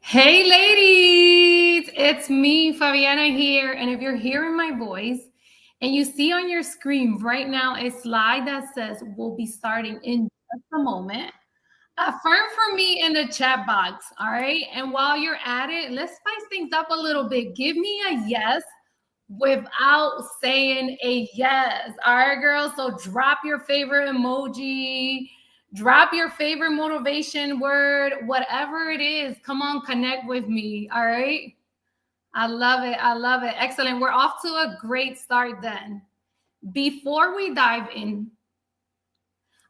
Hey, ladies, it's me, Fabiana here. And if you're hearing my voice and you see on your screen right now a slide that says we'll be starting in just a moment, affirm for me in the chat box. All right. And while you're at it, let's spice things up a little bit. Give me a yes without saying a yes. All right, girls. So drop your favorite emoji, drop your favorite motivation word, whatever it is. Come on, connect with me. All right. I love it. I love it. Excellent. We're off to a great start then. Before we dive in,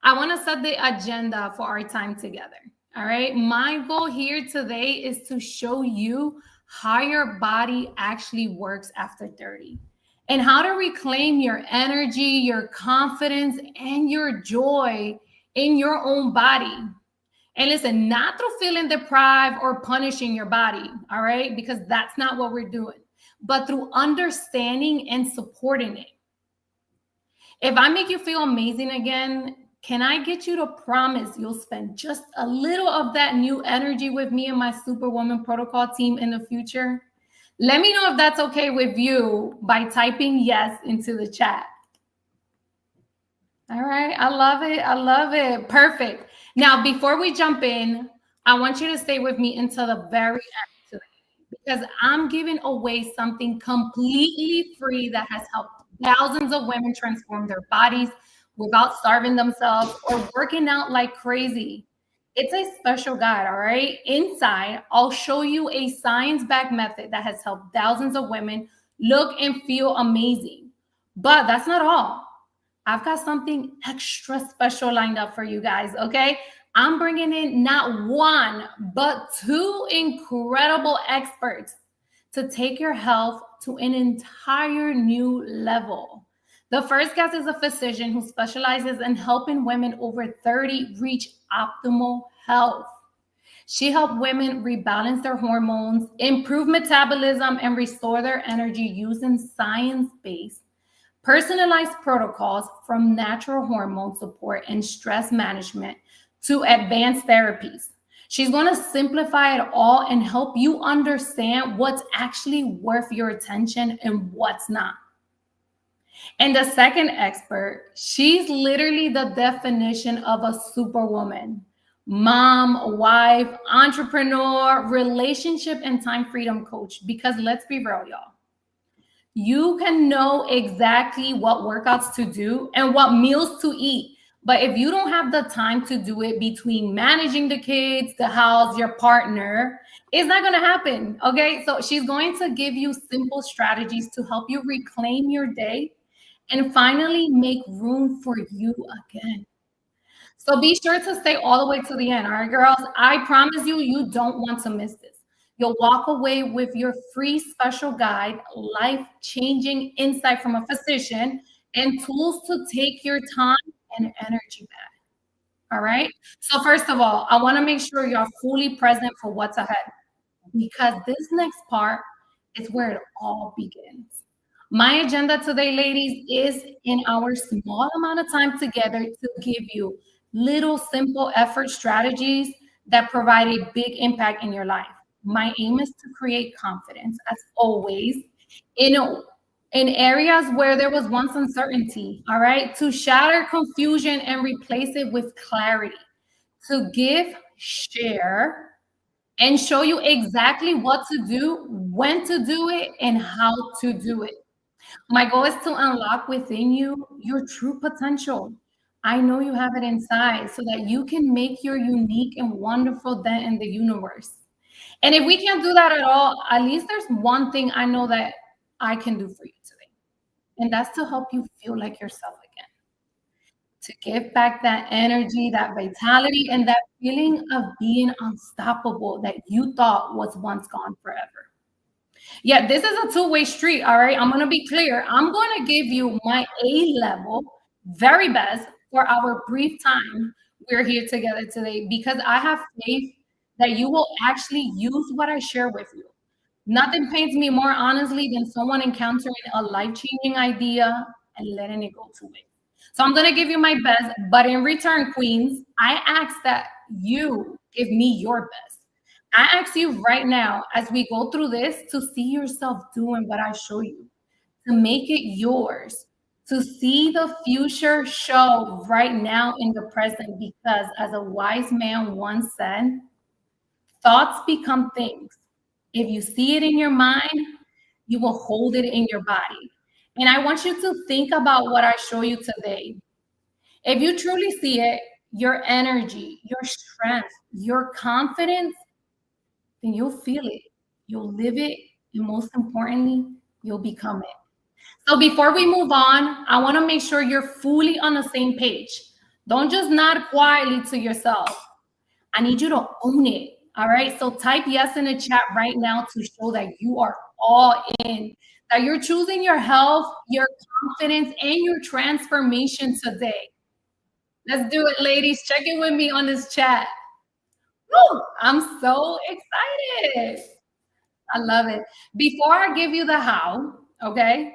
I want to set the agenda for our time together. All right. My goal here today is to show you how your body actually works after 30 and how to reclaim your energy, your confidence, and your joy in your own body. And listen, not through feeling deprived or punishing your body. All right. Because that's not what we're doing, but through understanding and supporting it. If I make you feel amazing again, can I get you to promise you'll spend just a little of that new energy with me and my Superwoman Protocol team in the future? Let me know if that's okay with you by typing yes into the chat. All right. I love it. I love it. Perfect. Now, before we jump in, I want you to stay with me until the very end today because I'm giving away something completely free that has helped thousands of women transform their bodies without starving themselves or working out like crazy. It's a special guide, all right? Inside, I'll show you a science-backed method that has helped thousands of women look and feel amazing. But that's not all. I've got something extra special lined up for you guys, okay? I'm bringing in not one, but two incredible experts to take your health to an entire new level. The first guest is a physician who specializes in helping women over 30 reach optimal health. She helped women rebalance their hormones, improve metabolism, and restore their energy using science-based personalized protocols from natural hormone support and stress management to advanced therapies. She's going to simplify it all and help you understand what's actually worth your attention and what's not. And the second expert, she's literally the definition of a superwoman. Mom, wife, entrepreneur, relationship, and time freedom coach. Because let's be real, y'all. You can know exactly what workouts to do and what meals to eat. But if you don't have the time to do it between managing the kids, the house, your partner, it's not going to happen. Okay. So she's going to give you simple strategies to help you reclaim your day and finally make room for you again. So be sure to stay all the way to the end. All right, girls. I promise you, you don't want to miss this. You'll walk away with your free special guide, life-changing insight from a physician, and tools to take your time and energy back. All right. So first of all, I want to make sure you're fully present for what's ahead because this next part is where it all begins. My agenda today, ladies, is in our small amount of time together to give you little simple effort strategies that provide a big impact in your life. My aim is to create confidence, as always, in, in areas where there was once uncertainty, all right? To shatter confusion and replace it with clarity, to give, share, and show you exactly what to do, when to do it, and how to do it. My goal is to unlock within you your true potential. I know you have it inside so that you can make your unique and wonderful dent in the universe. And if we can't do that at all, at least there's one thing I know that I can do for you today. And that's to help you feel like yourself again. To give back that energy, that vitality, and that feeling of being unstoppable that you thought was once gone forever. Yeah, this is a two-way street, all right? I'm going to be clear. I'm going to give you my A level, very best for our brief time we're here together today because I have faith that you will actually use what I share with you. Nothing pains me more honestly than someone encountering a life-changing idea and letting it go to waste. So I'm going to give you my best, but in return, queens, I ask that you give me your best. I ask you right now, as we go through this, to see yourself doing what I show you, to make it yours, to see the future show right now in the present. Because as a wise man once said, thoughts become things. If you see it in your mind, you will hold it in your body. And I want you to think about what I show you today. If you truly see it, your energy, your strength, your confidence, then you'll feel it, you'll live it, and most importantly, you'll become it. So before we move on, I want to make sure you're fully on the same page. Don't just nod quietly to yourself. I need you to own it. All right. So type yes in the chat right now to show that you are all in, that you're choosing your health, your confidence, and your transformation today. Let's do it, ladies. Check in with me on this chat. Woo! I'm so excited. I love it. Before I give you the how, okay,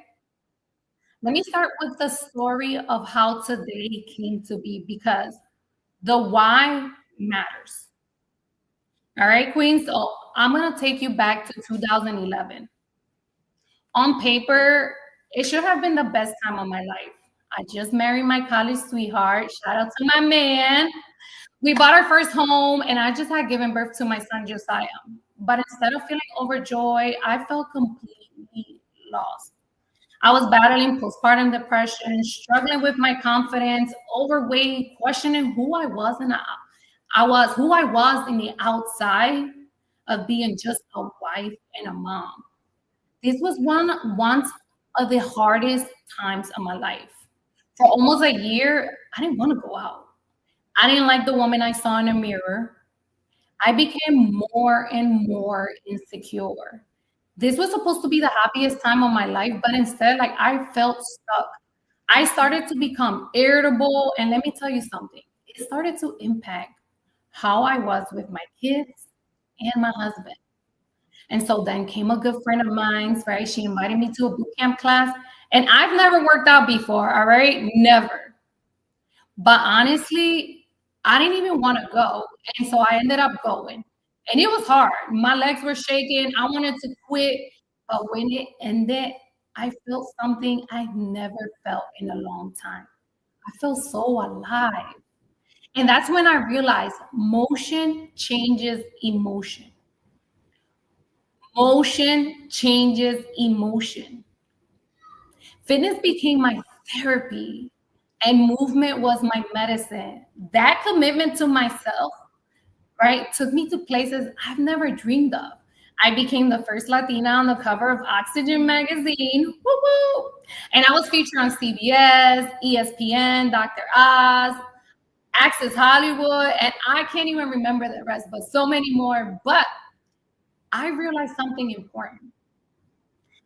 let me start with the story of how today came to be, because the why matters. All right, Queen. So I'm going to take you back to 2011. On paper, it should have been the best time of my life. I just married my college sweetheart. Shout out to my man. We bought our first home, and I just had given birth to my son, Josiah. But instead of feeling overjoyed, I felt completely lost. I was battling postpartum depression, struggling with my confidence, overweight, questioning who I was, and I was who I was in the outside of being just a wife and a mom. This was once of the hardest times of my life. For almost a year, I didn't want to go out. I didn't like the woman I saw in the mirror. I became more and more insecure. This was supposed to be the happiest time of my life, but instead, like, I felt stuck. I started to become irritable. And let me tell you something, it started to impact how I was with my kids and my husband. And so then came a good friend of mine, right? She invited me to a boot camp class. And I've never worked out before, all right? Never. But honestly, I didn't even want to go. And so I ended up going. And it was hard. My legs were shaking. I wanted to quit. But when it ended, I felt something I've never felt in a long time. I felt so alive. And that's when I realized motion changes emotion. Motion changes emotion. Fitness became my therapy, and movement was my medicine. That commitment to myself, right, took me to places I've never dreamed of. I became the first Latina on the cover of Oxygen magazine. Woo woo. And I was featured on CBS, ESPN, Dr. Oz, Access Hollywood, and I can't even remember the rest, but so many more. But I realized something important.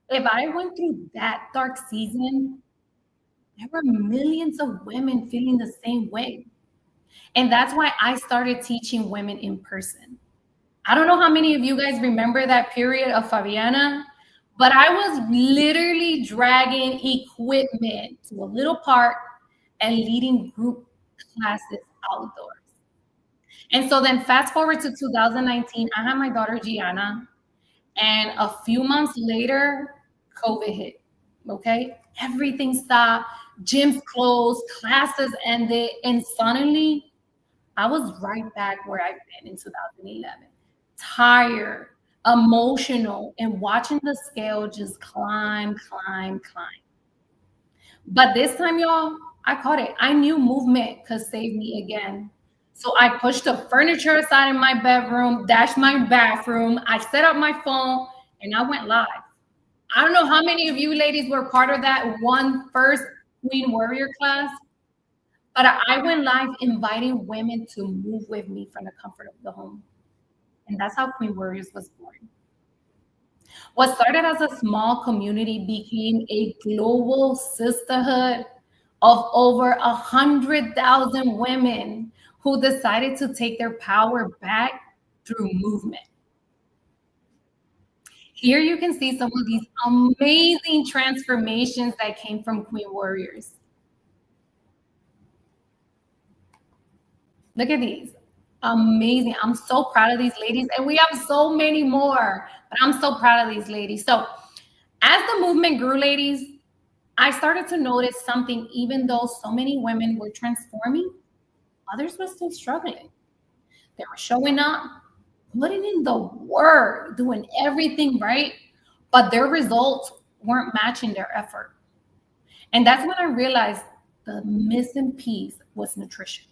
If I went through that dark season, there were millions of women feeling the same way. And that's why I started teaching women in person. I don't know how many of you guys remember that period of Fabiana, but I was literally dragging equipment to a little park and leading group classes outdoors. And so then fast forward to 2019, I had my daughter Gianna, and a few months later, COVID hit. Okay. Everything stopped, gyms closed, classes ended. And suddenly I was right back where I've been in 2011. Tired, emotional, and watching the scale just climb, climb, climb. But this time, y'all, I caught it. I knew movement could save me again. So I pushed the furniture aside in my bedroom, dashed my bathroom, I set up my phone, and I went live. I don't know how many of you ladies were part of that one first Queen Warrior class, but I went live inviting women to move with me from the comfort of the home. And that's how Queen Warriors was born. What started as a small community became a global sisterhood of over 100,000 women who decided to take their power back through movement. Here you can see some of these amazing transformations that came from Queen Warriors. Look at these. amazing. I'm so proud of these ladies, and we have so many more, but I'm so proud of these ladies. So, as the movement grew, ladies, I started to notice something. Even though so many women were transforming, others were still struggling. They were showing up, putting in the work, doing everything right, but their results weren't matching their effort. And that's when I realized the missing piece was nutrition.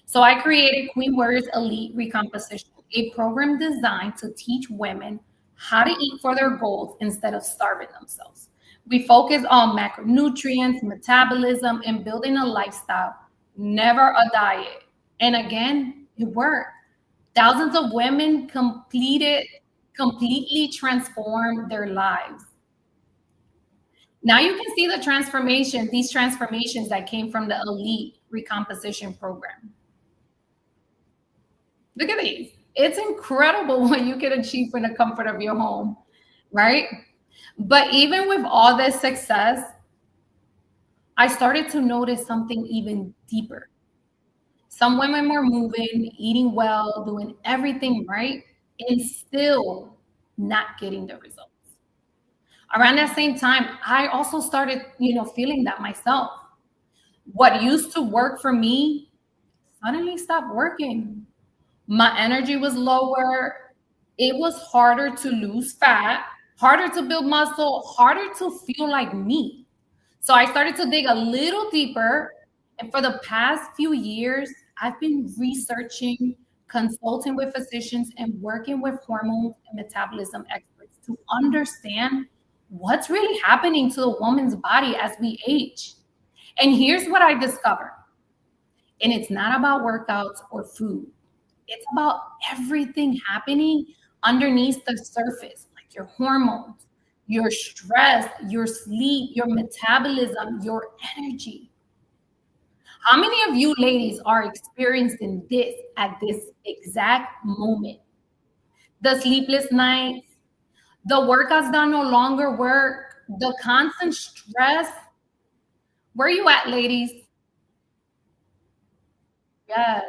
So I created Queen Warriors Elite Recomposition, a program designed to teach women how to eat for their goals instead of starving themselves. We focus on macronutrients, metabolism, and building a lifestyle, never a diet. And again, it worked. Thousands of women completely transformed their lives. Now you can see the transformation, these transformations that came from the Elite Recomposition program. Look at these. It's incredible what you can achieve in the comfort of your home, right? But even with all this success, I started to notice something even deeper. Some women were moving, eating well, doing everything right, and still not getting the results. Around that same time, I also started, feeling that myself. What used to work for me suddenly stopped working. My energy was lower. It was harder to lose fat, harder to build muscle, harder to feel like me. So I started to dig a little deeper. And for the past few years, I've been researching, consulting with physicians, and working with hormones and metabolism experts to understand what's really happening to a woman's body as we age. And here's what I discovered. And it's not about workouts or food. It's about everything happening underneath the surface, like your hormones, your stress, your sleep, your metabolism, your energy. How many of you ladies are experiencing this at this exact moment? The sleepless nights, the workouts that no longer work, the constant stress. Where are you at, ladies? Yes.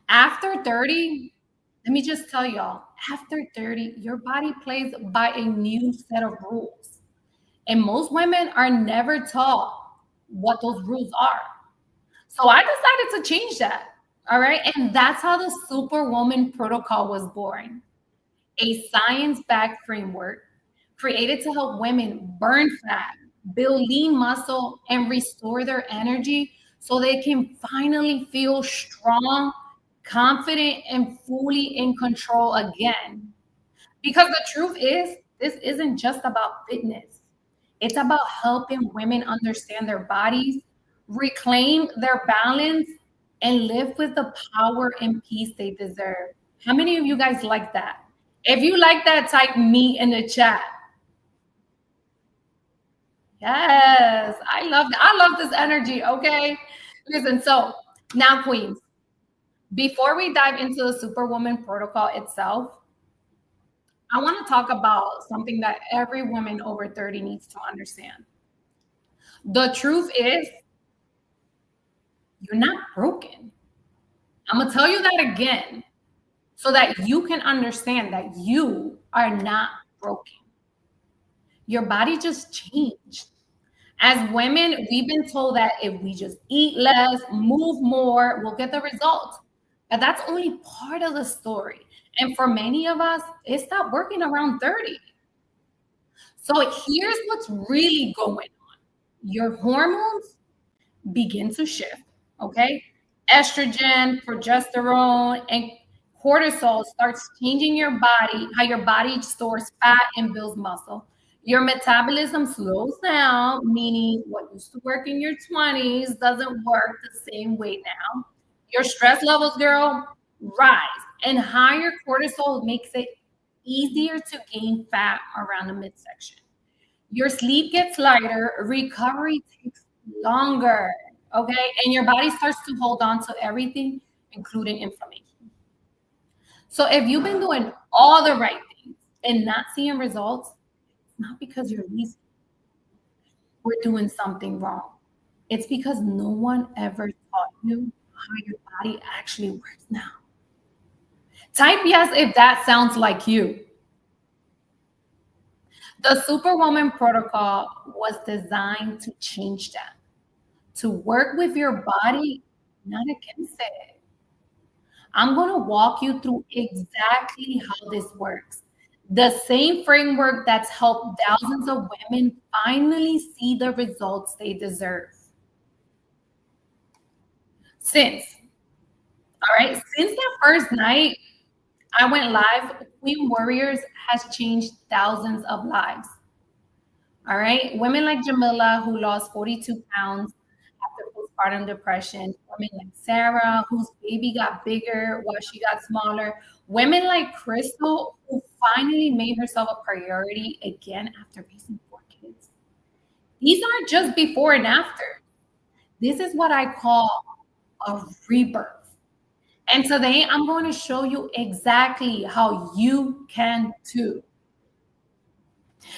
After 30, let me just tell y'all, after 30, your body plays by a new set of rules. And most women are never taught what those rules are. So I decided to change that. All right. And that's how the Superwoman Protocol was born, a science backed framework created to help women burn fat, build lean muscle, and restore their energy so they can finally feel strong, confident, and fully in control again. Because the truth is, this isn't just about fitness, it's about helping women understand their bodies, reclaim their balance, and live with the power and peace they deserve. How many of you guys like that? If you like that, type me in the chat. Yes, I love that. I love this energy. Okay. Listen, so now, queens, before we dive into the Superwoman protocol itself, I want to talk about something that every woman over 30 needs to understand. The truth is, you're not broken. I'm going to tell you that again so that you can understand that you are not broken. Your body just changed. As women, we've been told that if we just eat less, move more, we'll get the results. But that's only part of the story. And for many of us, it stopped working around 30. So here's what's really going on. Your hormones begin to shift, okay? Estrogen, progesterone, and cortisol starts changing your body, how your body stores fat and builds muscle. Your metabolism slows down, meaning what used to work in your 20s doesn't work the same way now. Your stress levels, girl, rise, and higher cortisol makes it easier to gain fat around the midsection. Your sleep gets lighter, recovery takes longer, okay? And your body starts to hold on to everything, including inflammation. So if you've been doing all the right things and not seeing results, it's not because you're lazy. We're doing something wrong. It's because no one ever taught you how your body actually works now. Type yes if that sounds like you. The Superwoman protocol was designed to change that, to work with your body, not against it. I'm going to walk you through exactly how this works. The same framework that's helped thousands of women finally see the results they deserve. Since, all right, since that first night I went live, Queen Warriors has changed thousands of lives. All right. Women like Jamila, who lost 42 pounds after postpartum depression. Women like Sarah, whose baby got bigger while she got smaller. Women like Crystal, who finally made herself a priority again after raising 4 kids. These aren't just before and after. This is what I call a rebirth. And today I'm going to show you exactly how you can too.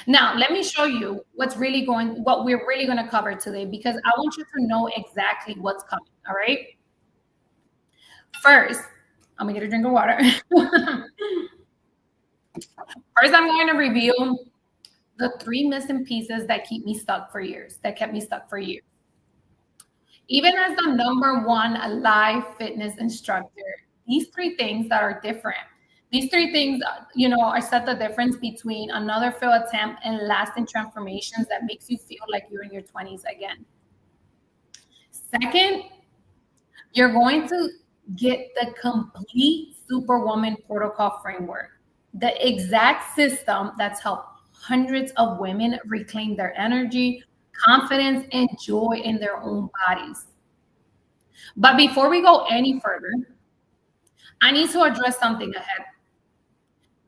Now, let me show you what we're really going to cover today, because I want you to know exactly what's coming. All right. First, I'm going to get a drink of water. First, I'm going to review the 3 missing pieces that kept me stuck for years. Even as the #1 live fitness instructor, these 3 things that are different. These 3 things, are set the difference between another failed attempt and lasting transformations that makes you feel like you're in your 20s again. Second, you're going to get the complete Superwoman protocol framework, the exact system that's helped hundreds of women reclaim their energy, confidence, and joy in their own bodies. But before we go any further, I need to address something ahead,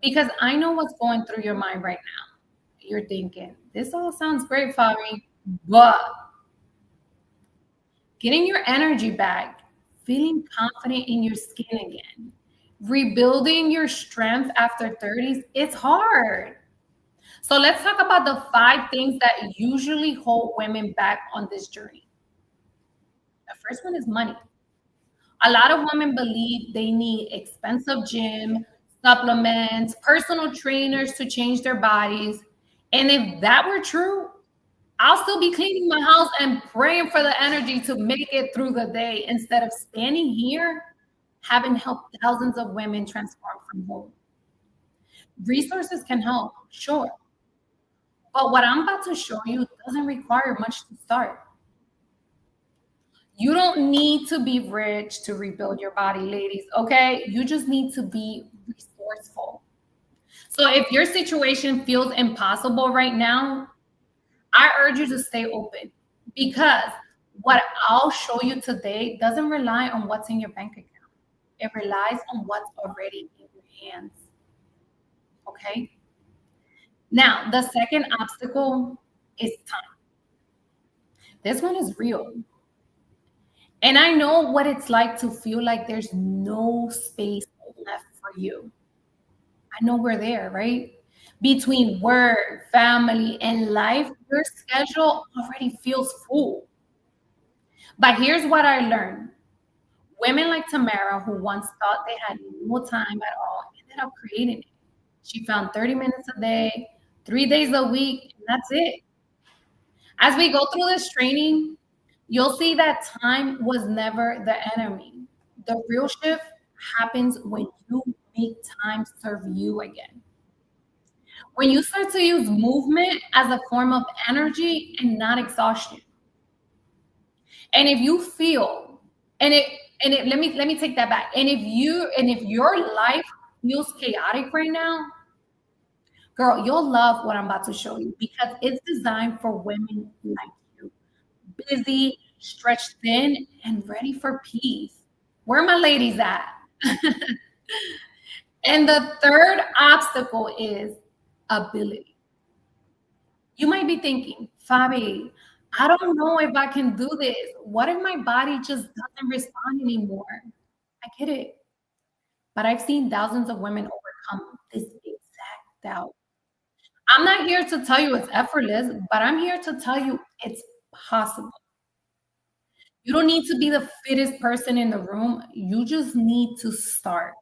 because I know what's going through your mind right now. You're thinking, this all sounds great, Fabi, but getting your energy back, feeling confident in your skin again, rebuilding your strength after 30s, it's hard. So let's talk about the 5 things that usually hold women back on this journey. The first one is money. A lot of women believe they need expensive gym, supplements, personal trainers to change their bodies. And if that were true, I'll still be cleaning my house and praying for the energy to make it through the day instead of standing here having helped thousands of women transform from home. Resources can help, sure. But what I'm about to show you doesn't require much to start. You don't need to be rich to rebuild your body, ladies, okay? You just need to be resourceful. So if your situation feels impossible right now, I urge you to stay open, because what I'll show you today doesn't rely on what's in your bank account. It relies on what's already in your hands, okay? Now, the second obstacle is time. This one is real. And I know what it's like to feel like there's no space left for you. I know we're there, right? Between work, family, and life, your schedule already feels full. But here's what I learned. Women like Tamara, who once thought they had no time at all, ended up creating it. She found 30 minutes a day, 3 days a week, and that's it. As we go through this training, you'll see that time was never the enemy. The real shift happens when you make time serve you again. When you start to use movement as a form of energy and not exhaustion. And if you feel, let me take that back. And if your life feels chaotic right now, girl, you'll love what I'm about to show you, because it's designed for women like you. Busy, stretched thin, and ready for peace. Where are my ladies at? And the third obstacle is ability. You might be thinking, Fabi, I don't know if I can do this. What if my body just doesn't respond anymore? I get it. But I've seen thousands of women overcome this exact doubt. I'm not here to tell you it's effortless, but I'm here to tell you it's possible. You don't need to be the fittest person in the room. You just need to start.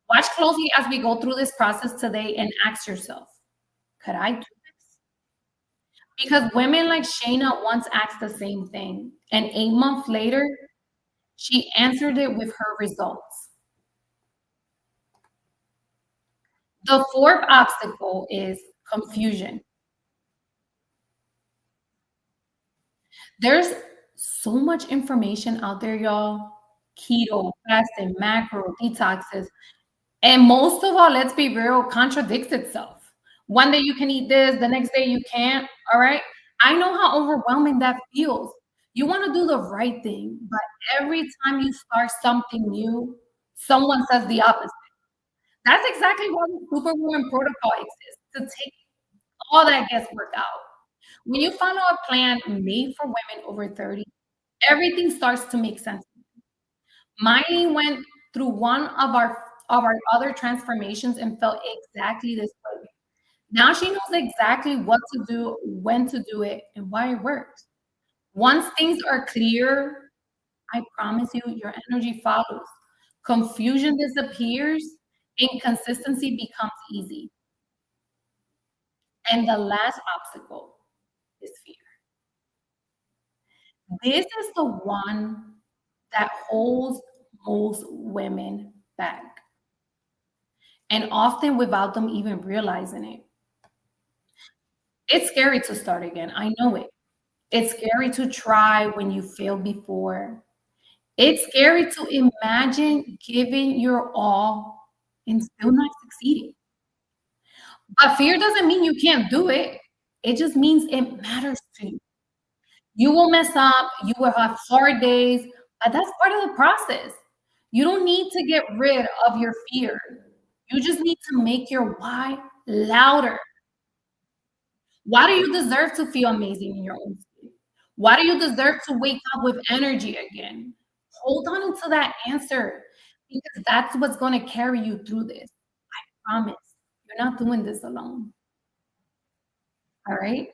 Watch closely as we go through this process today and ask yourself, could I do this? Because women like Shayna once asked the same thing, and 8 months later, she answered it with her results. The fourth obstacle is confusion. There's so much information out there, y'all. Keto, fasting, macro, detoxes. And most of all, let's be real, contradicts itself. One day you can eat this, the next day you can't. All right. I know how overwhelming that feels. You want to do the right thing, but every time you start something new, someone says the opposite. That's exactly why the Superwoman protocol exists, to take all that guesswork out. When you follow a plan made for women over 30, everything starts to make sense. Miley went through one of our other transformations and felt exactly this way. Now she knows exactly what to do, when to do it, and why it works. Once things are clear, I promise you, your energy follows. Confusion disappears, and consistency becomes easy. And the last obstacle is fear. This is the one that holds most women back, and often without them even realizing it. It's scary to start again. I know it. It's scary to try when you failed before. It's scary to imagine giving your all and still not succeeding. But fear doesn't mean you can't do it. It just means it matters to you. You will mess up, you will have hard days, but that's part of the process. You don't need to get rid of your fear. You just need to make your why louder. Why do you deserve to feel amazing in your own skin? Why do you deserve to wake up with energy again? Hold on to that answer, because that's what's going to carry you through this. I promise. You're not doing this alone. All right.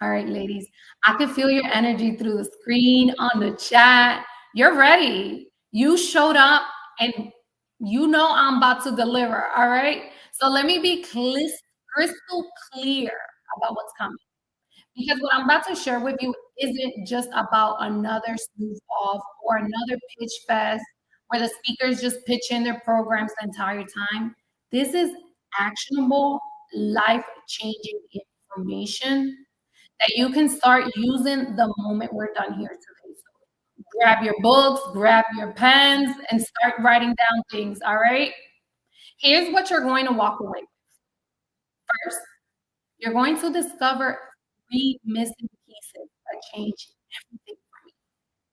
All right, ladies. I can feel your energy through the screen, on the chat. You're ready. You showed up and you know I'm about to deliver. All right. So let me be crystal clear about what's coming. Because what I'm about to share with you isn't just about another snooze off or another pitch fest where the speakers just pitch in their programs the entire time. This is actionable, life changing information that you can start using the moment we're done here today. So grab your books, grab your pens, and start writing down things. All right. Here's what you're going to walk away with. First, you're going to discover 3 missing pieces that change everything for me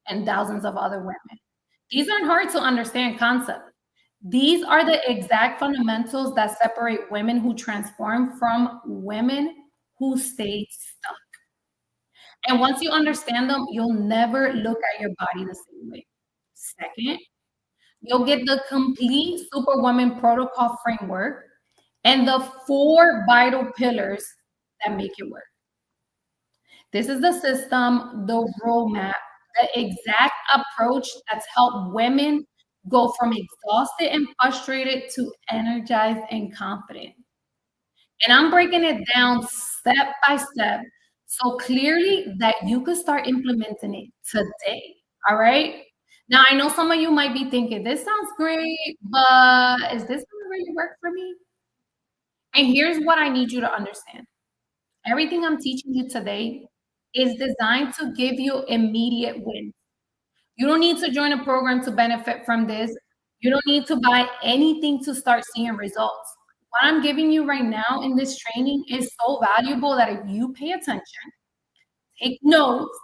and thousands of other women. These aren't hard to understand concepts. These are the exact fundamentals that separate women who transform from women who stay stuck. And once you understand them, you'll never look at your body the same way. Second, you'll get the complete Superwoman protocol framework and the 4 vital pillars that make it work. This is the system, the roadmap, the exact approach that's helped women go from exhausted and frustrated to energized and confident. And I'm breaking it down step by step so clearly that you could start implementing it today. All right. Now, I know some of you might be thinking, this sounds great, but is this going to really work for me? And here's what I need you to understand. Everything I'm teaching you today is designed to give you immediate wins. You don't need to join a program to benefit from this. You don't need to buy anything to start seeing results. What I'm giving you right now in this training is so valuable that if you pay attention, take notes,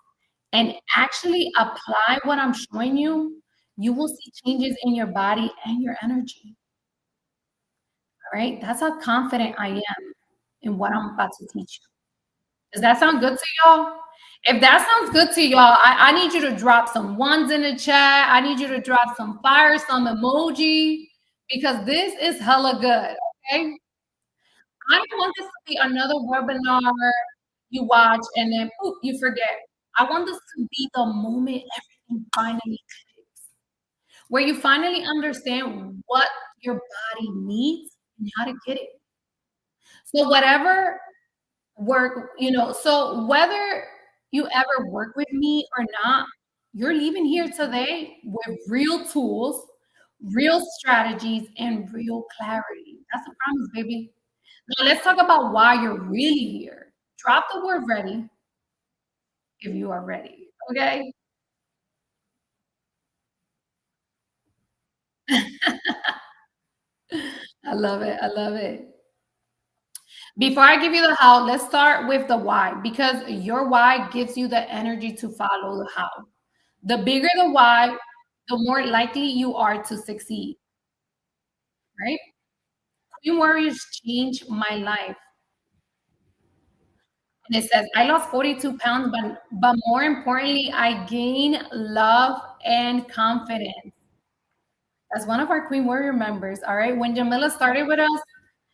and actually apply what I'm showing you, you will see changes in your body and your energy. All right? That's how confident I am in what I'm about to teach you. Does that sound good to y'all? If that sounds good to y'all, I need you to drop some ones in the chat. I need you to drop some fire, some emoji, because this is hella good, okay? I don't want this to be another webinar you watch and then poof, you forget. I want this to be the moment everything finally clicks, where you finally understand what your body needs and how to get it. So whatever work, so whether you ever work with me or not, you're leaving here today with real tools, real strategies, and real clarity. That's a promise, baby. Now let's talk about why you're really here. Drop the word ready if you are ready. Okay. I love it. I love it. Before I give you the how, let's start with the why because your why gives you the energy to follow the how. The bigger the why, the more likely you are to succeed, right? Queen Warriors changed my life. And it says, I lost 42 pounds, but more importantly, I gained love and confidence. As one of our Queen Warrior members, all right, when Jamila started with us,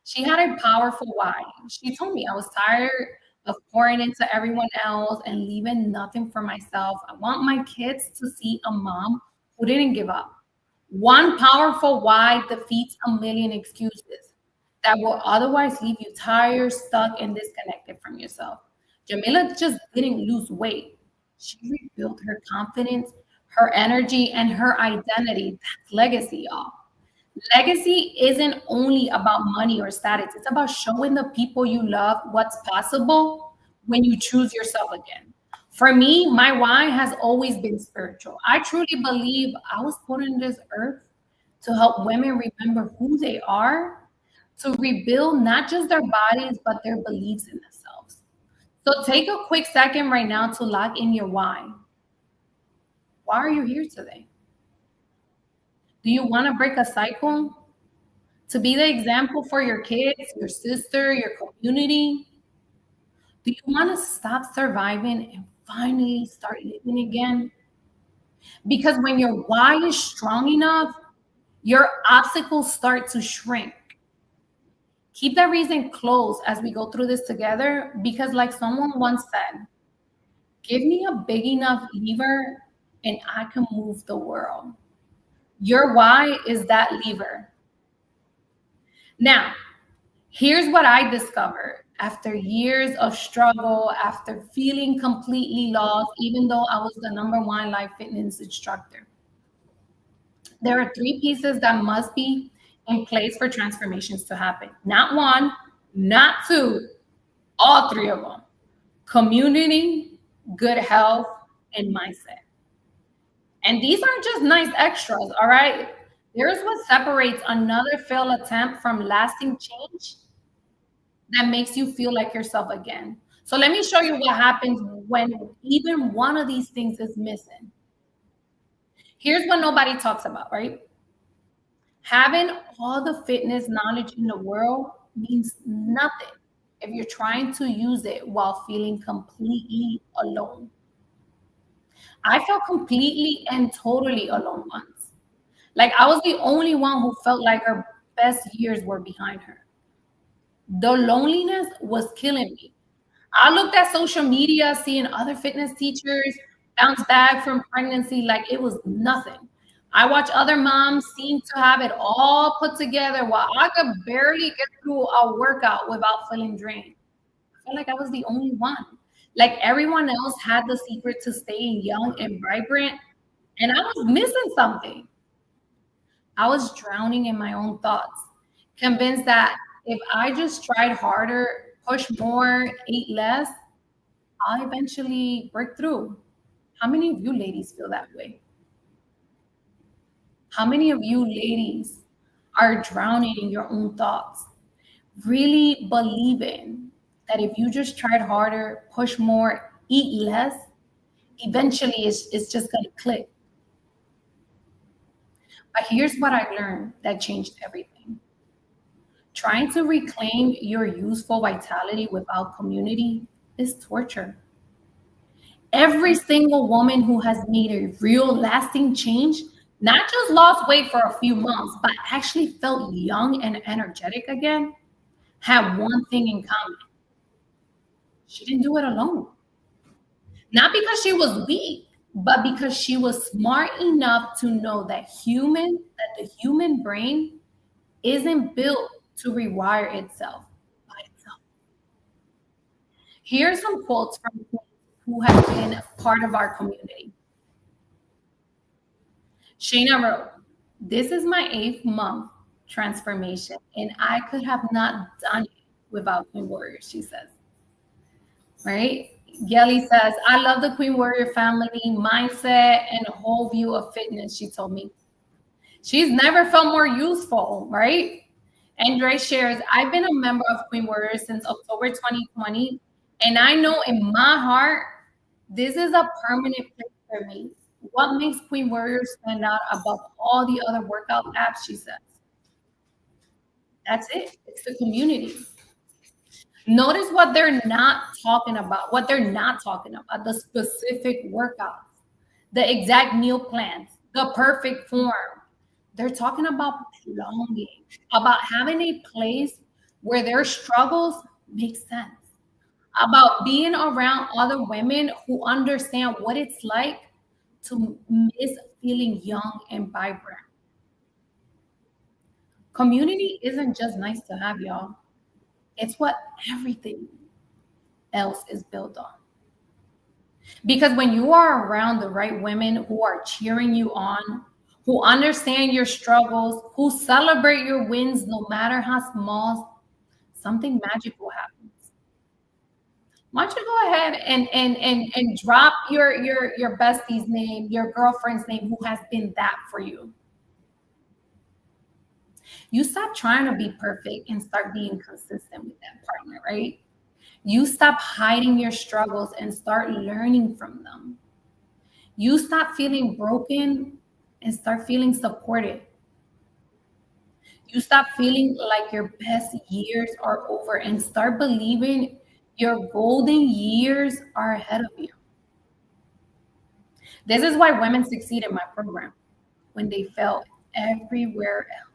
she had a powerful why. She told me I was tired of pouring into everyone else and leaving nothing for myself. I want my kids to see a mom who didn't give up. One powerful why defeats a million excuses that will otherwise leave you tired, stuck, and disconnected from yourself. Jamila just didn't lose weight. She rebuilt her confidence, her energy, and her identity. That's legacy, y'all. Legacy isn't only about money or status, it's about showing the people you love what's possible when you choose yourself again. For me, my why has always been spiritual. I truly believe I was put on this earth to help women remember who they are, to rebuild not just their bodies, but their beliefs in themselves. So take a quick second right now to lock in your why. Why are you here today? Do you want to break a cycle? To be the example for your kids, your sister, your community? Do you want to stop surviving and finally start living again? Because when your why is strong enough, your obstacles start to shrink. Keep that reason close as we go through this together because, like someone once said, give me a big enough lever and I can move the world. Your why is that lever. Now, here's what I discovered after years of struggle, after feeling completely lost, even though I was the number one life fitness instructor. There are three pieces that must be in place for transformations to happen. Not one, not two, all three of them. Community, good health, and mindset. And these aren't just nice extras, all right? Here's what separates another failed attempt from lasting change that makes you feel like yourself again. So let me show you what happens when even one of these things is missing. Here's what nobody talks about, right? Having all the fitness knowledge in the world means nothing if you're trying to use it while feeling completely alone. I felt completely and totally alone once. Like I was the only one who felt like her best years were behind her. The loneliness was killing me. I looked at social media, seeing other fitness teachers bounce back from pregnancy like it was nothing. I watched other moms seem to have it all put together while I could barely get through a workout without feeling drained. I felt like I was the only one. Like everyone else had the secret to staying young and vibrant, and I was missing something. I was drowning in my own thoughts, convinced that if I just tried harder, pushed more, ate less, I'll eventually break through. How many of you ladies feel that way? How many of you ladies are drowning in your own thoughts, really believing that if you just tried harder, push more, eat less, eventually it's just going to click? But here's what I learned that changed everything. Trying to reclaim your youthful vitality without community is torture. Every single woman who has made a real lasting change, not just lost weight for a few months, but actually felt young and energetic again, had one thing in common. She didn't do it alone. Not because she was weak, but because she was smart enough to know that the human brain isn't built to rewire itself by itself. Here's some quotes from people who have been part of our community. Shayna wrote, "This is my 8th month transformation, and I could have not done it without Queen Warriors," she says. Right? Gelly says, "I love the Queen Warrior family, mindset, and whole view of fitness," she told me. She's never felt more useful, right? Andre shares, "I've been a member of Queen Warriors since October 2020, and I know in my heart, this is a permanent place for me. What makes Queen Warriors stand out above all the other workout apps," she says. That's it. It's the community. Notice what they're not talking about, the specific workouts, the exact meal plans, the perfect form. They're talking about belonging, about having a place where their struggles make sense, about being around other women who understand what it's like to miss feeling young and vibrant. Community isn't just nice to have, y'all. It's what everything else is built on. Because when you are around the right women who are cheering you on, who understand your struggles, who celebrate your wins no matter how small, something magical happens. Why don't you go ahead and drop your bestie's name, your girlfriend's name who has been that for you? You stop trying to be perfect and start being consistent with that partner, right? You stop hiding your struggles and start learning from them. You stop feeling broken and start feeling supported. You stop feeling like your best years are over and start believing your golden years are ahead of you. This is why women succeed in my program when they fail everywhere else.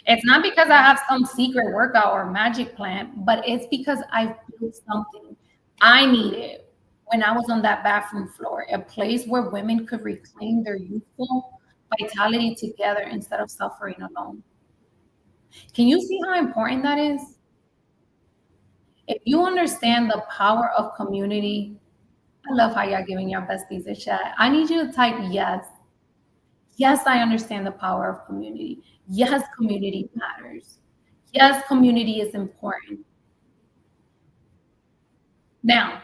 It's not because I have some secret workout or magic plan, but it's because I've built something I needed when I was on that bathroom floor, a place where women could reclaim their youthful vitality together instead of suffering alone. Can you see how important that is? If you understand the power of community, I love how y'all giving your besties a chat. I need you to type yes. Yes, I understand the power of community. Yes, community matters. Yes, community is important. Now,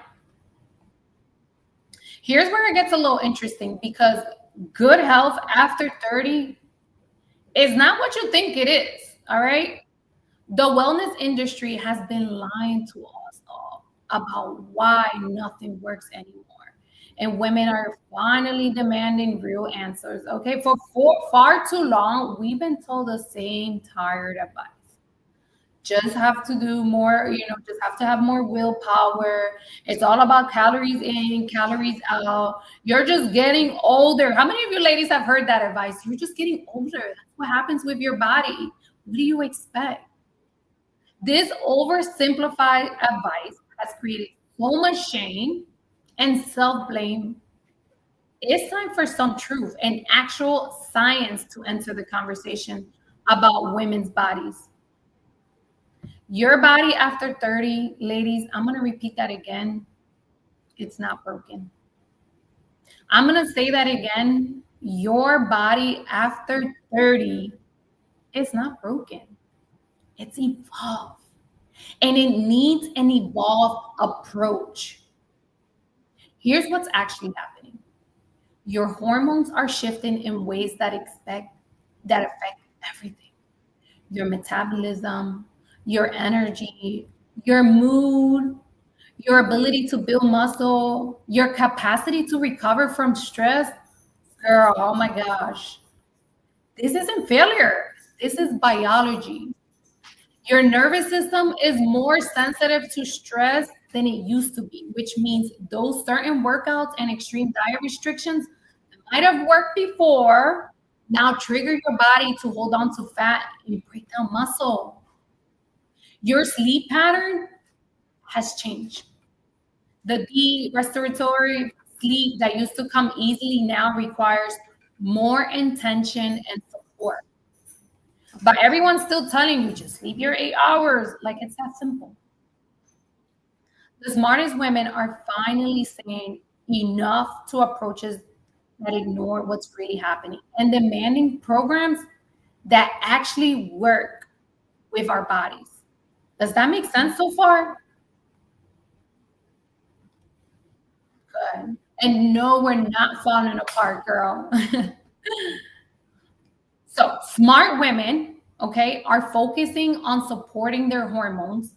here's where it gets a little interesting because good health after 30 is not what you think it is, all right? The wellness industry has been lying to us all about why nothing works anymore. And women are finally demanding real answers. Okay, for far too long, we've been told the same tired advice. Just have to do more, just have to have more willpower. It's all about calories in, calories out. You're just getting older. How many of you ladies have heard that advice? You're just getting older. That's what happens with your body. What do you expect? This oversimplified advice has created so much shame and self-blame. It's time for some truth and actual science to enter the conversation about women's bodies. Your body after 30, ladies, I'm going to repeat that again. It's not broken. I'm going to say that again. Your body after 30 is not broken. It's evolved. And it needs an evolved approach. Here's what's actually happening. Your hormones are shifting in ways that affect everything. Your metabolism, your energy, your mood, your ability to build muscle, your capacity to recover from stress. Girl, oh my gosh. This isn't failure. This is biology. Your nervous system is more sensitive to stress than it used to be, which means those certain workouts and extreme diet restrictions that might have worked before now trigger your body to hold on to fat and break down muscle. Your sleep pattern has changed. The deep respiratory sleep that used to come easily now requires more intention and support. But everyone's still telling you just sleep your 8 hours. Like it's that simple. The smartest women are finally saying enough to approaches that ignore what's really happening and demanding programs that actually work with our bodies. Does that make sense so far? Good. And no, we're not falling apart, girl. So, smart women, okay, are focusing on supporting their hormones.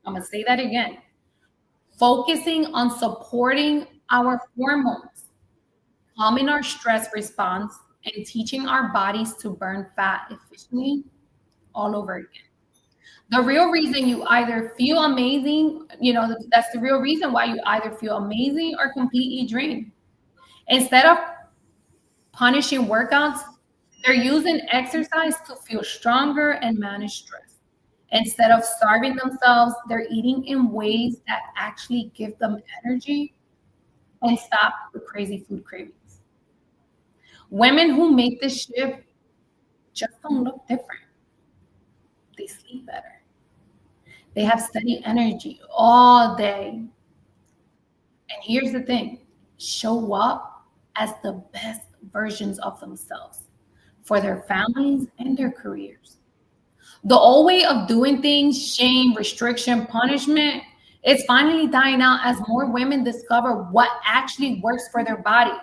I'm going to say that again. Focusing on supporting our hormones, calming our stress response, and teaching our bodies to burn fat efficiently all over again. The real reason you either feel amazing, that's the real reason why you either feel amazing or completely drained. Instead of punishing workouts, they're using exercise to feel stronger and manage stress. Instead of starving themselves, they're eating in ways that actually give them energy and stop the crazy food cravings. Women who make this shift just don't look different. They sleep better. They have steady energy all day. And here's the thing, show up as the best versions of themselves for their families and their careers. The old way of doing things, shame, restriction, punishment, is finally dying out as more women discover what actually works for their bodies.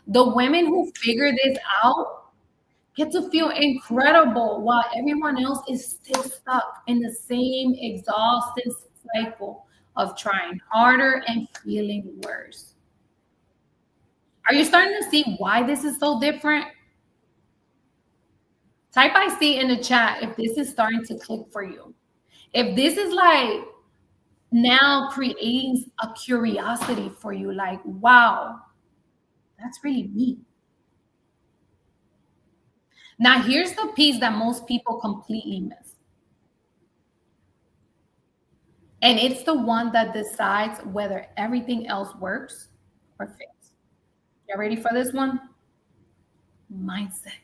The women who figure this out get to feel incredible while everyone else is still stuck in the same exhausting cycle of trying harder and feeling worse. Are you starting to see why this is so different? Type I see in the chat if this is starting to click for you. If this is like now creating a curiosity for you, like, wow, that's really me. Now, here's the piece that most people completely miss. And it's the one that decides whether everything else works or fails. You ready for this one? Mindset.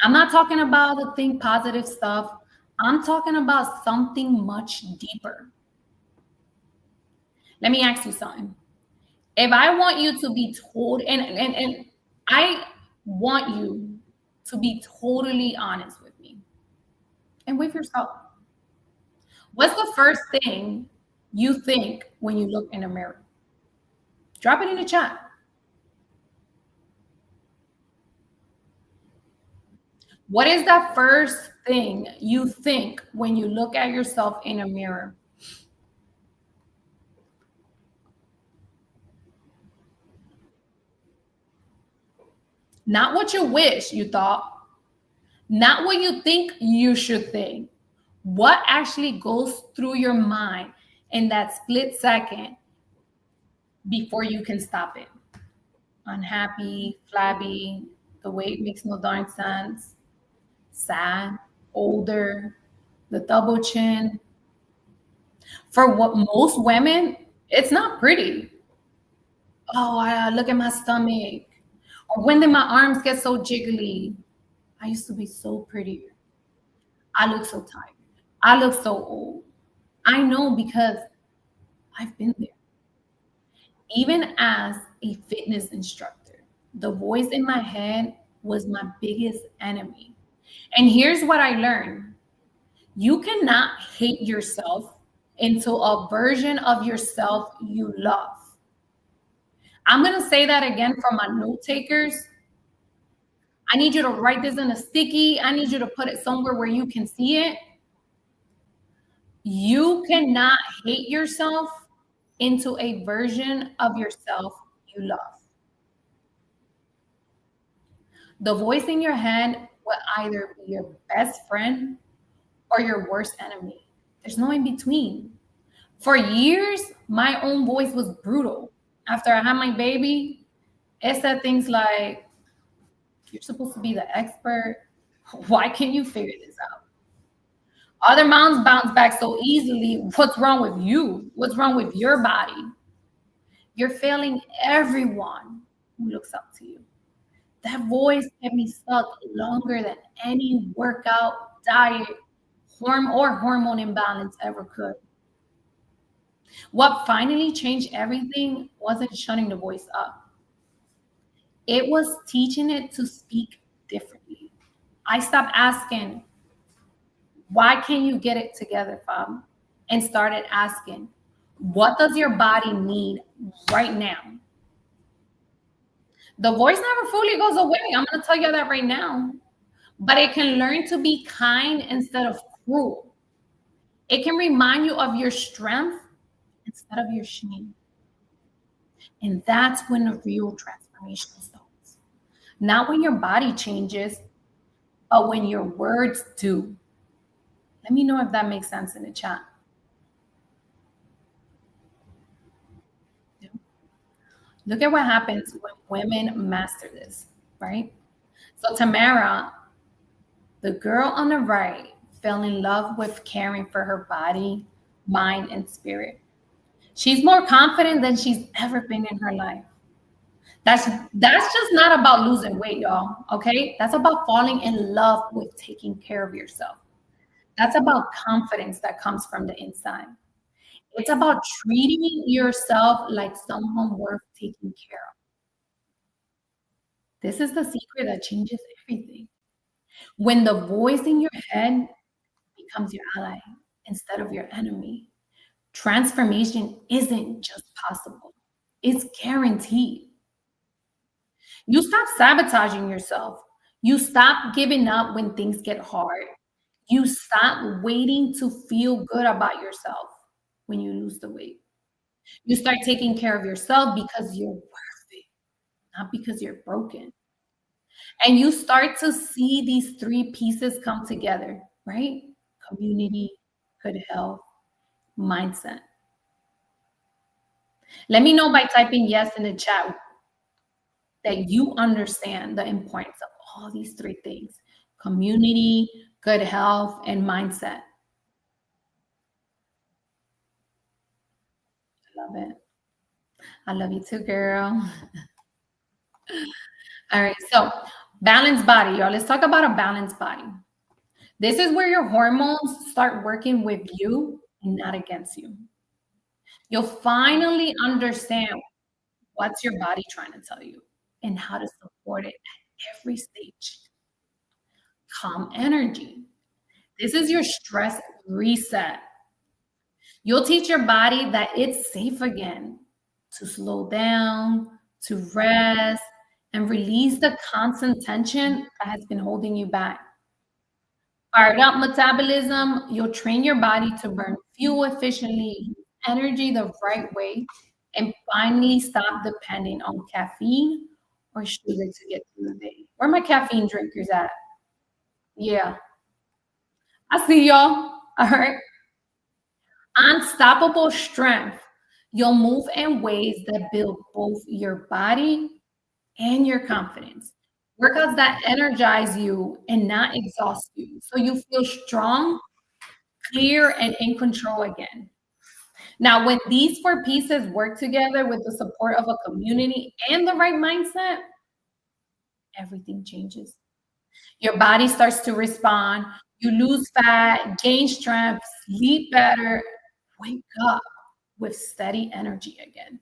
I'm not talking about the think positive stuff. I'm talking about something much deeper. Let me ask you something. If I want you to be told, and I want you to be totally honest with me and with yourself. What's the first thing you think when you look in the mirror? Drop it in the chat. What is that first thing you think when you look at yourself in a mirror? Not what you wish you thought, not what you think you should think. What actually goes through your mind in that split second before you can stop it? Unhappy, flabby, the weight makes no darn sense, sad, older, the double chin. For what most women, it's not pretty. Oh, look at my stomach. Or when did my arms get so jiggly? I used to be so prettier. I look so tired. I look so old. I know because I've been there. Even as a fitness instructor, the voice in my head was my biggest enemy. And here's what I learned. You cannot hate yourself into a version of yourself you love. I'm going to say that again for my note takers. I need you to write this in a sticky. I need you to put it somewhere where you can see it. You cannot hate yourself into a version of yourself you love. The voice in your head will either be your best friend or your worst enemy. There's no in between. For years, my own voice was brutal. After I had my baby, it said things like, you're supposed to be the expert. Why can't you figure this out? Other moms bounce back so easily. What's wrong with you? What's wrong with your body? You're failing everyone who looks up to you. That voice kept me stuck longer than any workout, diet, hormone imbalance ever could. What finally changed everything wasn't shutting the voice up. It was teaching it to speak differently. I stopped asking, why can't you get it together, Fab? And started asking, what does your body need right now? The voice never fully goes away. I'm going to tell you that right now. But it can learn to be kind instead of cruel. It can remind you of your strength instead of your shame. And that's when the real transformation starts. Not when your body changes, but when your words do. Let me know if that makes sense in the chat. Look at what happens when women master this, right? So Tamara, the girl on the right, fell in love with caring for her body, mind, and spirit. She's more confident than she's ever been in her life. That's just not about losing weight, y'all. Okay, that's about falling in love with taking care of yourself. That's about confidence that comes from the inside. It's about treating yourself like someone worth taking care of. This is the secret that changes everything. When the voice in your head becomes your ally instead of your enemy, transformation isn't just possible, it's guaranteed. You stop sabotaging yourself. You stop giving up when things get hard. You stop waiting to feel good about yourself when you lose the weight. You start taking care of yourself because you're worth it, not because you're broken. And you start to see these three pieces come together, right? Community, good health, mindset. Let me know by typing yes in the chat that you understand the importance of all these three things: community, good health, and mindset. I love it. I love you too, girl. All right, so balanced body, y'all. Let's talk about a balanced body. This is where your hormones start working with you and not against you. You'll finally understand what's your body trying to tell you and how to support it at every stage. Calm energy. This is your stress reset. You'll teach your body that it's safe again to slow down, to rest, and release the constant tension that has been holding you back. Fired up metabolism, you'll train your body to burn fuel efficiently, use energy the right way, and finally stop depending on caffeine or sugar to get through the day. Where my caffeine drinkers at? Yeah, I see y'all. All right. Unstoppable strength. You'll move in ways that build both your body and your confidence. Workouts that energize you and not exhaust you. So you feel strong, clear, and in control again. Now, when these four pieces work together with the support of a community and the right mindset, everything changes. Your body starts to respond. You lose fat, gain strength, sleep better, wake up with steady energy again.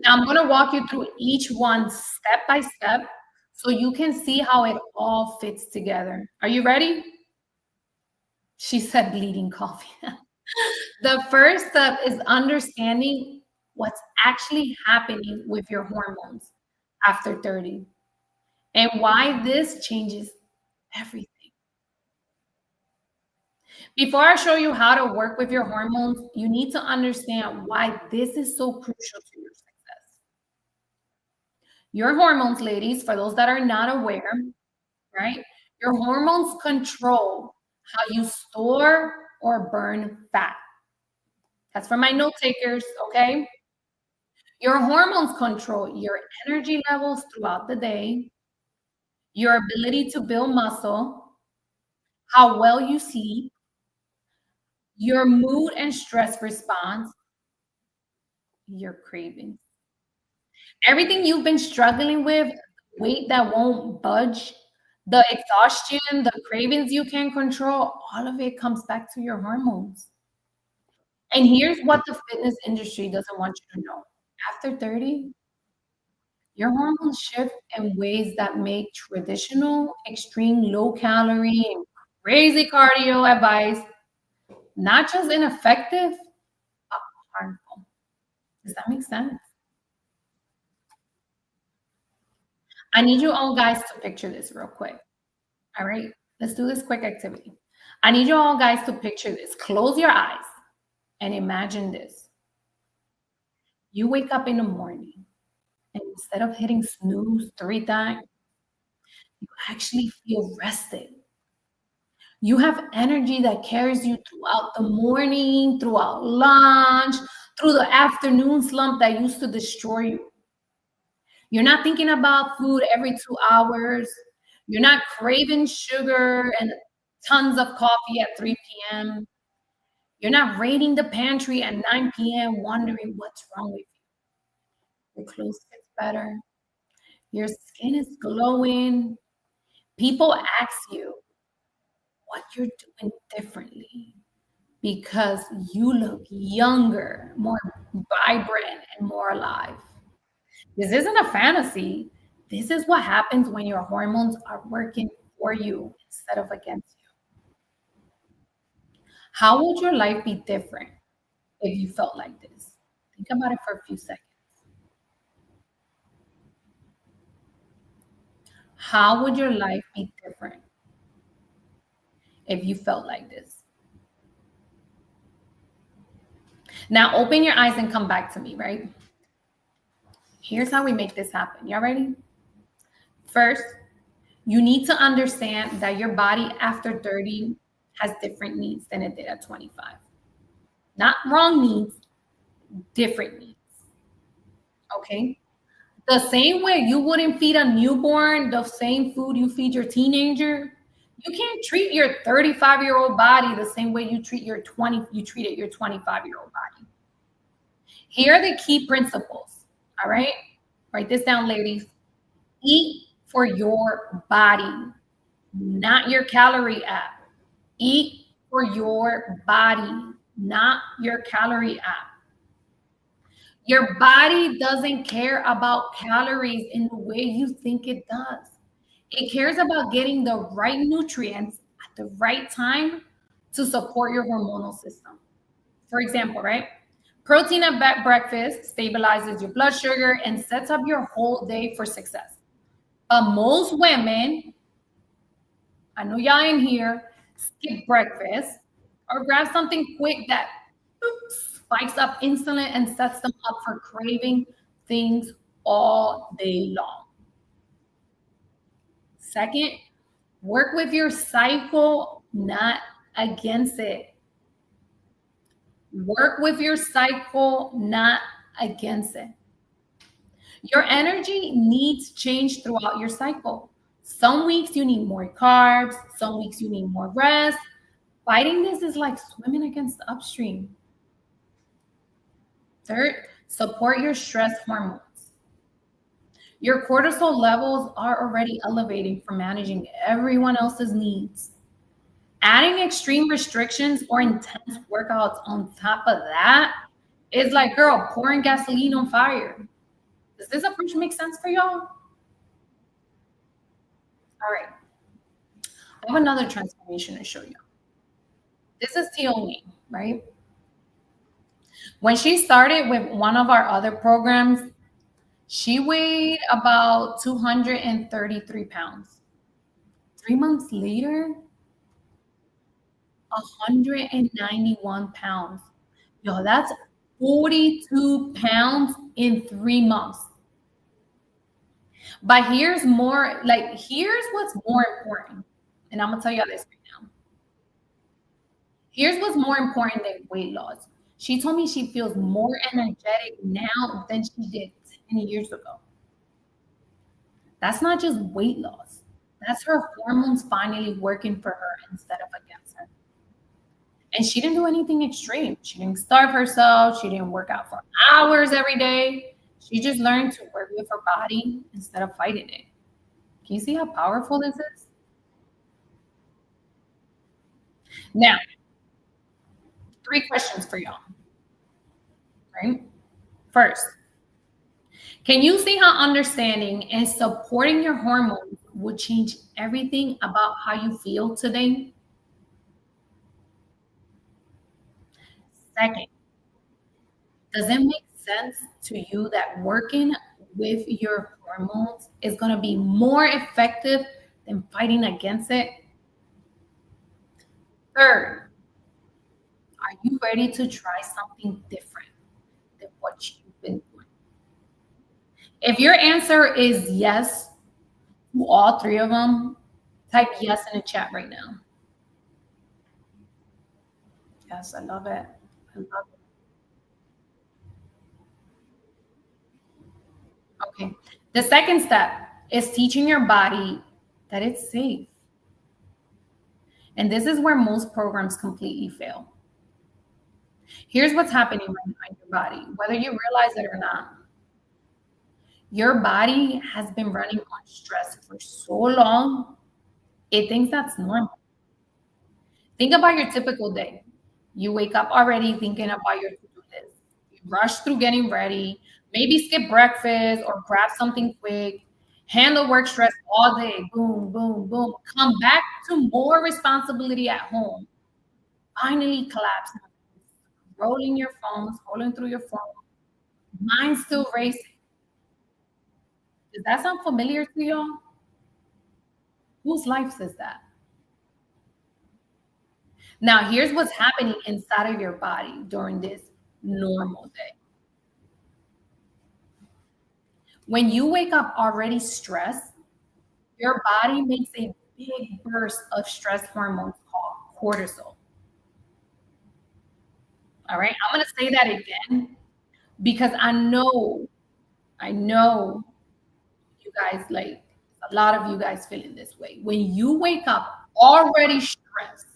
Now, I'm going to walk you through each one step by step so you can see how it all fits together. Are you ready? She said bleeding coffee. The first step is understanding what's actually happening with your hormones after 30 and why this changes everything. Before I show you how to work with your hormones, you need to understand why this is so crucial to your success. Your hormones, ladies, for those that are not aware, right? Your hormones control how you store or burn fat. That's for my note takers, okay? Your hormones control your energy levels throughout the day, your ability to build muscle, how well you sleep, your mood and stress response, your cravings. Everything you've been struggling with, weight that won't budge, the exhaustion, the cravings you can't control, all of it comes back to your hormones. And here's what the fitness industry doesn't want you to know. After 30, your hormones shift in ways that make traditional, extreme, low calorie, and crazy cardio advice not just ineffective, but harmful. Does that make sense? I need you all guys to picture this real quick. All right, let's do this quick activity. I need you all guys to picture this. Close your eyes and imagine this. You wake up in the morning and instead of hitting snooze 3 times, you actually feel rested. You have energy that carries you throughout the morning, throughout lunch, through the afternoon slump that used to destroy you. You're not thinking about food every 2 hours. You're not craving sugar and tons of coffee at 3 p.m. You're not raiding the pantry at 9 p.m. wondering what's wrong with you. Your clothes fit better. Your skin is glowing. People ask you what you're doing differently because you look younger, more vibrant, and more alive. This isn't a fantasy. This is what happens when your hormones are working for you instead of against you. How would your life be different if you felt like this? Think about it for a few seconds. How would your life be different if you felt like this? Now open your eyes and come back to me, right? Here's how we make this happen. Y'all ready? First, you need to understand that your body after 30 has different needs than it did at 25. Not wrong needs, different needs. Okay? The same way you wouldn't feed a newborn the same food you feed your teenager, you can't treat your 35-year-old body the same way you treated your 25-year-old body. Here are the key principles. All right? Write this down, ladies. Eat for your body, not your calorie app. Eat for your body, not your calorie app. Your body doesn't care about calories in the way you think it does. It cares about getting the right nutrients at the right time to support your hormonal system. For example, right? Protein at breakfast stabilizes your blood sugar and sets up your whole day for success. But most women, I know y'all in here, skip breakfast or grab something quick that spikes up insulin and sets them up for craving things all day long. Second, work with your cycle, not against it. Work with your cycle, not against it. Your energy needs change throughout your cycle. Some weeks you need more carbs, some weeks you need more rest. Fighting this is like swimming against the upstream. Third, support your stress hormones. Your cortisol levels are already elevating for managing everyone else's needs. Adding extreme restrictions or intense workouts on top of that is like, girl, pouring gasoline on fire. Does this approach make sense for y'all? All right. I have another transformation to show you. This is Tioni, right? When she started with one of our other programs, she weighed about 233 pounds. 3 months later, 191 pounds. Yo, that's 42 pounds in 3 months. But here's what's more important. And I'm gonna tell y'all this right now. Here's what's more important than weight loss. She told me she feels more energetic now than she did 10 years ago. That's not just weight loss. That's her hormones finally working for her instead of against her. And she didn't do anything extreme. She didn't starve herself. She didn't work out for hours every day. She just learned to work with her body instead of fighting it. Can you see how powerful this is? Now, three questions for y'all, right? First, can you see how understanding and supporting your hormones would change everything about how you feel today? Second, does it make sense to you that working with your hormones is going to be more effective than fighting against it? Third, are you ready to try something different than what you've been doing? If your answer is yes to all three of them, type yes in the chat right now. Yes, I love it. I love it. Okay. The second step is teaching your body that it's safe. And this is where most programs completely fail. Here's what's happening right now in your body, whether you realize it or not. Your body has been running on stress for so long, it thinks that's normal. Think about your typical day. You wake up already thinking about your to-do list. You rush through getting ready, maybe skip breakfast or grab something quick, handle work stress all day, boom, boom, boom. Come back to more responsibility at home. Finally collapse, rolling your phone, scrolling through your phone, mind still racing. Does that sound familiar to y'all? Whose life says that? Now, here's what's happening inside of your body during this normal day. When you wake up already stressed, your body makes a big burst of stress hormones called cortisol. All right, I'm going to say that again because I know you guys like a lot of you guys feeling this way. When you wake up already stressed,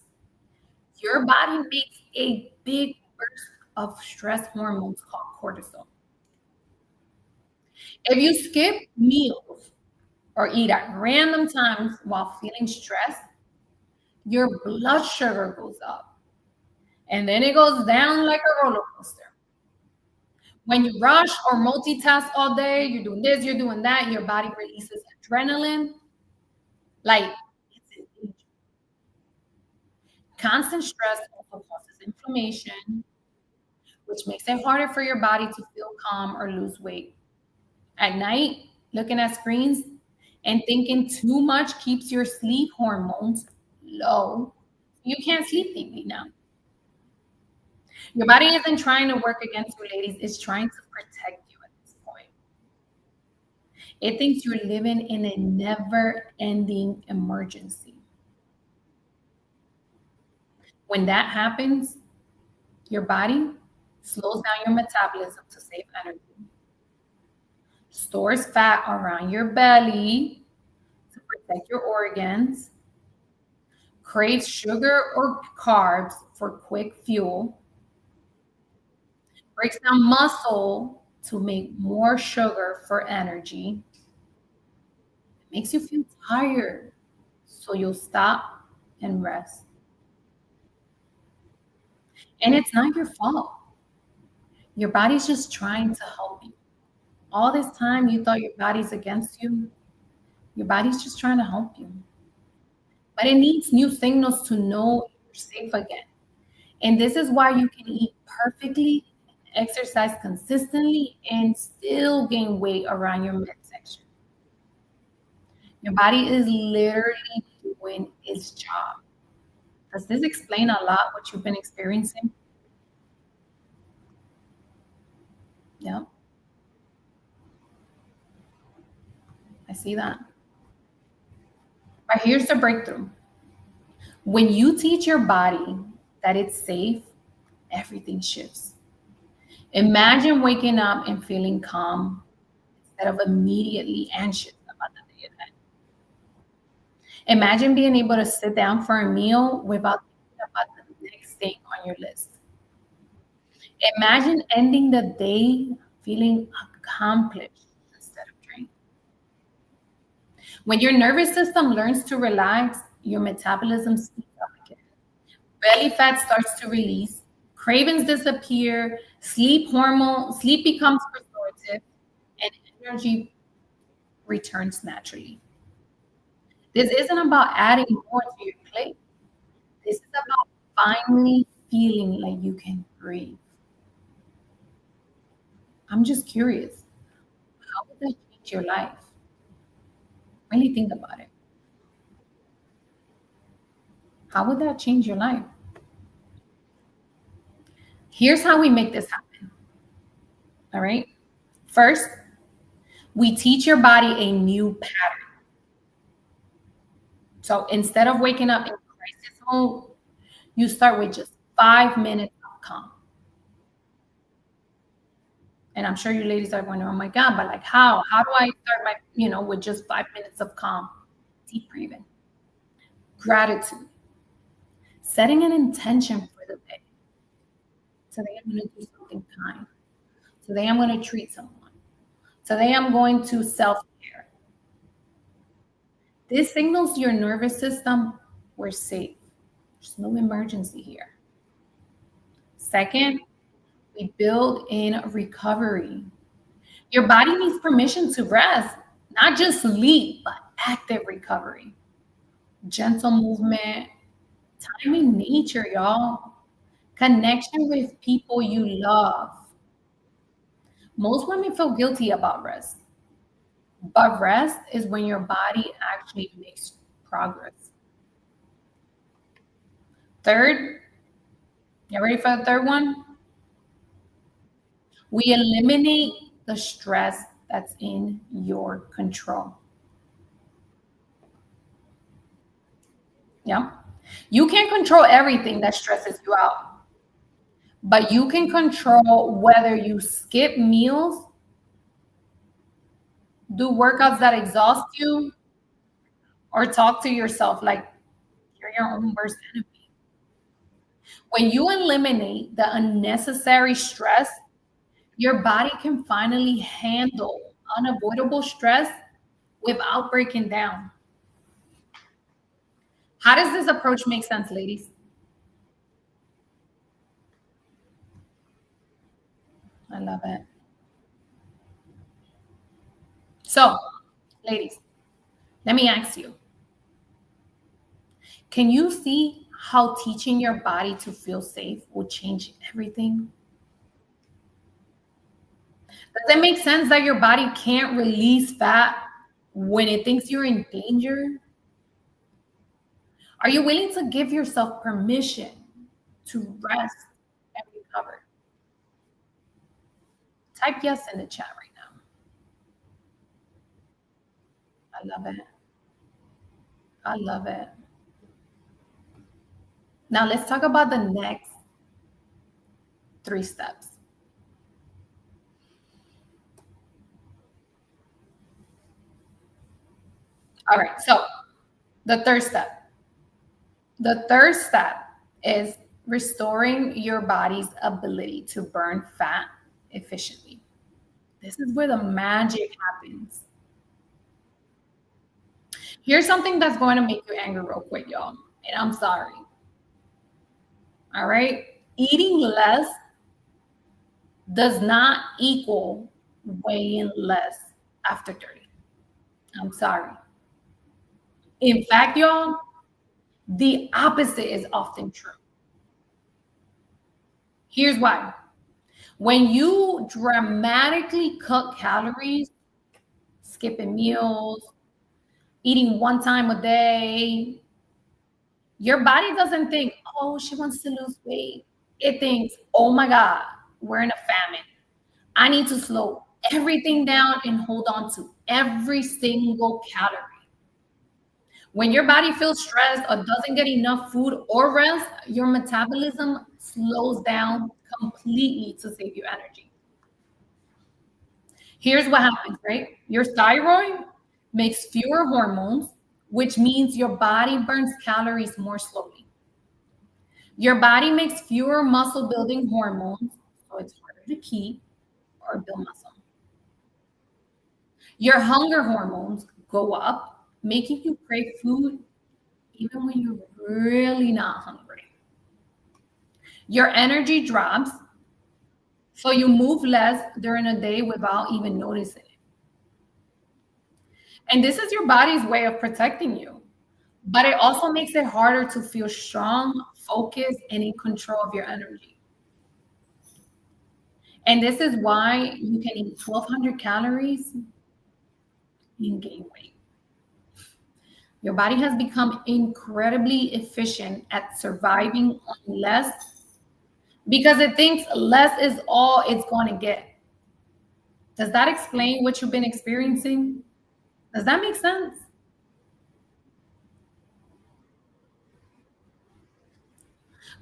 your body makes a big burst of stress hormones called cortisol. If you skip meals or eat at random times while feeling stressed, your blood sugar goes up and then it goes down like a roller coaster. When you rush or multitask all day, you're doing this, you're doing that, your body releases adrenaline. Like, it's an agent. Constant stress also causes inflammation, which makes it harder for your body to feel calm or lose weight. At night, looking at screens and thinking too much keeps your sleep hormones low. You can't sleep deeply now. Your body isn't trying to work against you, ladies. It's trying to protect you at this point. It thinks you're living in a never ending emergency. When that happens, your body slows down your metabolism to save energy, stores fat around your belly to protect your organs, craves sugar or carbs for quick fuel, breaks down muscle to make more sugar for energy, makes you feel tired, so you'll stop and rest. And it's not your fault. Your body's just trying to help you. All this time you thought your body's against you, your body's just trying to help you. But it needs new signals to know you're safe again. And this is why you can eat perfectly, exercise consistently, and still gain weight around your midsection. Your body is literally doing its job. Does this explain a lot what you've been experiencing? Yeah, I see that. But here's the breakthrough. When you teach your body that it's safe, everything shifts. Imagine waking up and feeling calm instead of immediately anxious about the day ahead. Imagine being able to sit down for a meal without thinking about the next thing on your list. Imagine ending the day feeling accomplished instead of drained. When your nervous system learns to relax, your metabolism speeds up again. Belly fat starts to release, cravings disappear, sleep becomes restorative, and energy returns naturally. This isn't about adding more to your plate. This is about finally feeling like you can breathe. I'm just curious, how would that change your life? Really think about it. How would that change your life? Here's how we make this happen. All right. First, we teach your body a new pattern. So instead of waking up in crisis mode, you start with just 5 minutes of calm. And I'm sure you ladies are wondering, oh my God, but like how? How do I start my, with just 5 minutes of calm? Deep breathing. Gratitude. Setting an intention for the day. Today I'm going to do something kind. Today I'm going to treat someone. Today I'm going to self-care. This signals your nervous system, we're safe. There's no emergency here. Second, we build in recovery. Your body needs permission to rest, not just sleep, but active recovery. Gentle movement, time in nature, y'all. Connection with people you love. Most women feel guilty about rest, but rest is when your body actually makes progress. Third, you ready for the third one? We eliminate the stress that's in your control. Yeah. You can't control everything that stresses you out, but you can control whether you skip meals, do workouts that exhaust you, or talk to yourself like you're your own worst enemy. When you eliminate the unnecessary stress, your body can finally handle unavoidable stress without breaking down. How does this approach make sense, ladies? I love it. So, ladies, let me ask you, can you see how teaching your body to feel safe will change everything? Does it make sense that your body can't release fat when it thinks you're in danger? Are you willing to give yourself permission to rest and recover? Type yes in the chat right now. I love it. I love it. Now let's talk about the next 3 steps. All right, so the third step. The third step is restoring your body's ability to burn fat efficiently. This is where the magic happens. Here's something that's going to make you angry real quick, y'all. And I'm sorry. All right. Eating less does not equal weighing less after 30. I'm sorry. In fact, y'all, the opposite is often true. Here's why. When you dramatically cut calories, skipping meals, eating one time a day, your body doesn't think, oh, she wants to lose weight. It thinks, oh my God, we're in a famine. I need to slow everything down and hold on to every single calorie. When your body feels stressed or doesn't get enough food or rest, your metabolism slows down completely to save you energy. Here's what happens, right? Your thyroid makes fewer hormones, which means your body burns calories more slowly. Your body makes fewer muscle building hormones, so it's harder to keep or build muscle. Your hunger hormones go up, making you crave food even when you're really not hungry. Your energy drops, so you move less during a day without even noticing it. And this is your body's way of protecting you. But it also makes it harder to feel strong, focused, and in control of your energy. And this is why you can eat 1,200 calories and gain weight. Your body has become incredibly efficient at surviving on less because it thinks less is all it's going to get. Does that explain what you've been experiencing? Does that make sense?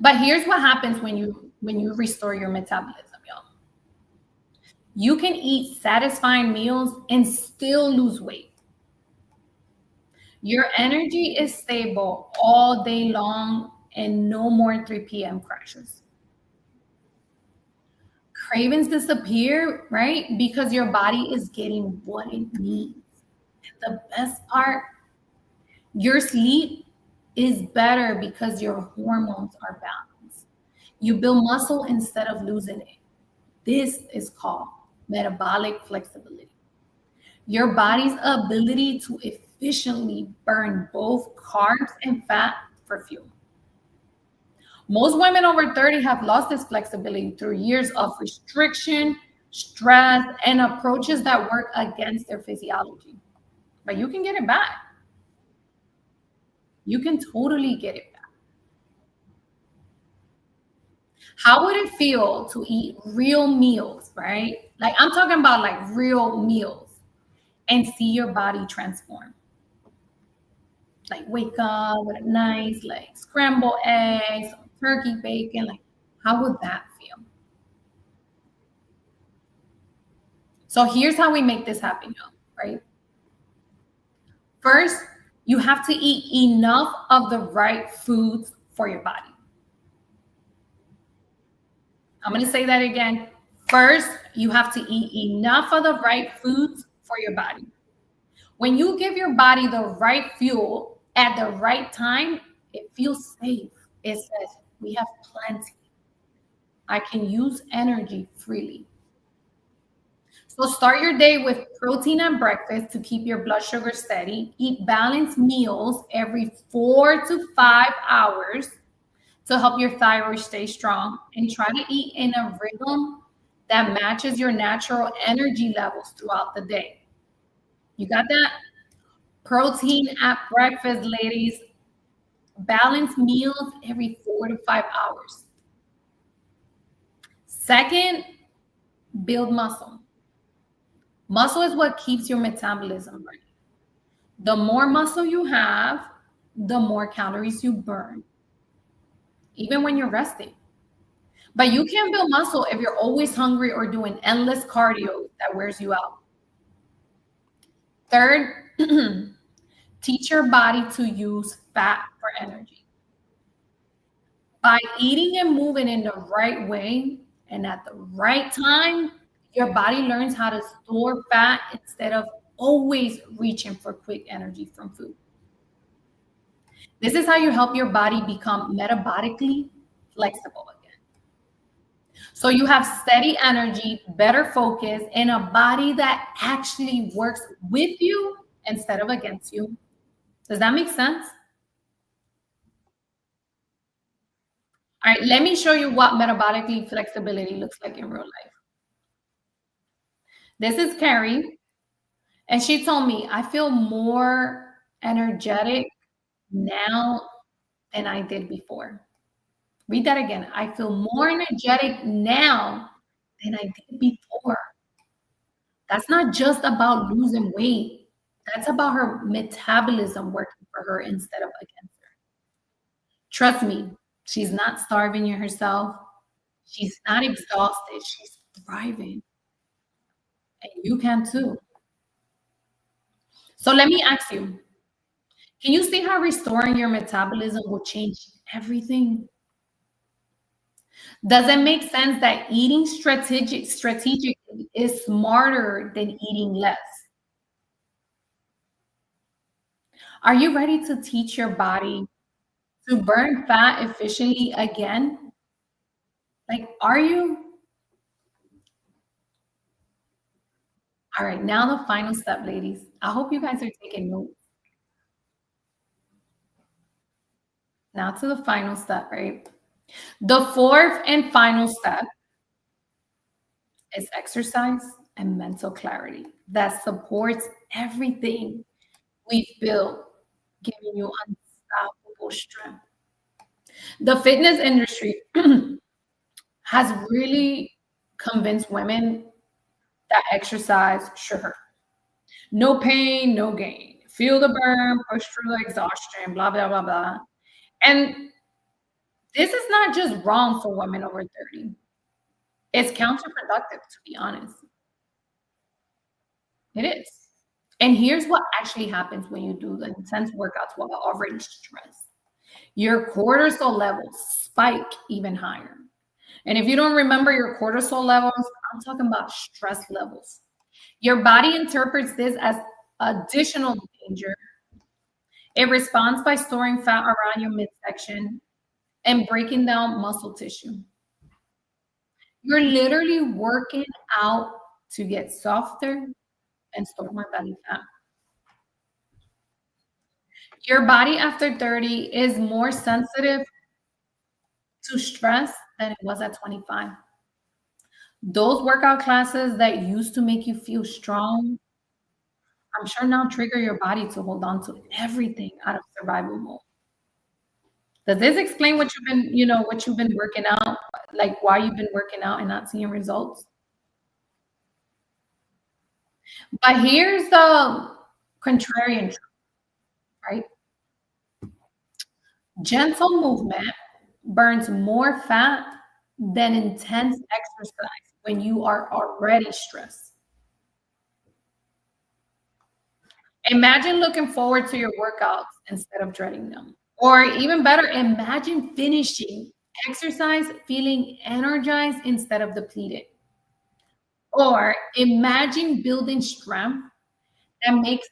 But here's what happens when you restore your metabolism, y'all. You can eat satisfying meals and still lose weight. Your energy is stable all day long and no more 3 p.m. crashes. Cravings disappear, right? Because your body is getting what it needs. And the best part, your sleep is better because your hormones are balanced. You build muscle instead of losing it. This is called metabolic flexibility. Your body's ability to efficiently burn both carbs and fat for fuel. Most women over 30 have lost this flexibility through years of restriction, stress, and approaches that work against their physiology. But you can get it back. You can totally get it back. How would it feel to eat real meals, right? Like I'm talking about like real meals and see your body transform? Like wake up with a nice like scrambled eggs, turkey bacon. Like how would that feel? So here's how we make this happen, y'all, right? First, you have to eat enough of the right foods for your body. I'm going to say that again. First, you have to eat enough of the right foods for your body. When you give your body the right fuel at the right time, it feels safe. It says, we have plenty. I can use energy freely. So start your day with protein at breakfast to keep your blood sugar steady. Eat balanced meals every 4 to 5 hours to help your thyroid stay strong. And try to eat in a rhythm that matches your natural energy levels throughout the day. You got that? Protein at breakfast, ladies. Balanced meals every 4 to 5 hours. Second, build muscle. Muscle is what keeps your metabolism running. The more muscle you have, the more calories you burn, even when you're resting. But you can't build muscle if you're always hungry or doing endless cardio that wears you out. Third, teach your body to use fat for energy. By eating and moving in the right way and at the right time, your body learns how to store fat instead of always reaching for quick energy from food. This is how you help your body become metabolically flexible again. So you have steady energy, better focus, and a body that actually works with you instead of against you. Does that make sense? All right, let me show you what metabolically flexibility looks like in real life. This is Carrie, and she told me, I feel more energetic now than I did before. Read that again. I feel more energetic now than I did before. That's not just about losing weight. That's about her metabolism working for her instead of against her. Trust me, she's not starving herself. She's not exhausted. She's thriving. And you can too. So let me ask you, can you see how restoring your metabolism will change everything? Does it make sense that eating strategically is smarter than eating less? Are you ready to teach your body to burn fat efficiently again? Like, are you? All right, now the final step, ladies. I hope you guys are taking notes. Now to the final step, right? The fourth and final step is exercise and mental clarity that supports everything we've built, giving you unstoppable strength. The fitness industry has really convinced women that exercise should hurt. No pain, no gain. Feel the burn, push through the exhaustion, blah, blah, blah, blah. And this is not just wrong for women over 30. It's counterproductive, to be honest. It is. And here's what actually happens when you do the intense workouts while already stressed. Your cortisol levels spike even higher. And if you don't remember your cortisol levels, I'm talking about stress levels. Your body interprets this as additional danger. It responds by storing fat around your midsection and breaking down muscle tissue. You're literally working out to get softer and store more belly fat. Your body after 30 is more sensitive to stress than it was at 25. Those workout classes that used to make you feel strong, I'm sure now trigger your body to hold on to everything out of survival mode. Does this explain what you've been, what you've been working out, like why you've been working out and not seeing results? But here's the contrarian truth, right? Gentle movement burns more fat than intense exercise when you are already stressed. Imagine looking forward to your workouts instead of dreading them. Or even better, imagine finishing exercise feeling energized instead of depleted. Or imagine building strength that makes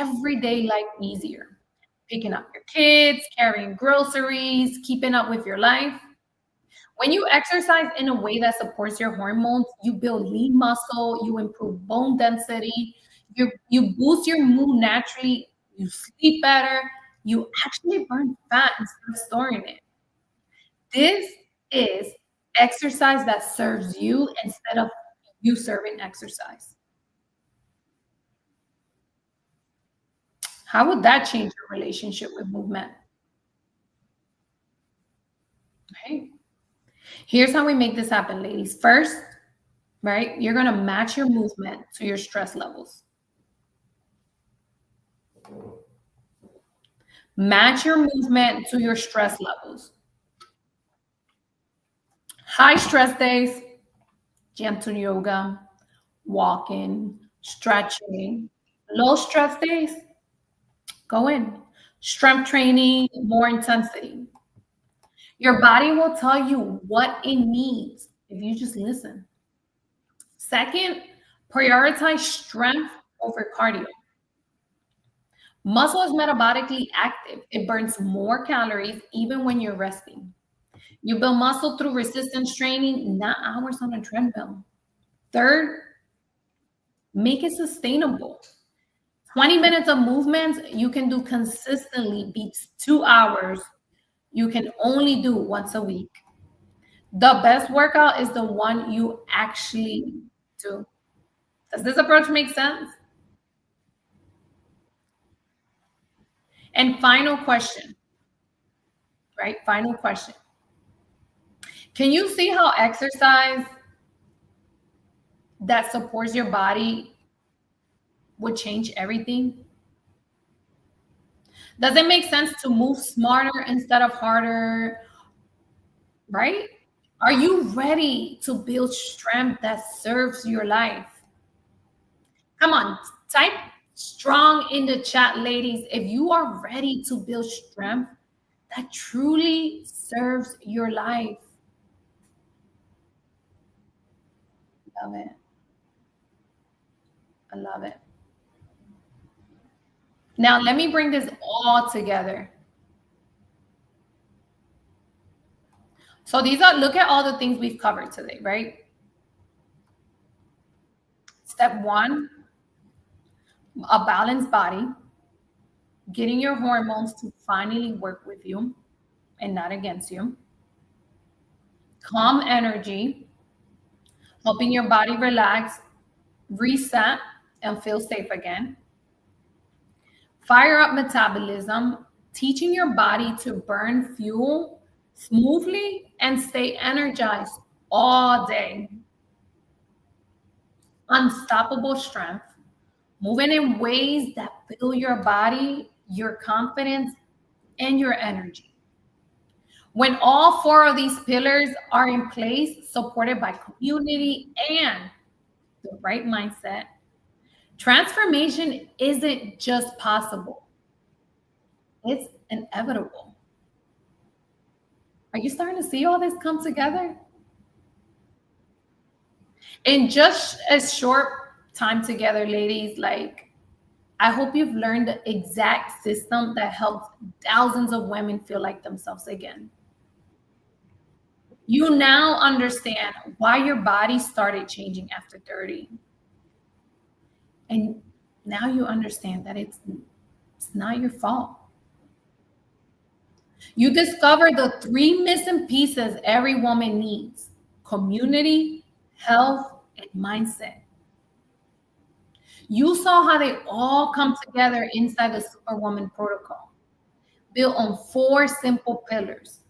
everyday life easier. Picking up your kids, carrying groceries, keeping up with your life. When you exercise in a way that supports your hormones, you build lean muscle, you improve bone density, you boost your mood naturally, you sleep better, you actually burn fat instead of storing it. This is exercise that serves you instead of you serving exercise. How would that change your relationship with movement? Okay. Here's how we make this happen, ladies. First, right, you're going to match your movement to your stress levels. Match your movement to your stress levels. High stress days, gentle yoga, walking, stretching. Low stress days, go in. Strength training, more intensity. Your body will tell you what it needs if you just listen. Second, prioritize strength over cardio. Muscle is metabolically active. It burns more calories even when you're resting. You build muscle through resistance training, not hours on a treadmill. Third, make it sustainable. 20 minutes of movements you can do consistently beats 2 hours you can only do once a week. The best workout is the one you actually do. Does this approach make sense? And final question, right? Final question. Can you see how exercise that supports your body would change everything? Does it make sense to move smarter instead of harder? Right? Are you ready to build strength that serves your life? Come on, type strong in the chat, ladies, if you are ready to build strength that truly serves your life. Love it. I love it. Now, let me bring this all together. So these are, look at all the things we've covered today, right? Step one, a balanced body, getting your hormones to finally work with you and not against you. Calm energy, helping your body relax, reset, and feel safe again. Fire up metabolism, teaching your body to burn fuel smoothly and stay energized all day. Unstoppable strength, moving in ways that fill your body, your confidence, and your energy. When all four of these pillars are in place, supported by community and the right mindset, transformation isn't just possible, it's inevitable. Are you starting to see all this come together? In just a short time together, ladies, like, I hope you've learned the exact system that helps thousands of women feel like themselves again. You now understand why your body started changing after 30. And now you understand that it's not your fault. You discover the three missing pieces every woman needs: community, health, and mindset. You saw how they all come together inside the Superwoman protocol, built on four simple pillars: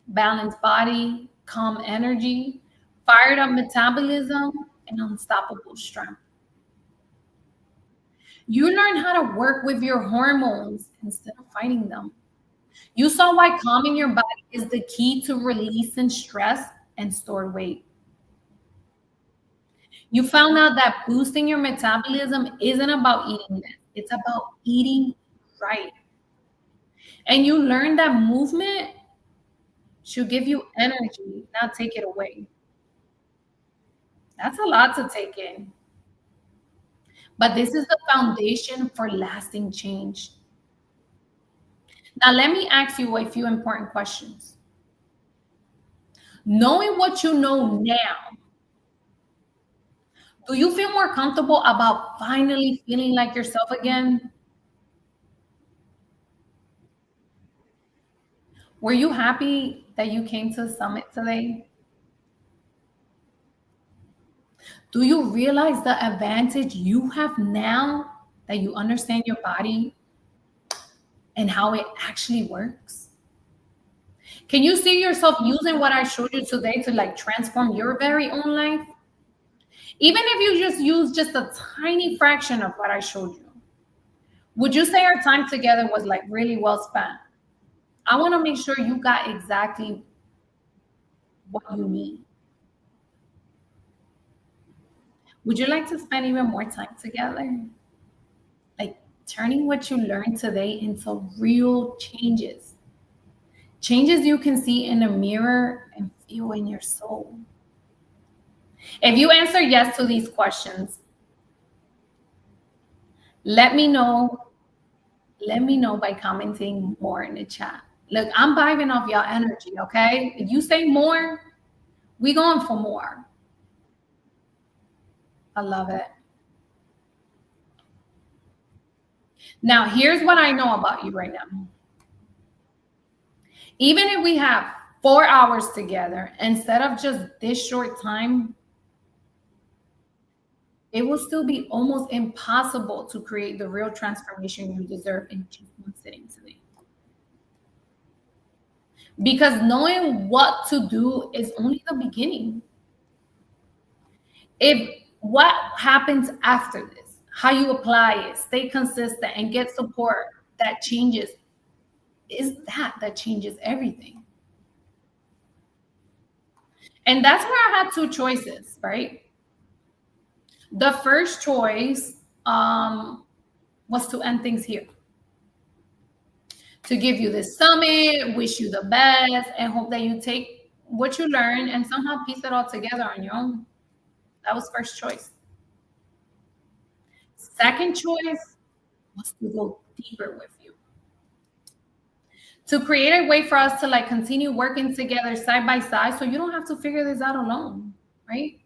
balanced body, calm energy, fired up metabolism, and unstoppable strength. You learn how to work with your hormones instead of fighting them. You saw why calming your body is the key to releasing stress and stored weight. You found out that boosting your metabolism isn't about eating less, it's about eating right. And you learned that movement should give you energy, not take it away. That's a lot to take in. But this is the foundation for lasting change. Now, let me ask you a few important questions. Knowing what you know now, do you feel more comfortable about finally feeling like yourself again? Were you happy that you came to the summit today? Do you realize the advantage you have now that you understand your body and how it actually works? Can you see yourself using what I showed you today to like transform your very own life? Even if you just use just a tiny fraction of what I showed you, would you say our time together was like really well spent? I want to make sure you got exactly what you need. Would you like to spend even more time together? Like turning what you learned today into real changes. Changes you can see in the mirror and feel in your soul. If you answer yes to these questions, let me know. Let me know by commenting more in the chat. Look, I'm vibing off y'all energy, okay? If you say more, we going for more. I love it. Now, here's what I know about you right now. Even if we have 4 hours together, instead of just this short time, it will still be almost impossible to create the real transformation you deserve in just one sitting today. Because knowing what to do is only the beginning. If what happens after this, how you apply it, stay consistent, and get support that changes, is that changes everything. And that's where I had two choices, right? The first choice was to end things here, to give you this summit, wish you the best, and hope that you take what you learn and somehow piece it all together on your own. That was first choice. Second choice wants to go deeper with you. To create a way for us to like continue working together side by side so you don't have to figure this out alone, right?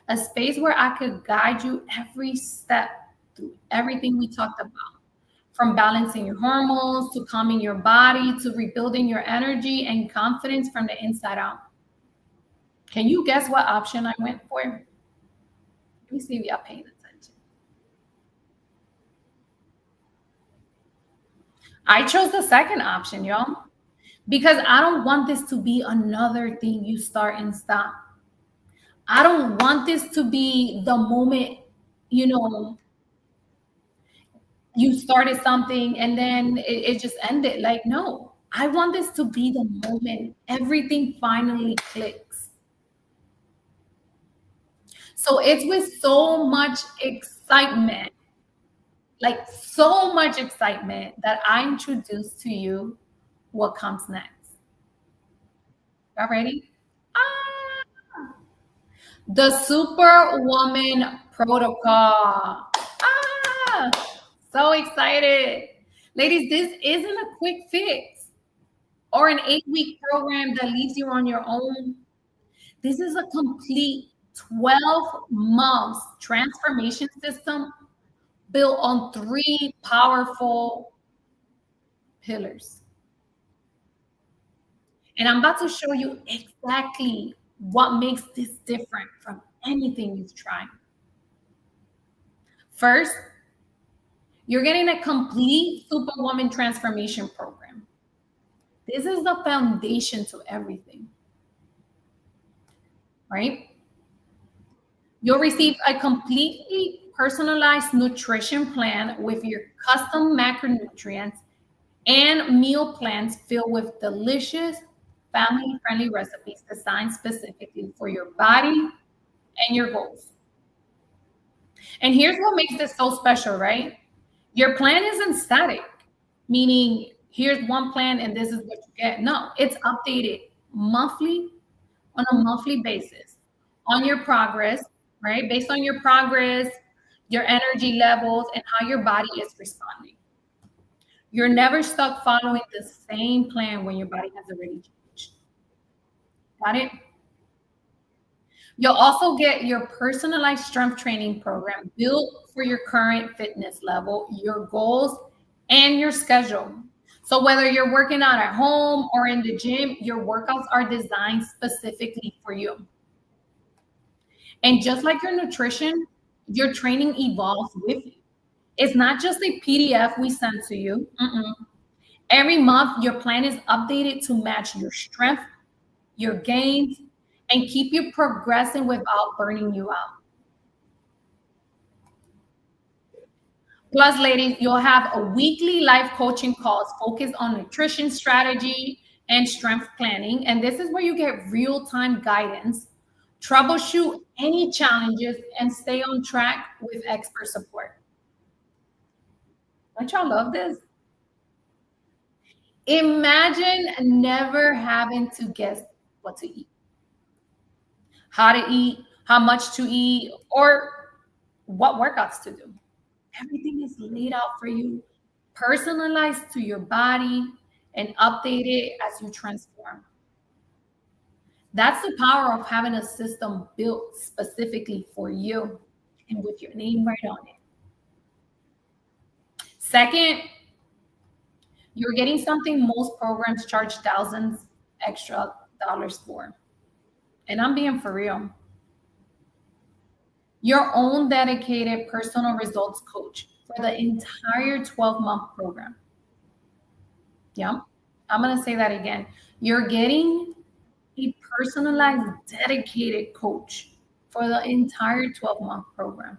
A space where I could guide you every step through everything we talked about, from balancing your hormones to calming your body to rebuilding your energy and confidence from the inside out. Can you guess what option I went for? Let me see if y'all paying attention. I chose the second option, y'all, because I don't want this to be another thing you start and stop. I don't want this to be the moment, you know, you started something and then it just ended. Like, no, I want this to be the moment everything finally clicks. So it's with so much excitement, like so much excitement, that I introduce to you what comes next. Y'all ready? Ah, the Superwoman Protocol. Ah, so excited. Ladies, this isn't a quick fix or an 8-week program that leaves you on your own. This is a complete 12 months transformation system built on 3 powerful pillars. And I'm about to show you exactly what makes this different from anything you've tried. First, you're getting a complete Superwoman transformation program. This is the foundation to everything, right? You'll receive a completely personalized nutrition plan with your custom macronutrients and meal plans filled with delicious, family-friendly recipes designed specifically for your body and your goals. And here's what makes this so special, right? Your plan isn't static, meaning here's one plan and this is what you get. No, it's updated monthly on a monthly basis on your progress, right? Based on your progress, your energy levels, and how your body is responding. You're never stuck following the same plan when your body has already changed. Got it? You'll also get your personalized strength training program built for your current fitness level, your goals, and your schedule. So whether you're working out at home or in the gym, your workouts are designed specifically for you. And just like your nutrition, your training evolves with you. It's not just a PDF we send to you. Every month, your plan is updated to match your strength, your gains, and keep you progressing without burning you out. Plus, ladies, you'll have a weekly life coaching calls focused on nutrition strategy and strength planning. And this is where you get real-time guidance, troubleshoot any challenges, and stay on track with expert support. Don't y'all love this? Imagine never having to guess what to eat, how to eat, how much to eat, or what workouts to do. Everything is laid out for you, personalized to your body, and updated as you transform. That's the power of having a system built specifically for you and with your name right on it. Second, you're getting something most programs charge thousands extra dollars for. And I'm being for real. Your own dedicated personal results coach for the entire 12-month program. Yeah, I'm going to say that again. You're getting a personalized, dedicated coach for the entire 12-month program.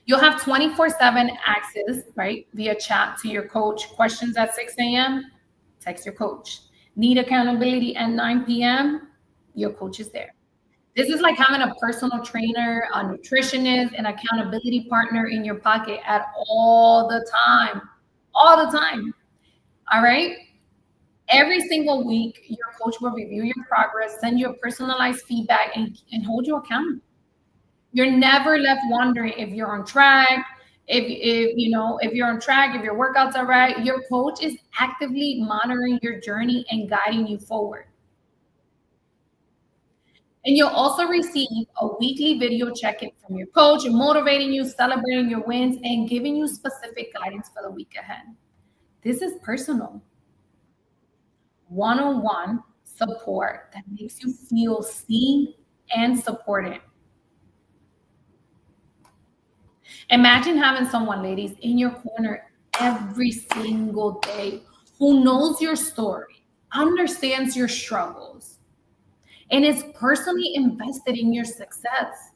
You'll have 24/7 access, right, via chat to your coach. Questions at 6 a.m., text your coach. Need accountability at 9 p.m., your coach is there. This is like having a personal trainer, a nutritionist, an accountability partner in your pocket at all the time. All the time. All right? Every single week, your coach will review your progress, send you a personalized feedback, and hold you accountable. You're never left wondering if you're on track, if you're on track, if your workouts are right. Your coach is actively monitoring your journey and guiding you forward. And you'll also receive a weekly video check-in from your coach, motivating you, celebrating your wins, and giving you specific guidance for the week ahead. This is personal, one-on-one support that makes you feel seen and supported. Imagine having someone, ladies, in your corner every single day who knows your story, understands your struggles, and is personally invested in your success.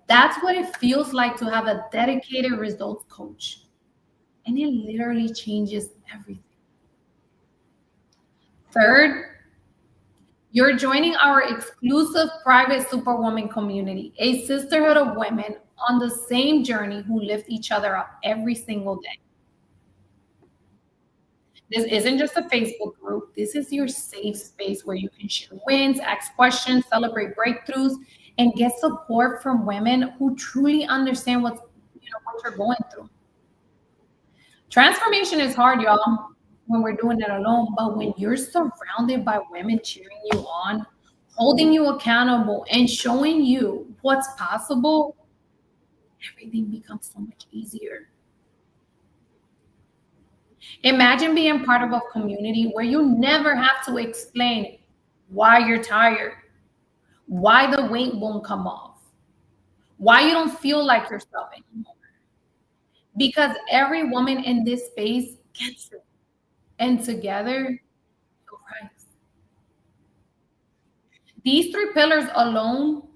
That's what it feels like to have a dedicated results coach. And it literally changes everything. Third, you're joining our exclusive private Superwoman community, a sisterhood of women on the same journey who lift each other up every single day. This isn't just a Facebook group. This is your safe space where you can share wins, ask questions, celebrate breakthroughs, and get support from women who truly understand what you're going through. Transformation is hard, y'all, when we're doing it alone, but when you're surrounded by women cheering you on, holding you accountable, and showing you what's possible, everything becomes so much easier. Imagine being part of a community where you never have to explain why you're tired, why the weight won't come off, why you don't feel like yourself anymore. Because every woman in this space gets it. And together, you'll rise. These three pillars alone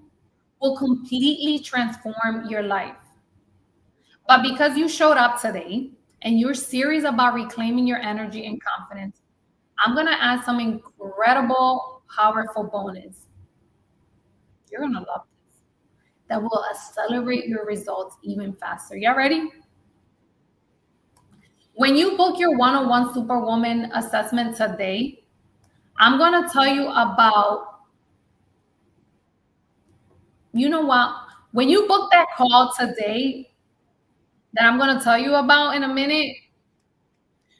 will completely transform your life. But because you showed up today and you're serious about reclaiming your energy and confidence, I'm going to add some incredible, powerful bonus. You're going to love this. That will accelerate your results even faster. Y'all ready? When you book your one-on-one Superwoman assessment today, I'm going to tell you about, when you book that call today that I'm going to tell you about in a minute,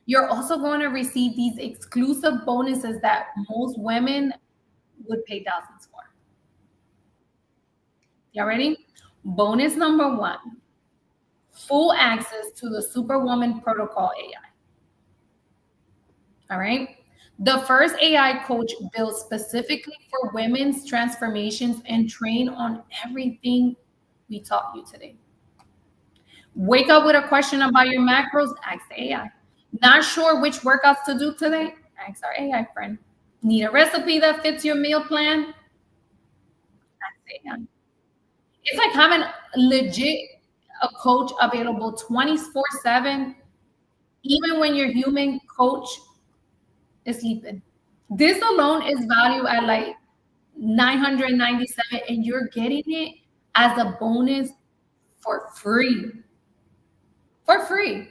you're also going to receive these exclusive bonuses that most women would pay thousands for. Y'all ready? Bonus number 1. Full access to the Superwoman Protocol AI. All right. The first AI coach built specifically for women's transformations and trained on everything we taught you today. Wake up with a question about your macros, ask the AI. Not sure which workouts to do today? Ask our AI friend. Need a recipe that fits your meal plan? Ask the AI. It's like having legit a coach available 24/7, even when your human coach is sleeping. This alone is valued at like $997, and you're getting it as a bonus for free. For free.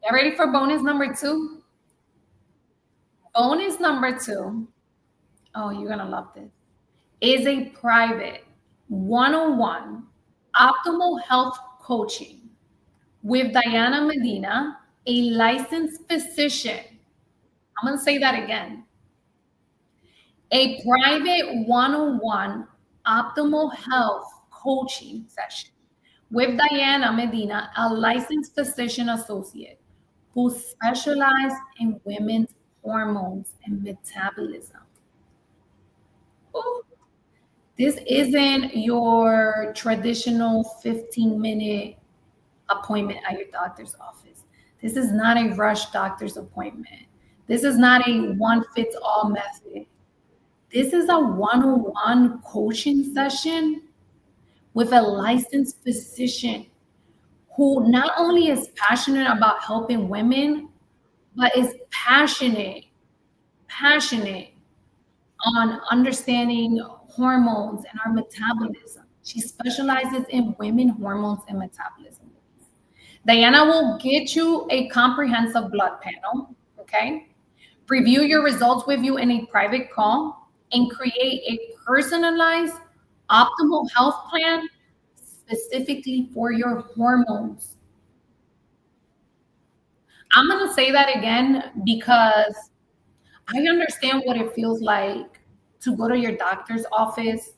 You ready for bonus number 2? Bonus number 2. Oh, you're gonna love this. Is a private one-on-one optimal health coaching with Diana Medina, a licensed physician. I'm going to say that again. A private one-on-one optimal health coaching session with Diana Medina, a licensed physician associate who specializes in women's hormones and metabolism. Ooh. This isn't your traditional 15-minute appointment at your doctor's office. This is not a rush doctor's appointment. This is not a one-fits-all method. This is a one-on-one coaching session with a licensed physician who not only is passionate about helping women, but is passionate on understanding hormones and our metabolism. She specializes in women hormones and metabolism. Diana will get you a comprehensive blood panel, okay? Review your results with you in a private call and create a personalized, optimal health plan specifically for your hormones. I'm going to say that again because I understand what it feels like to go to your doctor's office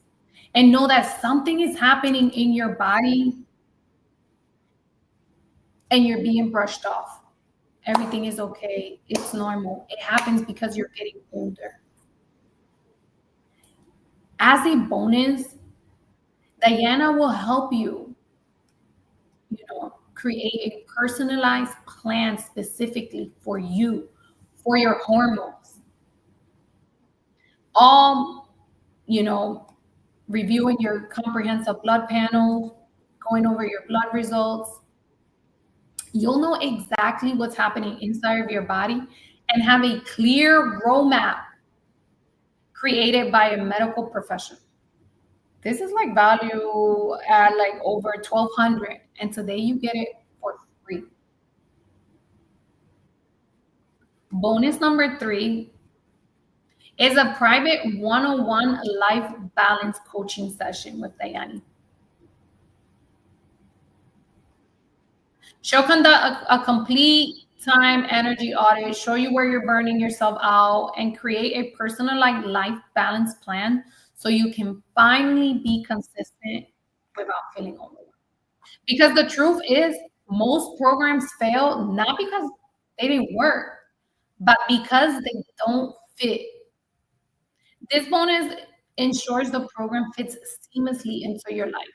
and know that something is happening in your body and you're being brushed off. Everything is okay. It's normal. It happens because you're getting older. As a bonus, Diana will help you, create a personalized plan specifically for you, for your hormones. All, you know, reviewing your comprehensive blood panel, going over your blood results. You'll know exactly what's happening inside of your body and have a clear roadmap created by a medical professional. This is like value at like over 1,200, and today you get it for free. Bonus number 3 is a private one-on-one life balance coaching session with Diane. She'll conduct a complete time energy audit, show you where you're burning yourself out, and create a personalized life balance plan so you can finally be consistent without feeling overwhelmed. Because the truth is, most programs fail not because they didn't work, but because they don't fit. This bonus ensures the program fits seamlessly into your life.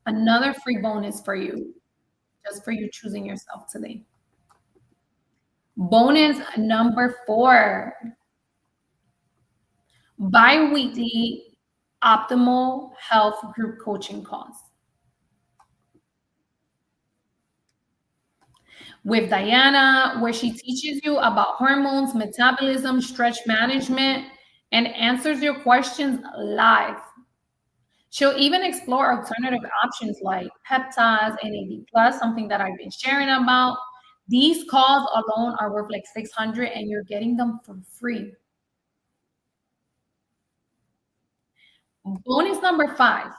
Another free bonus for you, just for you choosing yourself today. Bonus number 4, bi-weekly optimal health group coaching calls with Diana, where she teaches you about hormones, metabolism, stretch management, and answers your questions live. She'll even explore alternative options like peptides, NAD+, something that I've been sharing about. These calls alone are worth like 600, and you're getting them for free. Bonus number 5,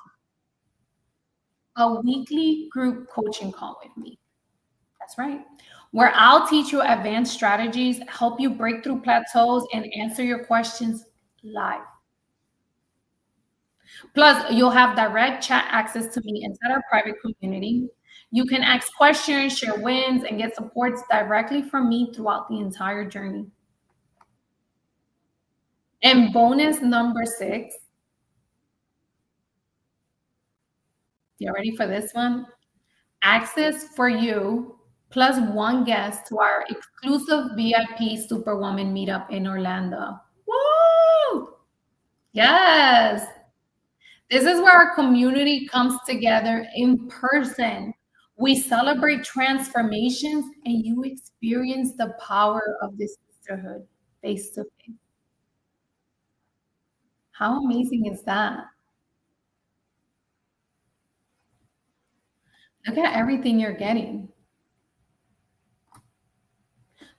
a weekly group coaching call with me. That's right. Where I'll teach you advanced strategies, help you break through plateaus, and answer your questions live. Plus, you'll have direct chat access to me inside our private community. You can ask questions, share wins, and get supports directly from me throughout the entire journey. And bonus number 6, you ready for this one? Access for you plus one guest to our exclusive VIP Superwoman meetup in Orlando. Woo! Yes. This is where our community comes together in person. We celebrate transformations and you experience the power of this sisterhood face to face. How amazing is that? Look at everything you're getting.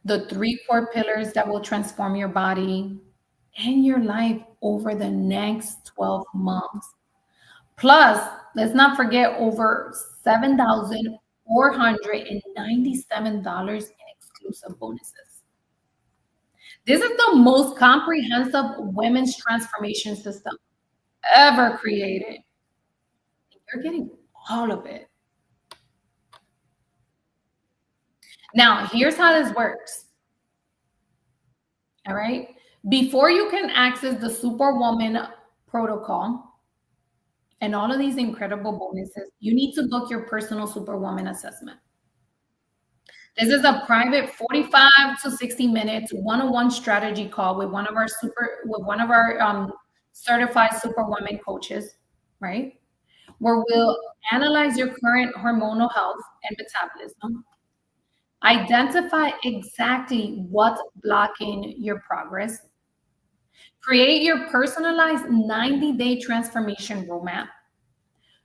The 3 core pillars that will transform your body and your life over the next 12 months. Plus, let's not forget over $7,497 in exclusive bonuses. This is the most comprehensive women's transformation system ever created. You're getting all of it. Now, here's how this works. All right. Before you can access the Superwoman protocol and all of these incredible bonuses, you need to book your personal Superwoman assessment. This is a private 45 to 60 minutes one-on-one strategy call with one of our certified Superwoman coaches, right? Where we'll analyze your current hormonal health and metabolism, identify exactly what's blocking your progress, create your personalized 90-day transformation roadmap,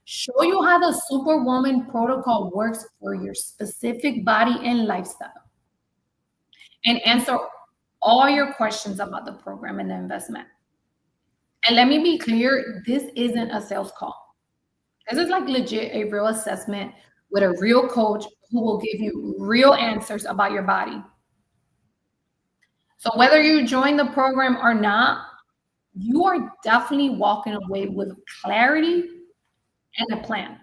show you how the Superwoman protocol works for your specific body and lifestyle, and answer all your questions about the program and the investment. And let me be clear, this isn't a sales call. This is like legit a real assessment with a real coach who will give you real answers about your body. So whether you join the program or not, you are definitely walking away with clarity and a plan.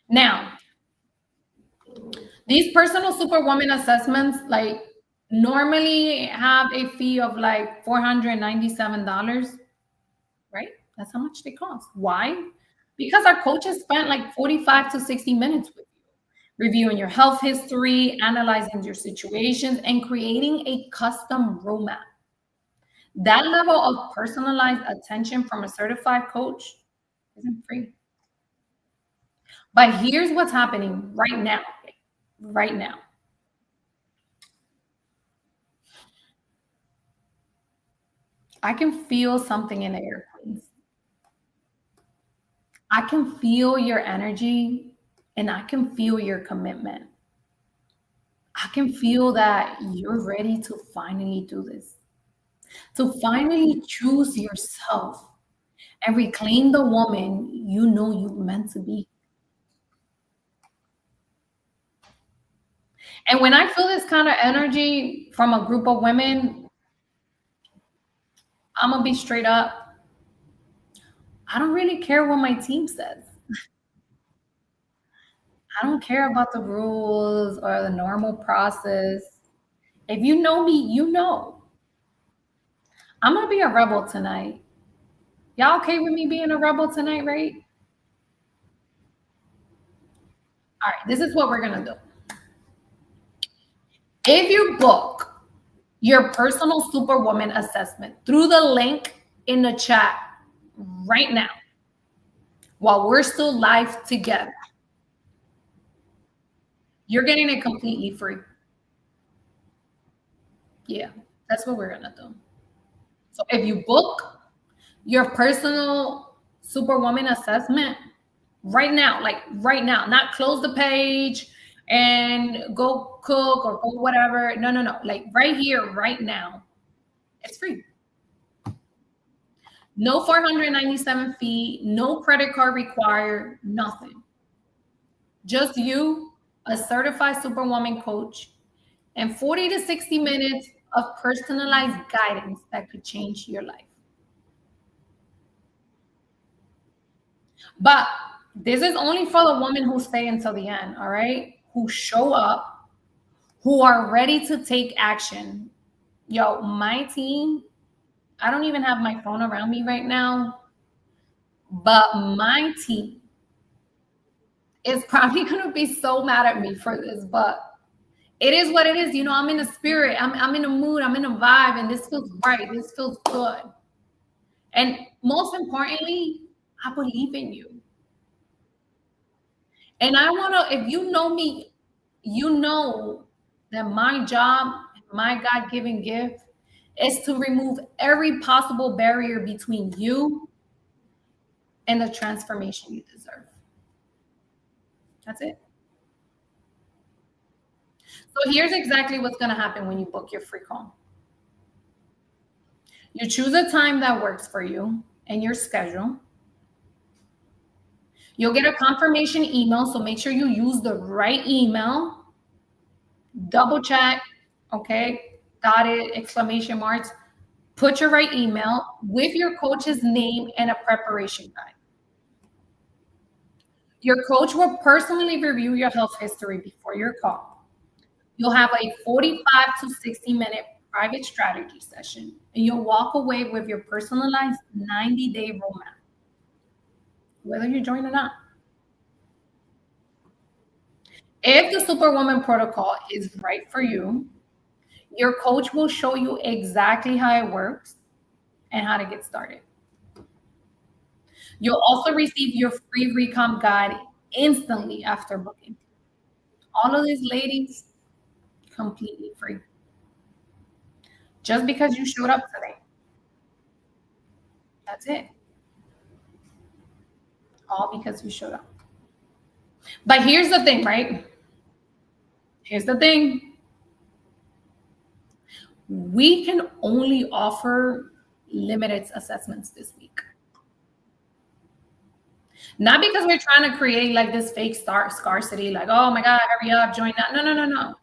Now, these personal superwoman assessments like normally have a fee of like $497, right? That's how much they cost. Why? Because our coaches spent like 45 to 60 minutes with you, reviewing your health history, analyzing your situations, and creating a custom roadmap. That level of personalized attention from a certified coach isn't free. But here's what's happening right now. Right now. I can feel something in the air, please. I can feel your energy and I can feel your commitment. I can feel that you're ready to finally do this, to finally choose yourself and reclaim the woman you know you meant to be. And when I feel this kind of energy from a group of women, I'm going to be straight up. I don't really care what my team says. I don't care about the rules or the normal process. If you know me, you know. I'm going to be a rebel tonight. Y'all okay with me being a rebel tonight, right? All right, this is what we're going to do. If you book your personal superwoman assessment through the link in the chat right now, while we're still live together, you're getting it completely free. Yeah, that's what we're going to do. So if you book your personal superwoman assessment right now, like right now, not close the page and go cook or go whatever. No, no, no. Like right here, right now, it's free. No 497 fee, no credit card required, nothing. Just you, a certified superwoman coach, and 40 to 60 minutes of personalized guidance that could change your life. But this is only for the women who stay until the end, all right? Who show up, who are ready to take action. Yo, my team, I don't even have my phone around me right now, but my team is probably going to be so mad at me for this, but it is what it is. You know, I'm in the spirit, I'm in the mood, I'm in the vibe, and this feels right. This feels good. And most importantly, I believe in you. And I want to, if you know me, you know that my job, my God given gift, is to remove every possible barrier between you and the transformation you deserve. That's it. So here's exactly what's going to happen when you book your free call. You choose a time that works for you and your schedule. You'll get a confirmation email, so make sure you use the right email. Double check, okay? Got it, exclamation marks. Put your right email with your coach's name and a preparation guide. Your coach will personally review your health history before your call. You'll have a 45 to 60-minute private strategy session, and you'll walk away with your personalized 90-day roadmap, whether you join or not. If the Superwoman protocol is right for you, your coach will show you exactly how it works and how to get started. You'll also receive your free Recomp guide instantly after booking. All of these ladies, completely free. Just because you showed up today. That's it. All because you showed up. But here's the thing, right? Here's the thing. we can only offer limited assessments this week. Not because we're trying to create like this fake scarcity, like, oh my God, hurry up, join that. No.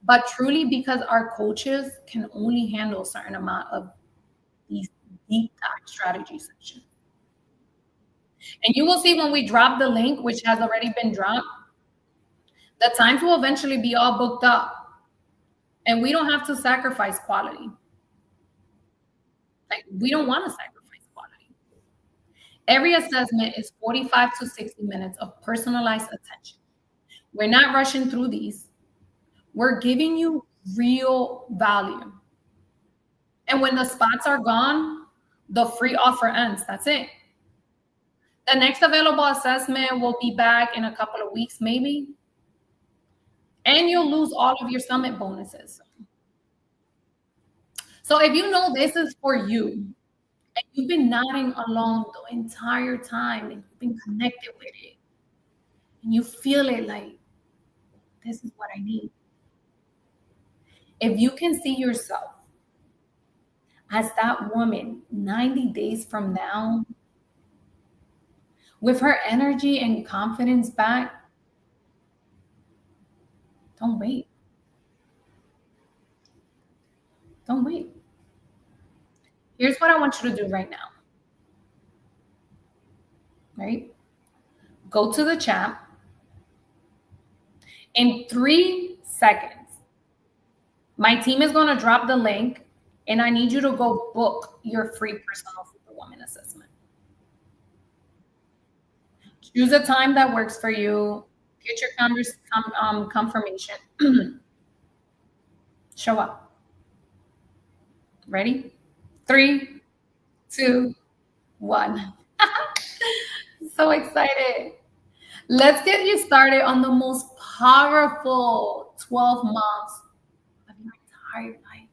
But truly because our coaches can only handle a certain amount of these deep dive strategy sessions. And you will see when we drop the link, which has already been dropped, the times will eventually be all booked up. And we don't have to sacrifice quality. Like, we don't want to sacrifice quality. Every assessment is 45 to 60 minutes of personalized attention. We're not rushing through these. We're giving you real value. And when the spots are gone, the free offer ends. That's it. The next available assessment will be back in a couple of weeks, maybe. And you'll lose all of your summit bonuses. So if you know this is for you, and you've been nodding along the entire time, and you've been connected with it, and you feel it like, this is what I need. If you can see yourself as that woman 90 days from now, with her energy and confidence back, don't wait. Don't wait. Here's what I want you to do right now. Right? Go to the chat. In 3 seconds, my team is going to drop the link, and I need you to go book your free personal superwoman assessment. Choose a time that works for you. Get your confirmation. Show up. Ready? 3, 2, 1. So excited. Let's get you started on the most powerful 12 months of your entire life.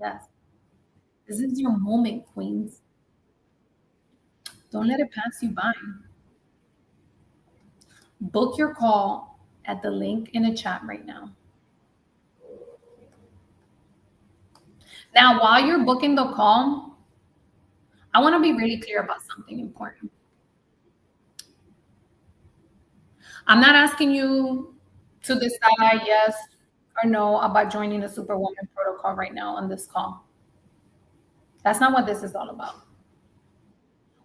Yes. This is your moment, queens. Don't let it pass you by. Book your call at the link in the chat right now. Now, while you're booking the call, I want to be really clear about something important. I'm not asking you to decide yes or no about joining the Superwoman protocol right now on this call. That's not what this is all about.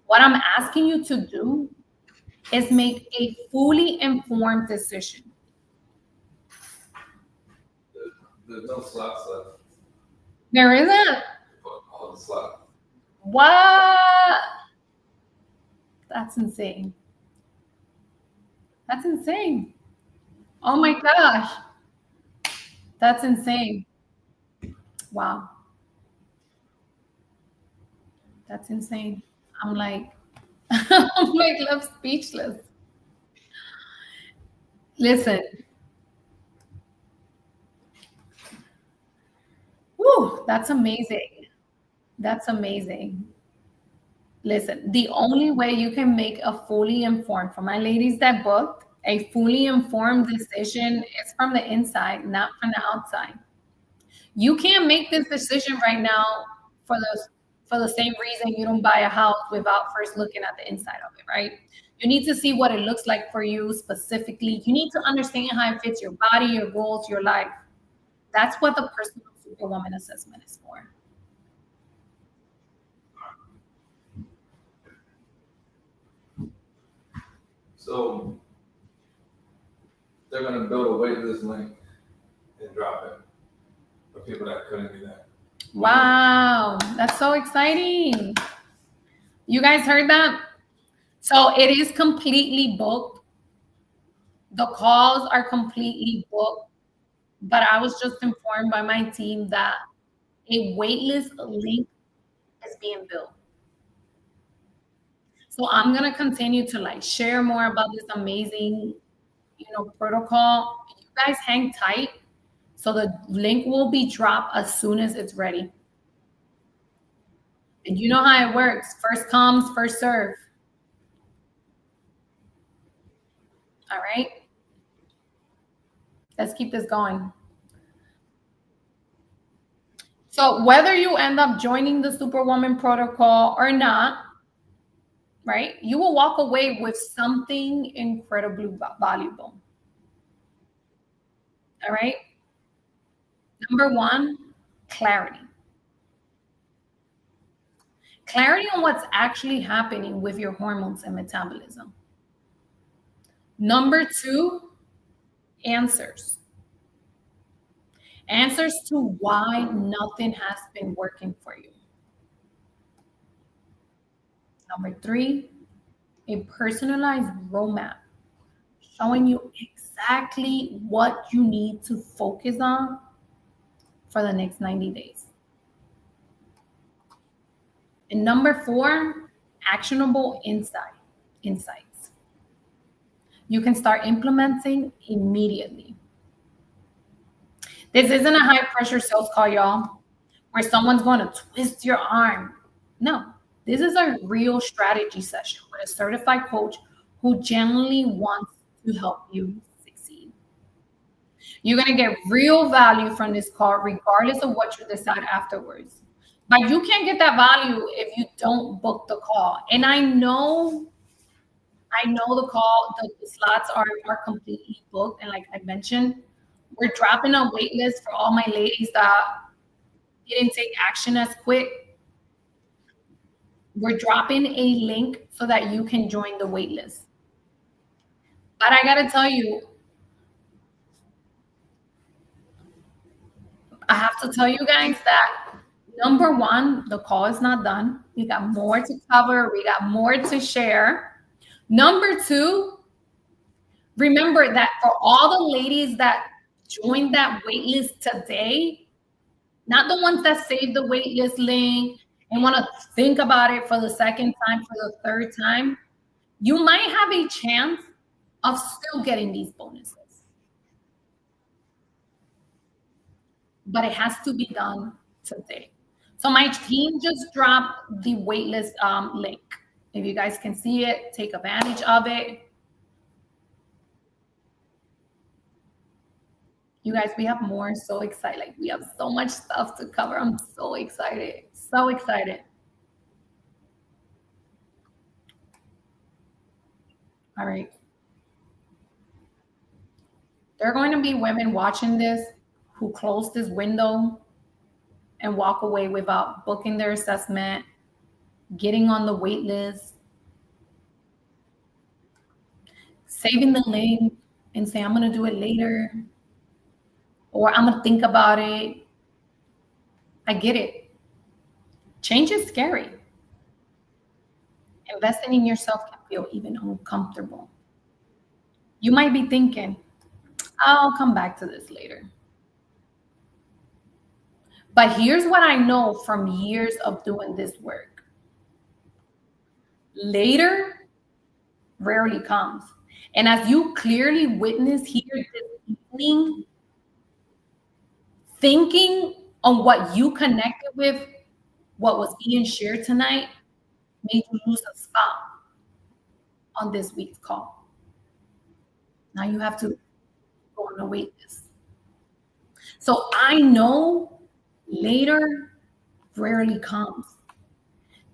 What I'm asking you to do is make a fully informed decision. There's no slots left. There isn't? All the slots. What? That's insane. That's insane. Oh my gosh. That's insane. Wow. That's insane. I'm like, I'm like left speechless. Listen. Woo, that's amazing. That's amazing. Listen, the only way you can make a fully informed, for my ladies that booked, a fully informed decision is from the inside, not from the outside. You can't make this decision right now for the same reason you don't buy a house without first looking at the inside of it, right? You need to see what it looks like for you specifically. You need to understand how it fits your body, your goals, your life. That's what the personal superwoman assessment is for. So they're going to build a waitlist link and drop it for people that couldn't do that. Wow, that's so exciting. You guys heard that? So it is completely booked. The calls are completely booked, but I was just informed by my team that a waitlist link is being built. So I'm gonna continue to like share more about this amazing, protocol. You guys hang tight. So the link will be dropped as soon as it's ready. And you know how it works. First comes, first serve. All right. Let's keep this going. So whether you end up joining the Superwoman protocol or not, right, you will walk away with something incredibly valuable. All right. Number one, clarity. Clarity on what's actually happening with your hormones and metabolism. Number two, answers. Answers to why nothing has been working for you. Number three, a personalized roadmap showing you exactly what you need to focus on for the next 90 days. And number four, actionable insights. You can start implementing immediately. This isn't a high pressure sales call, y'all, where someone's going to twist your arm. No, this is a real strategy session with a certified coach who genuinely wants to help you succeed. You're going to get real value from this call, regardless of what you decide afterwards. But you can't get that value if you don't book the call. And I know the slots are completely booked. And like I mentioned, we're dropping a wait list for all my ladies that didn't take action as quick. We're dropping a link so that you can join the wait list. But I gotta tell you, I have to tell you guys that number one, the call is not done. We got more to cover, we got more to share. Number two, remember that for all the ladies that joined that wait list today, not the ones that saved the wait list link and want to think about it for the second time, for the third time, you might have a chance of still getting these bonuses. But it has to be done today. So my team just dropped the waitlist link. If you guys can see it, take advantage of it. You guys, we have more. So excited. Like, we have so much stuff to cover. I'm so excited. So excited. All right. There are going to be women watching this who close this window and walk away without booking their assessment, getting on the wait list, saving the link and say, I'm going to do it later, or I'm going to think about it. I get it. Change is scary. Investing in yourself can feel even uncomfortable. You might be thinking, I'll come back to this later. But here's what I know from years of doing this work. Later rarely comes. And as you clearly witness here this evening, thinking on what you connected with, what was being shared tonight, made you lose a spot on this week's call. Now you have to go on a wait list. So I know later rarely comes.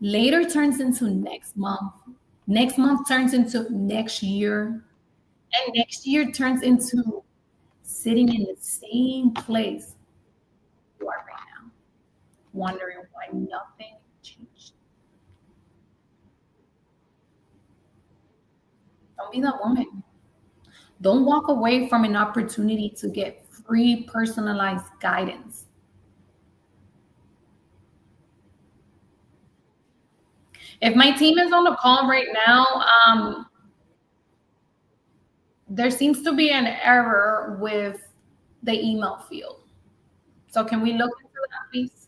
Later turns into next month. Next month turns into next year. And next year turns into sitting in the same place you are right now, wondering why nothing changed. Don't be that woman. Don't walk away from an opportunity to get free personalized guidance. If my team is on the call right now, there seems to be an error with the email field. So can we look into that, please?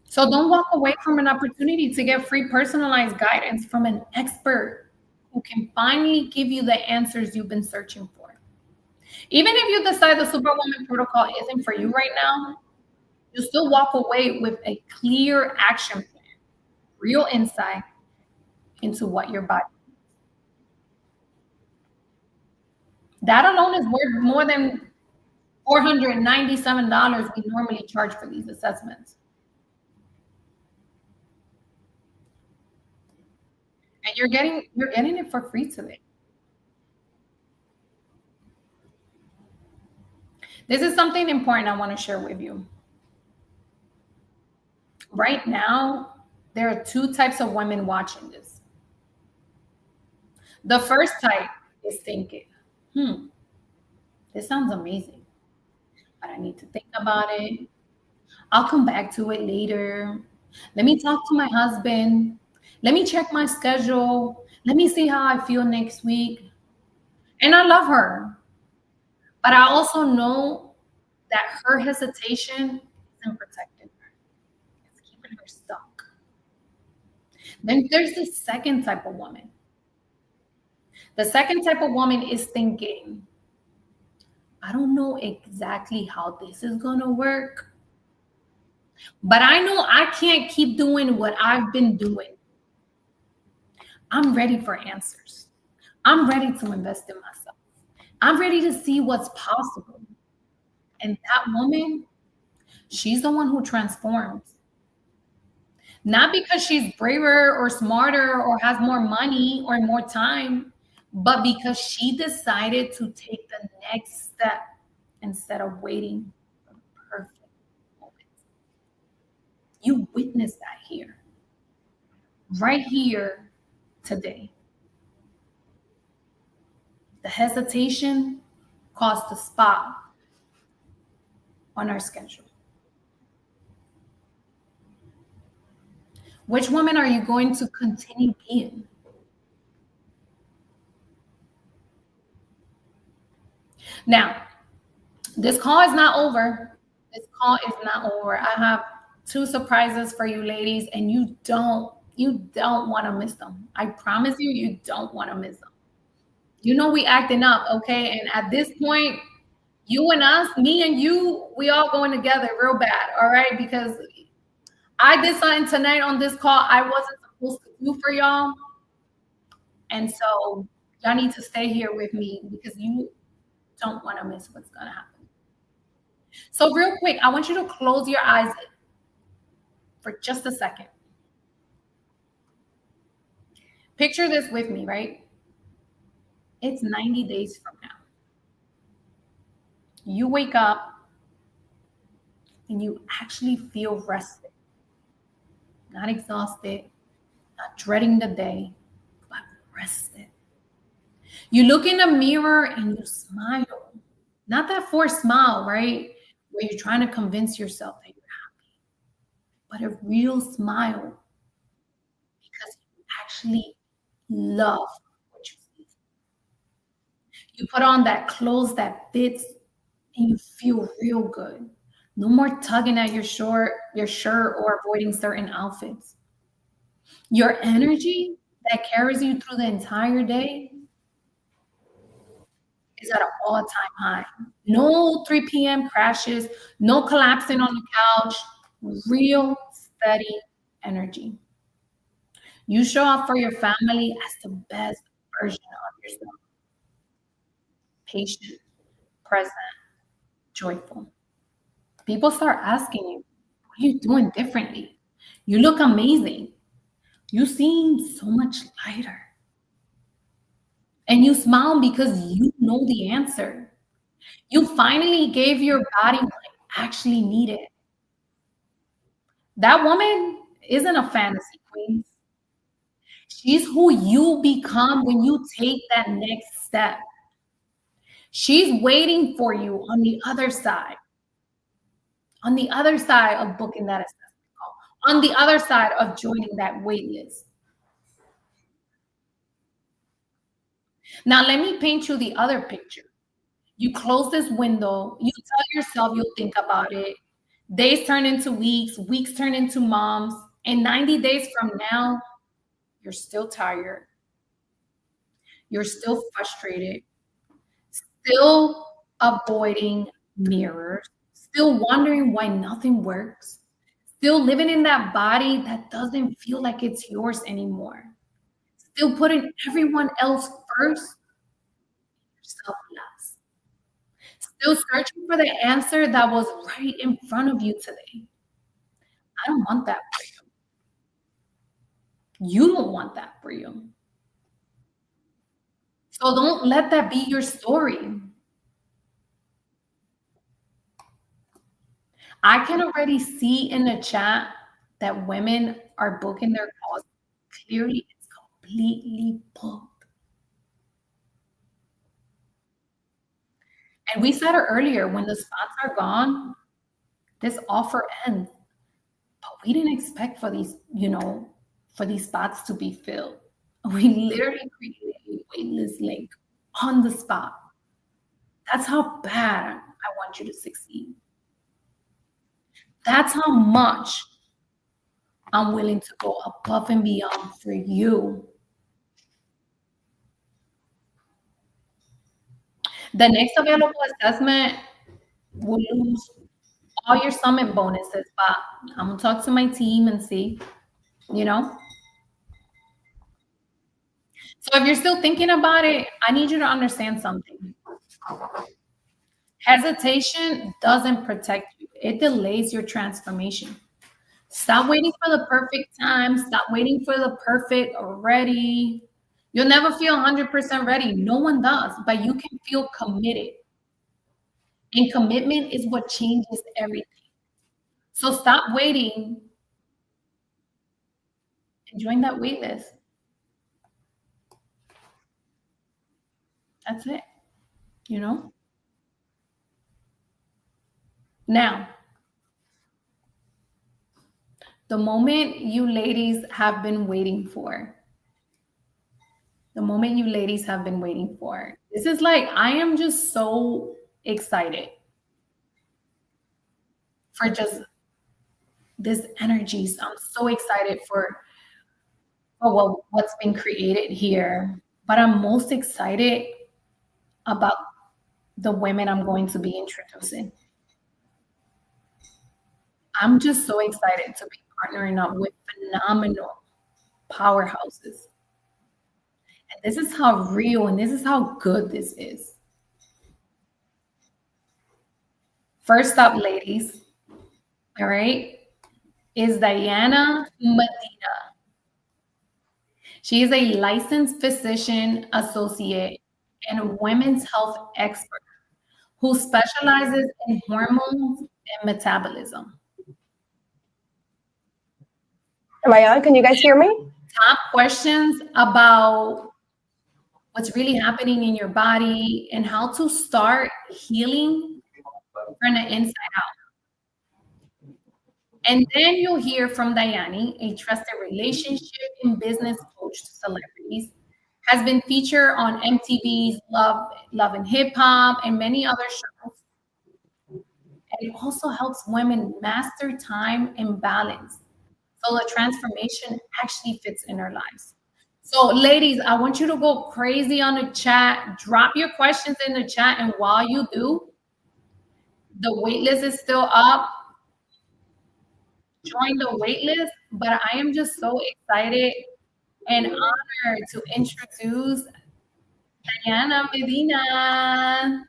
So don't walk away from an opportunity to get free personalized guidance from an expert who can finally give you the answers you've been searching for. Even if you decide the Superwoman protocol isn't for you right now, you still walk away with a clear action plan, real insight into what your body needs. That alone is worth more than $497 we normally charge for these assessments. And you're getting it for free today. This is something important I want to share with you. Right now, there are two types of women watching this. The first type is thinking, this sounds amazing, but I need to think about it. I'll come back to it later. Let me talk to my husband. Let me check my schedule. Let me see how I feel next week. And I love her. But I also know that her hesitation isn't protecting her, it's keeping her stuck. Then there's the second type of woman. The second type of woman is thinking, I don't know exactly how this is going to work, but I know I can't keep doing what I've been doing. I'm ready for answers. I'm ready to invest in myself. I'm ready to see what's possible. And that woman, she's the one who transforms. Not because she's braver or smarter or has more money or more time, but because she decided to take the next step instead of waiting for the perfect moment. You witnessed that here, right here today. The hesitation caused a spot on our schedule. Which woman are you going to continue being? Now, this call is not over. This call is not over. I have two surprises for you ladies, and you don't want to miss them. I promise you, you don't want to miss them. You know we acting up, okay? And at this point, you and us, me and you, we all going together real bad, all right? Because I did something tonight on this call I wasn't supposed to do for y'all. And so y'all need to stay here with me because you don't want to miss what's going to happen. So real quick, I want you to close your eyes for just a second. Picture this with me, right? It's 90 days from now. You wake up and you actually feel rested, not exhausted, not dreading the day, but rested. You look in the mirror and you smile. Not that forced smile, right? Where you're trying to convince yourself that you're happy, but a real smile because you actually love what you see. You put on that clothes that fits and you feel real good. No more tugging at your shirt or avoiding certain outfits. Your energy that carries you through the entire day is at an all-time high. No 3 p.m. crashes, no collapsing on the couch, real steady energy. You show up for your family as the best version of yourself. Patient, present, joyful. People start asking you, what are you doing differently? You look amazing. You seem so much lighter. And you smile because you know the answer. You finally gave your body what it actually needed. That woman isn't a fantasy queen. She's who you become when you take that next step. She's waiting for you on the other side of booking that assessment call, on the other side of joining that wait list. Now, let me paint you the other picture. You close this window, you tell yourself you'll think about it. Days turn into weeks, weeks turn into months, and 90 days from now, you're still tired. You're still frustrated, still avoiding mirrors, still wondering why nothing works, still living in that body that doesn't feel like it's yours anymore, still putting everyone else first, yourself last, Still searching for the answer that was right in front of you today. I don't want that for you. You don't want that for you. So don't let that be your story. I can already see in the chat that women are booking their calls. Clearly, it's completely booked. And we said it earlier, when the spots are gone, this offer ends. But we didn't expect for these, for these spots to be filled. We literally created a waitlist link on the spot. That's how bad I want you to succeed. That's how much I'm willing to go above and beyond for you. The next available assessment will lose all your summit bonuses, but I'm gonna talk to my team and see, you know. So if you're still thinking about it, I need you to understand something. Hesitation doesn't protect you. It delays your transformation. Stop waiting for the perfect time. Stop waiting for the perfect ready. You'll never feel 100% ready. No one does, but you can feel committed. And commitment is what changes everything. So stop waiting and join that wait list. That's it, you know? Now, the moment you ladies have been waiting for, this is like, I am just so excited for just this energy. So I'm so excited for what's been created here. But I'm most excited about the women I'm going to be introducing. I'm just so excited to be partnering up with phenomenal powerhouses. And this is how real and this is how good this is. First up, ladies, all right, is Diana Medina. She is a licensed physician associate and women's health expert who specializes in hormones and metabolism. Am I on? Can you guys hear me? Top questions about what's really happening in your body and how to start healing from the inside out. And then you'll hear from Diane, a trusted relationship and business coach to celebrities, has been featured on MTV's Love and Hip Hop and many other shows. And it also helps women master time and balance, so the transformation actually fits in their lives. So ladies, I want you to go crazy on the chat. Drop your questions in the chat. And while you do, the waitlist is still up. Join the waitlist. But I am just so excited and honored to introduce Diana Medina.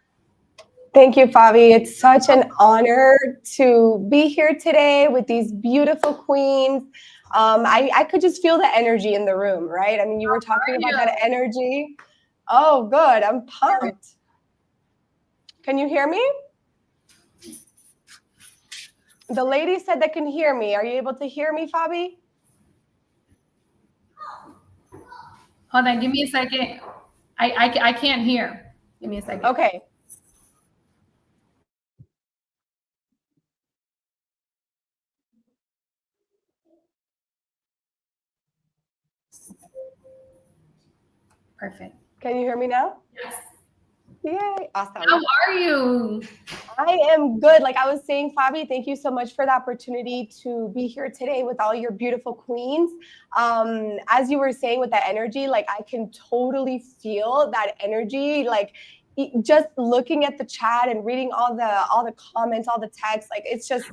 Thank you, Fabi. It's such an honor to be here today with these beautiful queens. I could just feel the energy in the room, right? I mean, you were talking about that energy. Oh, good. I'm pumped. Can you hear me? The lady said they can hear me. Are you able to hear me, Fabi? Hold on. Give me a second. I can't hear. Give me a second. Okay. Perfect. Can you hear me now? Yes. Yay. Awesome. How are you? I am good. Like I was saying, Fabi, thank you so much for the opportunity to be here today with all your beautiful queens. As you were saying with that energy, like I can totally feel that energy. Like just looking at the chat and reading all the comments, all the text, like it's just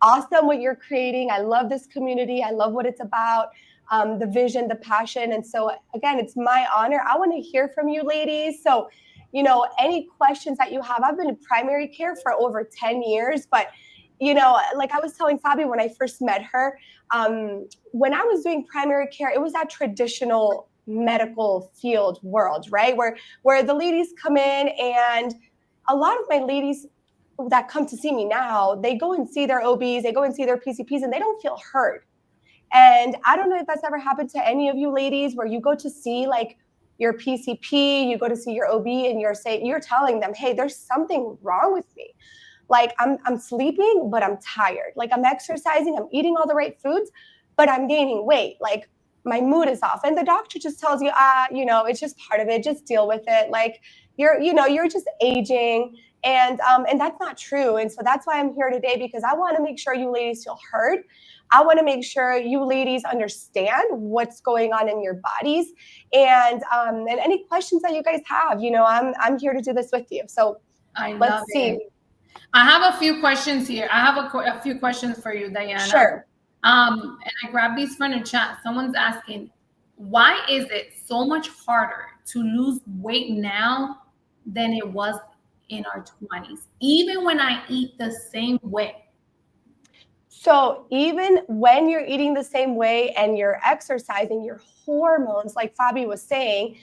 awesome what you're creating. I love this community. I love what it's about. The vision, the passion. And so again, it's my honor. I want to hear from you ladies. So any questions that you have. I've been in primary care for over 10 years, but like I was telling Fabi when I first met her, when I was doing primary care, it was that traditional medical field world, right? Where the ladies come in, and a lot of my ladies that come to see me now, they go and see their OBs, they go and see their PCPs, and they don't feel heard. And I don't know if that's ever happened to any of you ladies, where you go to see like your PCP, you go to see your OB, and you're telling them, hey, there's something wrong with me. Like I'm sleeping, but I'm tired. Like I'm exercising, I'm eating all the right foods, but I'm gaining weight. Like my mood is off. And the doctor just tells you, it's just part of it. Just deal with it. Like you're just aging. And that's not true. And so that's why I'm here today, because I want to make sure you ladies feel heard. I want to make sure you ladies understand what's going on in your bodies, and any questions that you guys have. I'm here to do this with you. So let's see. It. I have a few questions here. I have a few questions for you, Diana. Sure. And I grabbed these from the chat. Someone's asking, why is it so much harder to lose weight now than it was in our 20s, even when I eat the same way? So even when you're eating the same way and you're exercising, your hormones, like Fabi was saying,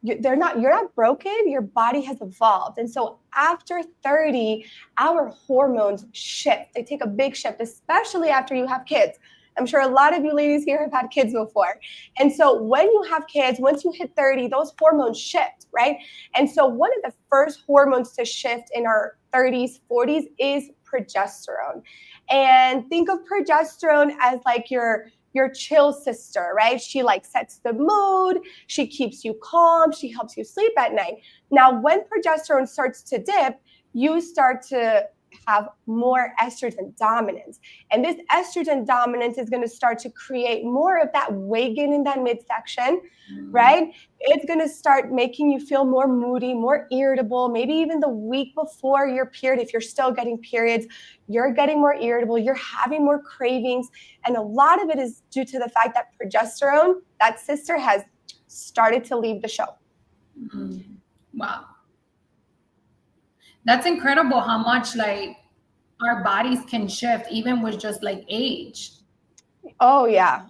you're not broken. Your body has evolved. And so after 30, our hormones shift. They take a big shift, especially after you have kids. I'm sure a lot of you ladies here have had kids before. And so when you have kids, once you hit 30, those hormones shift, right? And so one of the first hormones to shift in our 30s, 40s is progesterone. And think of progesterone as like your chill sister, right? She like sets the mood. She keeps you calm. She helps you sleep at night. Now, when progesterone starts to dip, you start to have more estrogen dominance. And this estrogen dominance is going to start to create more of that weight gain in that midsection, right? It's going to start making you feel more moody, more irritable. Maybe even the week before your period, if you're still getting periods, you're getting more irritable, you're having more cravings. And a lot of it is due to the fact that progesterone, that sister, has started to leave the show. Wow. That's incredible how much like our bodies can shift even with just like age. Oh yeah.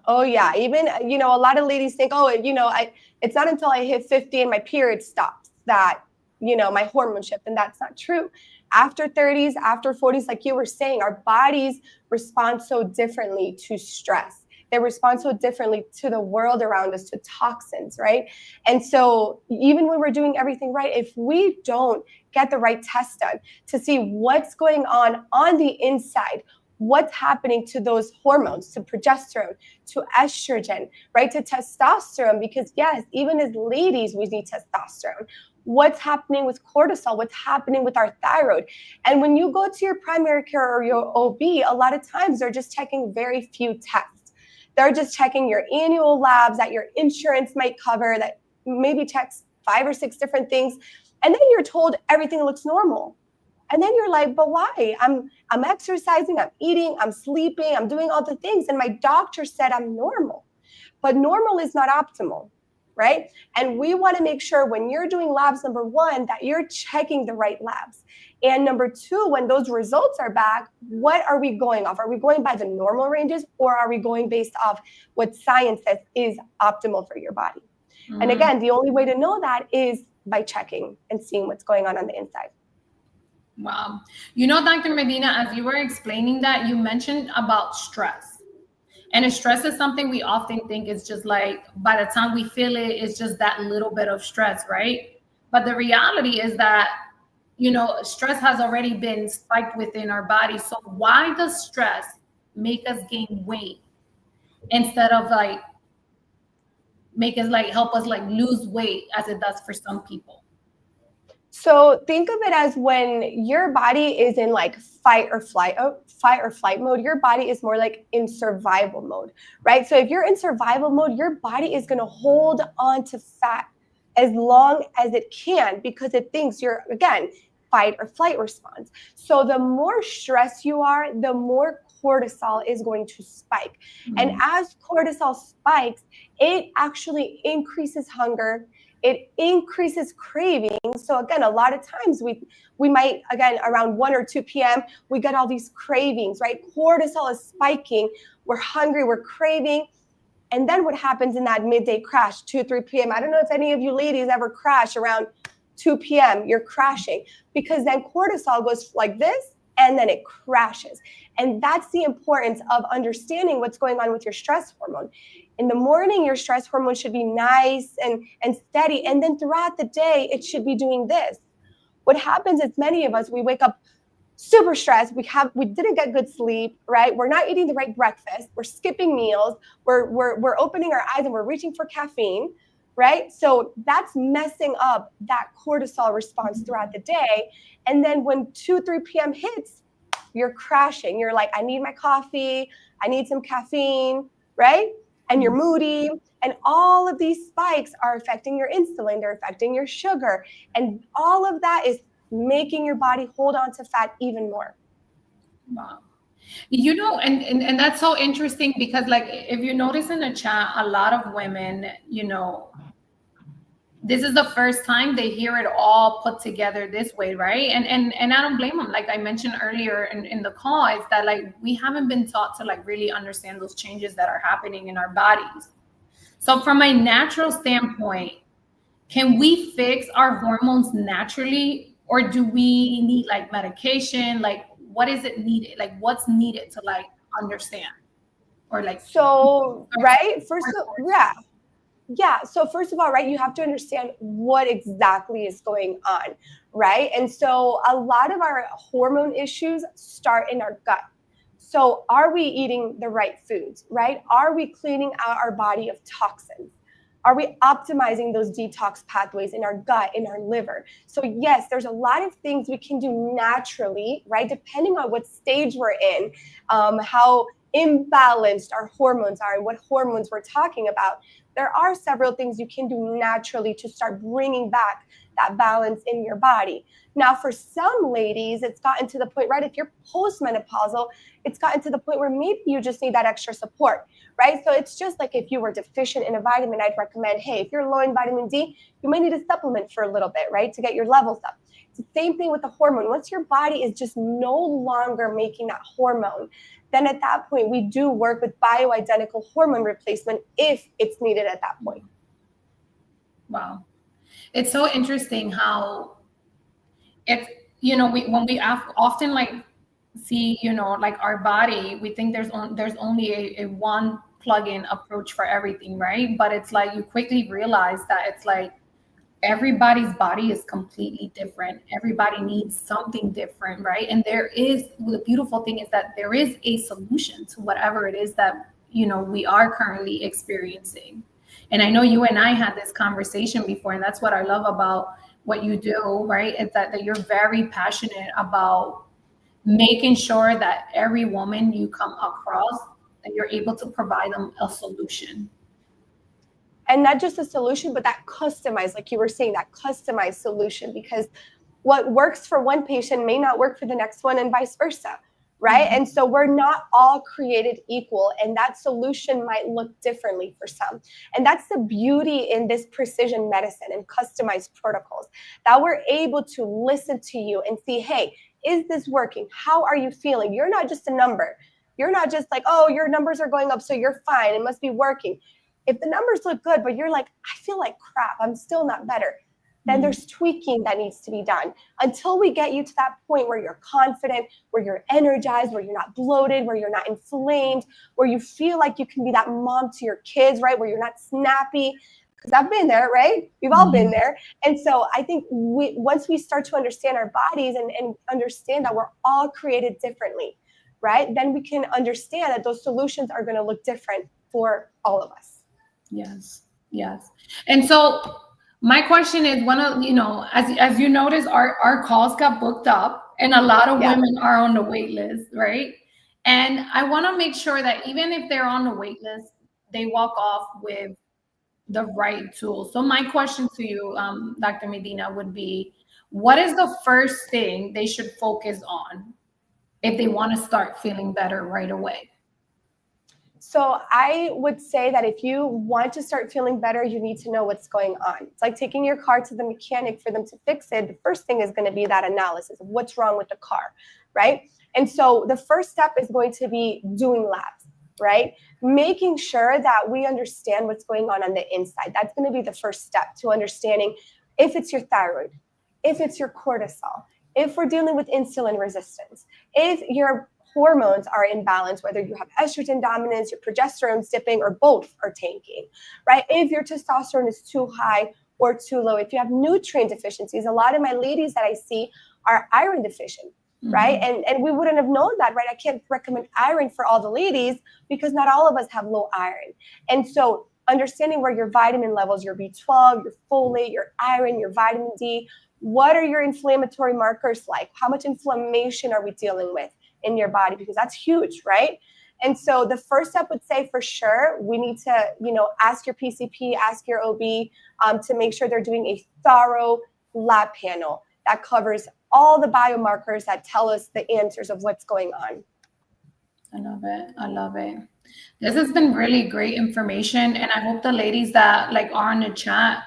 Even, a lot of ladies think, it's not until I hit 50 and my period stops that, my hormone shift. And that's not true. After 30s, after 40s, like you were saying, our bodies respond so differently to stress. They respond so differently to the world around us, to toxins, right? And so even when we're doing everything right, if we don't get the right test done to see what's going on the inside, what's happening to those hormones, to progesterone, to estrogen, right, to testosterone, because yes, even as ladies, we need testosterone. What's happening with cortisol, what's happening with our thyroid. And when you go to your primary care or your OB, a lot of times they're just checking very few tests. They're just checking your annual labs that your insurance might cover, that maybe checks 5 or 6 different things. And then you're told everything looks normal. And then you're like, but why? I'm exercising, I'm eating, I'm sleeping, I'm doing all the things. And my doctor said I'm normal. But normal is not optimal, right? And we want to make sure when you're doing labs, number 1, that you're checking the right labs. And number 2, when those results are back, what are we going off? Are we going by the normal ranges, or are we going based off what science says is optimal for your body? And again, the only way to know that is by checking and seeing what's going on the inside. Wow. Dr. Medina, as you were explaining that, you mentioned about stress. And stress is something we often think is just like, by the time we feel it, it's just that little bit of stress, right? But the reality is that, stress has already been spiked within our body. So why does stress make us gain weight instead of like, help us like lose weight as it does for some people? So think of it as when your body is in like fight or flight mode, your body is more like in survival mode, right? So if you're in survival mode, your body is going to hold on to fat as long as it can, because it thinks you're, again, fight or flight response. So the more stressed you are, the more cortisol is going to spike. And as cortisol spikes, it actually increases hunger. It increases cravings. So again, a lot of times we might, again, around 1 or 2 p.m., we get all these cravings, right? Cortisol is spiking. We're hungry, we're craving. And then what happens in that midday crash, 2, 3 p.m.? I don't know if any of you ladies ever crash around 2 p.m. You're crashing, because then cortisol goes like this and then it crashes. And that's the importance of understanding what's going on with your stress hormone. In the morning, your stress hormone should be nice and steady. And then throughout the day, it should be doing this. What happens is many of us, we wake up super stressed. We didn't get good sleep, right? We're not eating the right breakfast. We're skipping meals. We're opening our eyes and we're reaching for caffeine, right? So that's messing up that cortisol response throughout the day. And then when 2, 3 p.m. hits, you're crashing. You're like, I need my coffee. I need some caffeine, right? And you're moody. And all of these spikes are affecting your insulin. They're affecting your sugar. And all of that is making your body hold on to fat even more. Wow. You know, and that's so interesting, because like, if you notice in the chat, a lot of women, you know, this is the first time they hear it all put together this way, right? And I don't blame them. Like I mentioned earlier in the call, is that like we haven't been taught to like really understand those changes that are happening in our bodies. So from a natural standpoint, can we fix our hormones naturally, or do we need like medication? Like, what is it needed? Like, what's needed to like understand, or like, so right so first of all, right, you have to understand what exactly is going on, right? And so a lot of our hormone issues start in our gut. So are we eating the right foods, right? Are we cleaning out our body of toxins? Are we optimizing those detox pathways in our gut, in our liver? So yes, there's a lot of things we can do naturally, right? Depending on what stage we're in, how imbalanced our hormones are and what hormones we're talking about. There are several things you can do naturally to start bringing back that balance in your body. Now, for some ladies, it's gotten to the point, right? If you're postmenopausal, it's gotten to the point where maybe you just need that extra support, right? So it's just like if you were deficient in a vitamin, I'd recommend, hey, if you're low in vitamin D, you might need a supplement for a little bit, right? To get your levels up. It's the same thing with the hormone. Once your body is just no longer making that hormone, then at that point, we do work with bioidentical hormone replacement if it's needed at that point. wow. It's so interesting how it's, you know, when we often like see, you know, like our body, we think there's only a one plug-in approach for everything, right? But it's like you quickly realize that it's like everybody's body is completely different. Everybody needs something different, right? And the beautiful thing is that there is a solution to whatever it is that, you know, we are currently experiencing. And I know you and I had this conversation before, and that's what I love about what you do, right? It's that you're very passionate about making sure that every woman you come across, that you're able to provide them a solution. And not just a solution, but that customized, like you were saying, that customized solution, because what works for one patient may not work for the next one, and vice versa, right? And so we're not all created equal, and that solution might look differently for some. And that's the beauty in this precision medicine and customized protocols, that we're able to listen to you and see, hey, is this working? How are you feeling? You're not just a number. You're not just like, oh, your numbers are going up, so you're fine. It must be working. If the numbers look good, but you're like, I feel like crap, I'm still not better, then there's tweaking that needs to be done until we get you to that point where you're confident, where you're energized, where you're not bloated, where you're not inflamed, where you feel like you can be that mom to your kids, right? Where you're not snappy. Because I've been there, right? We've all been there. And so I think once we start to understand our bodies and understand that we're all created differently, right? Then we can understand that those solutions are going to look different for all of us. Yes. And so my question is, one of, you know, as you notice, our calls got booked up, and a lot of women are on the wait list, right? And I want to make sure that even if they're on the wait list, they walk off with the right tools. So my question to you, Dr. Medina, would be, what is the first thing they should focus on if they want to start feeling better right away? So I would say that if you want to start feeling better, you need to know what's going on. It's like taking your car to the mechanic for them to fix it. The first thing is going to be that analysis of what's wrong with the car, right? And so the first step is going to be doing labs, right? Making sure that we understand what's going on the inside. That's going to be the first step to understanding if it's your thyroid, if it's your cortisol, if we're dealing with insulin resistance, if your hormones are in balance, whether you have estrogen dominance, your progesterone's dipping, or both are tanking, right? If your testosterone is too high or too low, if you have nutrient deficiencies, a lot of my ladies that I see are iron deficient, right? And we wouldn't have known that, right? I can't recommend iron for all the ladies because not all of us have low iron. And so understanding where your vitamin levels, your B12, your folate, your iron, your vitamin D, what are your inflammatory markers like? How much inflammation are we dealing with in your body? Because that's huge, right? And so the first step would say for sure, we need to, ask your PCP, ask your OB to make sure they're doing a thorough lab panel that covers all the biomarkers that tell us the answers of what's going on. I love it. I love it. This has been really great information. And I hope the ladies that are in the chat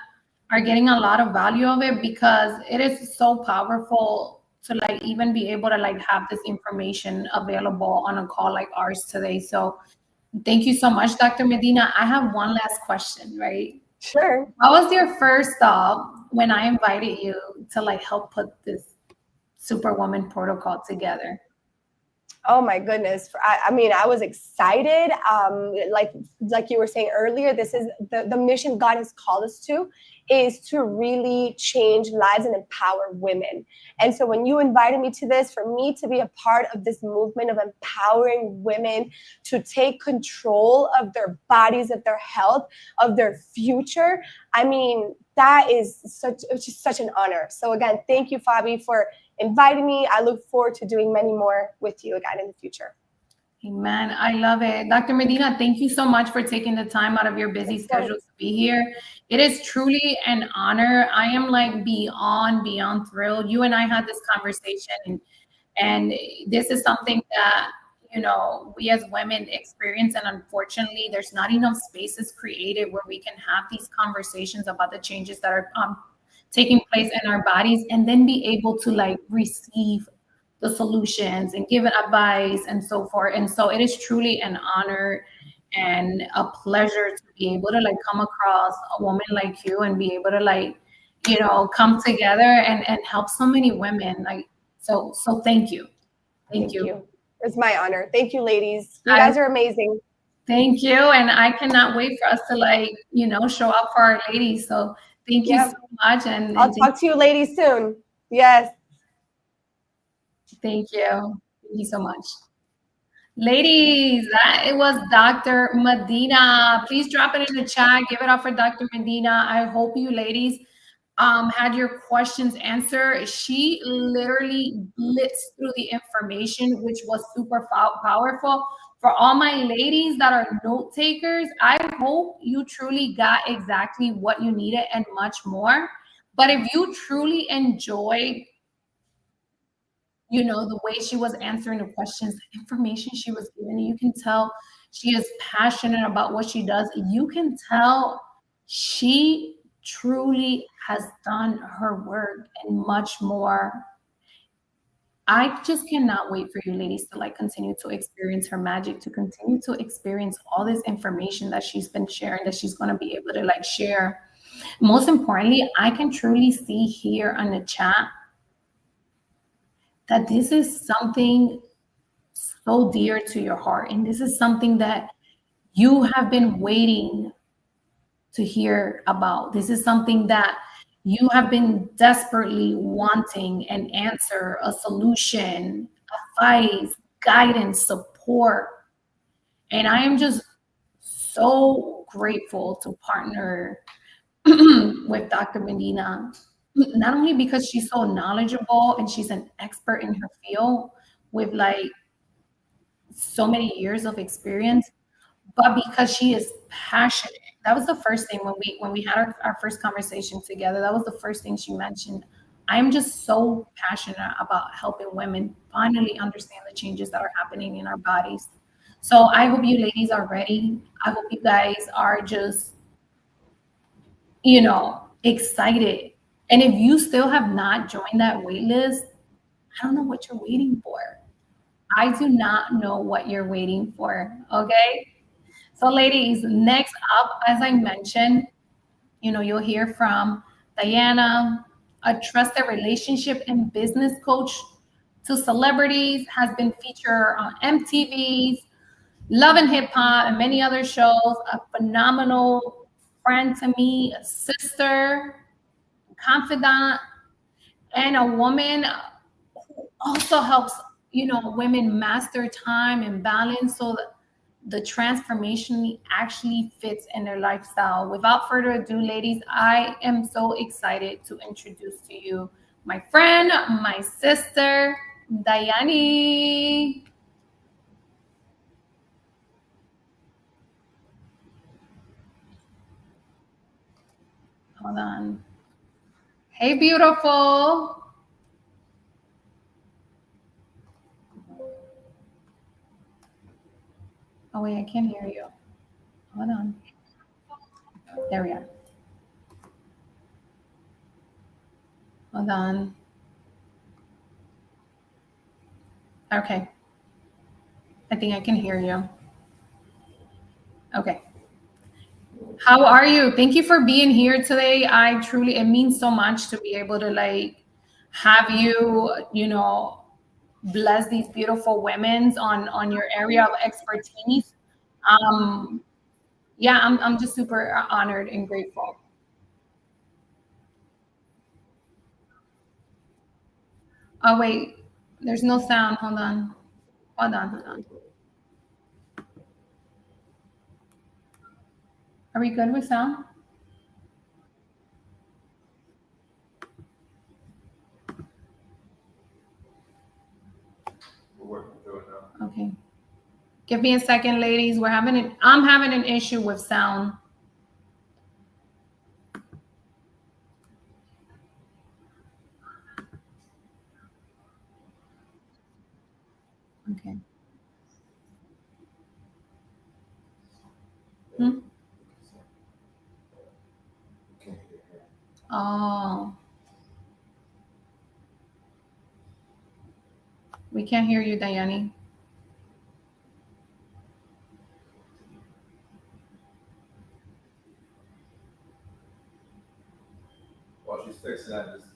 are getting a lot of value of it, because it is so powerful to even be able to have this information available on a call like ours today. So thank you so much, Dr. Medina. I have one last question, right? Sure. What was your first thought when I invited you to help put this Superwoman protocol together? Oh my goodness. I mean, I was excited. Like you were saying earlier, this is the mission God has called us to, is to really change lives and empower women. And so when you invited me to this, for me to be a part of this movement of empowering women to take control of their bodies, of their health, of their future, I mean, that is just such an honor. So again, thank you, Fabi, for inviting me. I look forward to doing many more with you again in the future. Amen. I love it. Dr. Medina, thank you so much for taking the time out of your busy schedule to be here. It is truly an honor. I am beyond thrilled. You and I had this conversation, and this is something that, we as women experience. And unfortunately, there's not enough spaces created where we can have these conversations about the changes that are taking place in our bodies, and then be able to receive the solutions and give advice and so forth. And so it is truly an honor and a pleasure to be able to come across a woman like you and be able to come together and help so many women. So thank you. Thank you. It's my honor. Thank you, ladies. You guys are amazing. Thank you. And I cannot wait for us to show up for our ladies. So thank you so much. And I'll talk to you ladies soon. Yes. Thank you. Thank you so much. Ladies, it was Dr. Medina. Please drop it in the chat. Give it up for Dr. Medina. I hope you ladies had your questions answered. She literally blitzed through the information, which was super powerful. For all my ladies that are note takers, I hope you truly got exactly what you needed and much more. But if you truly enjoyed the way she was answering the questions, the information she was giving, you can tell she is passionate about what she does. You can tell she truly has done her work and much more. I just cannot wait for you ladies to continue to experience her magic, to continue to experience all this information that she's been sharing, that she's going to be able to share. Most importantly, I can truly see here on the chat that this is something so dear to your heart. And this is something that you have been waiting to hear about. This is something that you have been desperately wanting an answer, a solution, advice, guidance, support. And I am just so grateful to partner with Dr. Medina, not only because she's so knowledgeable and she's an expert in her field with so many years of experience, but because she is passionate. That was the first thing when we had our first conversation together. That was the first thing she mentioned. I'm just so passionate about helping women finally understand the changes that are happening in our bodies. So I hope you ladies are ready. I hope you guys are just, excited. And if you still have not joined that wait list, I don't know what you're waiting for. I do not know what you're waiting for. Okay. So, ladies, next up, as I mentioned, you'll hear from Diana, a trusted relationship and business coach to celebrities, has been featured on MTV's Love and Hip Hop and many other shows, a phenomenal friend to me, a sister, confidant, and a woman who also helps, women master time and balance so that the transformation actually fits in their lifestyle. Without further ado, ladies, I am so excited to introduce to you my friend, my sister, Dayani. Hold on. Hey, beautiful. Oh, wait, I can't hear you. Hold on. There we are. Hold on. Okay. I think I can hear you. Okay. How are you? Thank you for being here today. It means so much to be able to have you, bless these beautiful women's on your area of expertise. Um, yeah, I'm just super honored and grateful. Oh wait, there's no sound. Hold on. Hold on, hold on. Are we good with sound? We're working through it now. Okay. Give me a second, ladies. I'm having an issue with sound. Okay. Hmm? Oh, we can't hear you, Dayani. While she's fixing that, just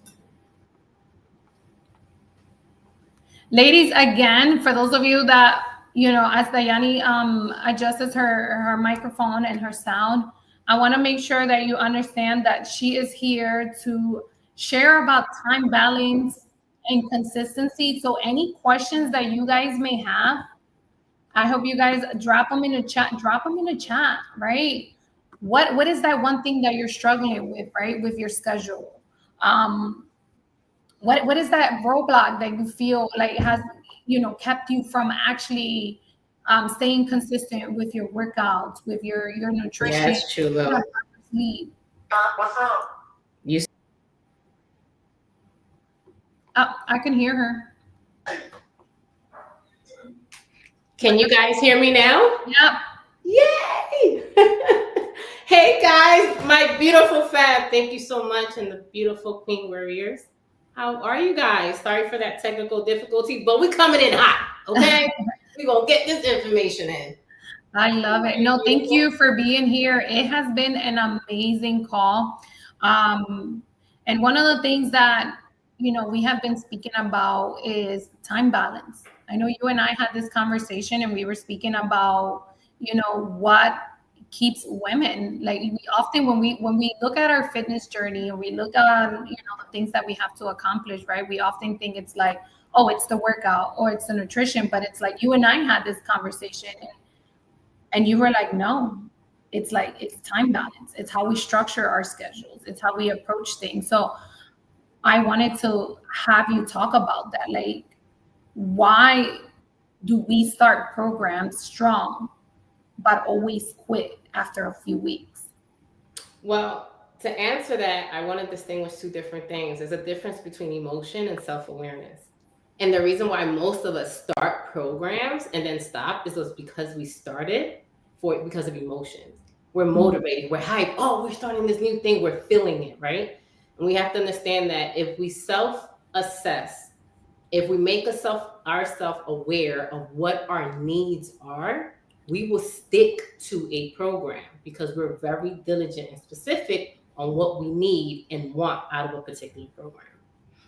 Ladies, again, for those of you that, as Dayani adjusts her microphone and her sound, I want to make sure that you understand that she is here to share about time balance and consistency. So any questions that you guys may have, I hope you guys drop them in the chat. Drop them in the chat, right? What is that one thing that you're struggling with, right, with your schedule? Um, what is that roadblock that you feel like has kept you from actually staying consistent with your workouts, with your nutrition? That's true, Lil. Sleep. What's up? Oh, I can hear her. Can you guys hear me now? Yep. Yay! Hey guys, my beautiful fab. Thank you so much, and the beautiful Queen Warriors. How are you guys? Sorry for that technical difficulty, but we coming in hot, okay? We gonna get this information in. I love it. No, thank you for being here. It has been an amazing call. And one of the things that, we have been speaking about is time balance. I know you and I had this conversation and we were speaking about, what keeps women like we often when we look at our fitness journey and we look at, the things that we have to accomplish, right? We often think it's like, oh, it's the workout or it's the nutrition, but it's like you and I had this conversation and you were like, no, it's like, it's time balance. It's how we structure our schedules. It's how we approach things. So I wanted to have you talk about that. Like, why do we start programs strong, but always quit after a few weeks? Well, To answer that, I want to distinguish two different things. There's a difference between emotion and self-awareness. And the reason why most of us start programs and then stop is because we started because of emotions. We're motivated, we're hyped. Oh, we're starting this new thing, we're feeling it, right? And we have to understand that if we self-assess, if we make ourselves aware of what our needs are, we will stick to a program because we're very diligent and specific on what we need and want out of a particular program.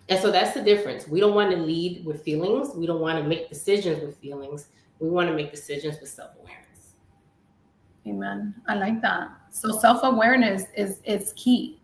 And so that's the difference. We don't want to lead with feelings. We don't want to make decisions with feelings. We want to make decisions with self-awareness. Amen. I like that. So self-awareness is key.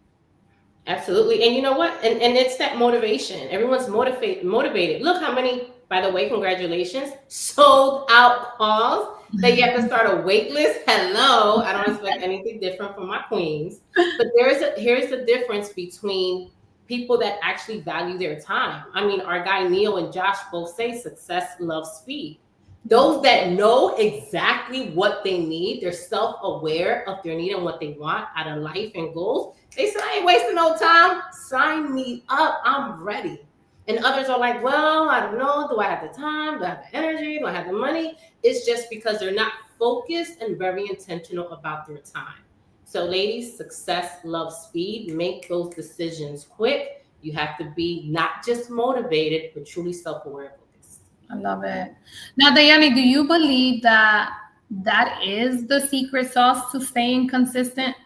Absolutely. And you know what? And it's that motivation. Everyone's motivated. Look how many, by the way, congratulations, sold out calls that you have to start a wait list. Hello. I don't expect anything different from my queens. But here's the difference between people that actually value their time. I mean, our guy Neil and Josh both say success loves speed. Those that know exactly what they need, they're self-aware of their need and what they want out of life and goals. They say, I ain't wasting no time. Sign me up. I'm ready. And others are like, well, I don't know. Do I have the time? Do I have the energy? Do I have the money? It's just because they're not focused and very intentional about their time. So ladies, success loves speed. Make those decisions quick. You have to be not just motivated, but truly self-aware. I love it. Now, Dayani, do you believe that is the secret sauce to staying consistent?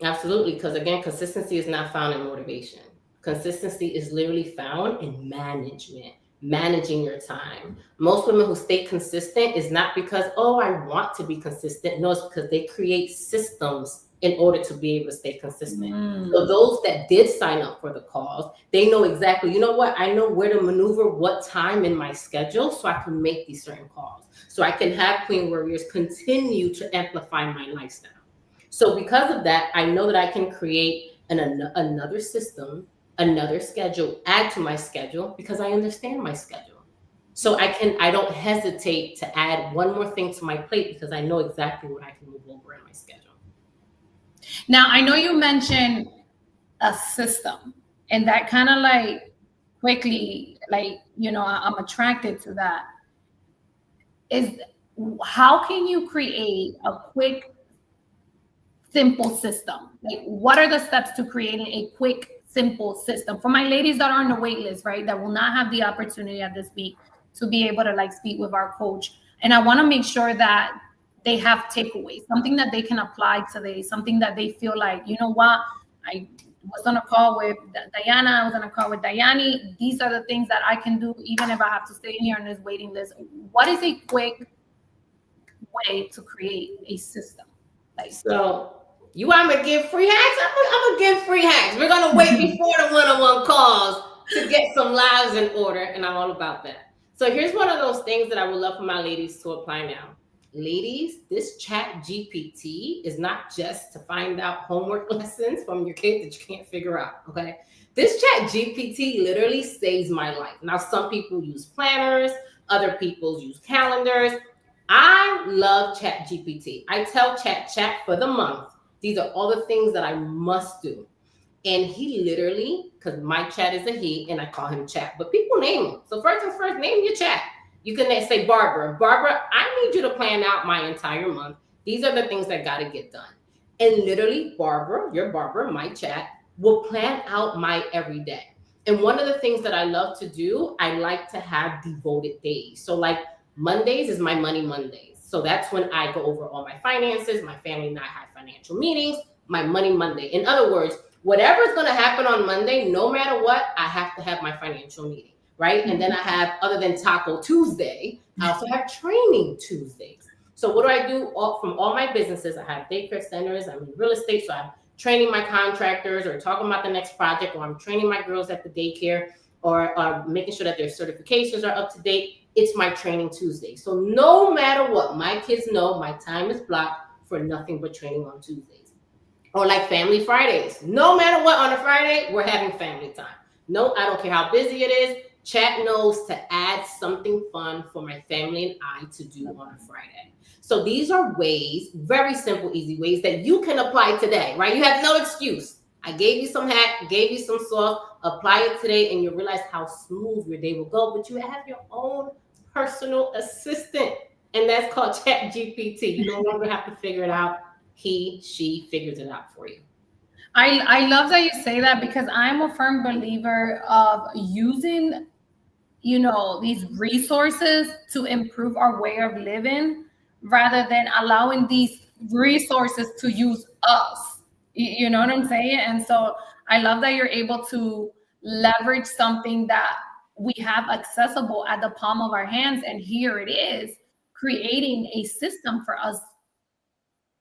Absolutely, because again, consistency is not found in motivation. Consistency is literally found in management, managing your time. Most women who stay consistent is not because, oh, I want to be consistent. No, it's because they create systems in order to be able to stay consistent. So those that did sign up for the calls, they know exactly, you know what, I know where to maneuver what time in my schedule so I can make these certain calls. So I can have Queen Warriors continue to amplify my lifestyle. So because of that, I know that I can create another system, another schedule, add to my schedule because I understand my schedule. So I don't hesitate to add one more thing to my plate because I know exactly what I can move over in my schedule. Now, I know you mentioned a system, and that kind of like quickly, like, you know, I'm attracted to that. Is how can you create a quick, simple system? Like, what are the steps to creating a quick, simple system for my ladies that are on the wait list, right? That will not have the opportunity at this week to be able to like speak with our coach. And I want to make sure that they have takeaways, something that they can apply today, something that they feel like, you know what, I was on a call with Diana, I was on a call with Dayani. These are the things that I can do, even if I have to stay here on this waiting list. What is a quick way to create a system? Like, so you want me to give free hacks? I'm gonna give free hacks. We're gonna wait before the one-on-one calls to get some lives in order, and I'm all about that. So here's one of those things that I would love for my ladies to apply now. Ladies, this chat GPT is not just to find out homework lessons from your kid that you can't figure out, okay? This chat GPT literally saves my life. Now, some people use planners, other people use calendars. I love chat GPT. I tell chat for the month, these are all the things that I must do. And he literally, because my chat is a he, and I call him chat, but people name him. So first and first, name your chat. You can say, Barbara, I need you to plan out my entire month. These are the things that got to get done. And literally, Barbara, my chat, will plan out my every day. And one of the things that I love to do, I like to have devoted days. So like Mondays is my money Mondays. So that's when I go over all my finances, my family and I have financial meetings, my money Monday. In other words, whatever's going to happen on Monday, no matter what, I have to have my financial meeting. Right. And then I have, other than Taco Tuesday, I also have training Tuesdays. So what do I do from all my businesses? I have daycare centers. I'm in real estate. So I'm training my contractors or talking about the next project, or I'm training my girls at the daycare, or making sure that their certifications are up to date. It's my training Tuesday. So no matter what, my kids know my time is blocked for nothing but training on Tuesdays. Or like family Fridays. No matter what, on a Friday, we're having family time. No, I don't care how busy it is. Chat knows to add something fun for my family and I to do on a Friday. So these are ways, very simple, easy ways that you can apply today, right? You have no excuse. I gave you some hack, gave you some sauce, apply it today, and you'll realize how smooth your day will go. But you have your own personal assistant, and that's called Chat GPT. You no longer have to figure it out. She figures it out for you. I love that you say that, because I'm a firm believer of using, these resources to improve our way of living, rather than allowing these resources to use us. You know what I'm saying? And so I love that you're able to leverage something that we have accessible at the palm of our hands, and here it is, creating a system for us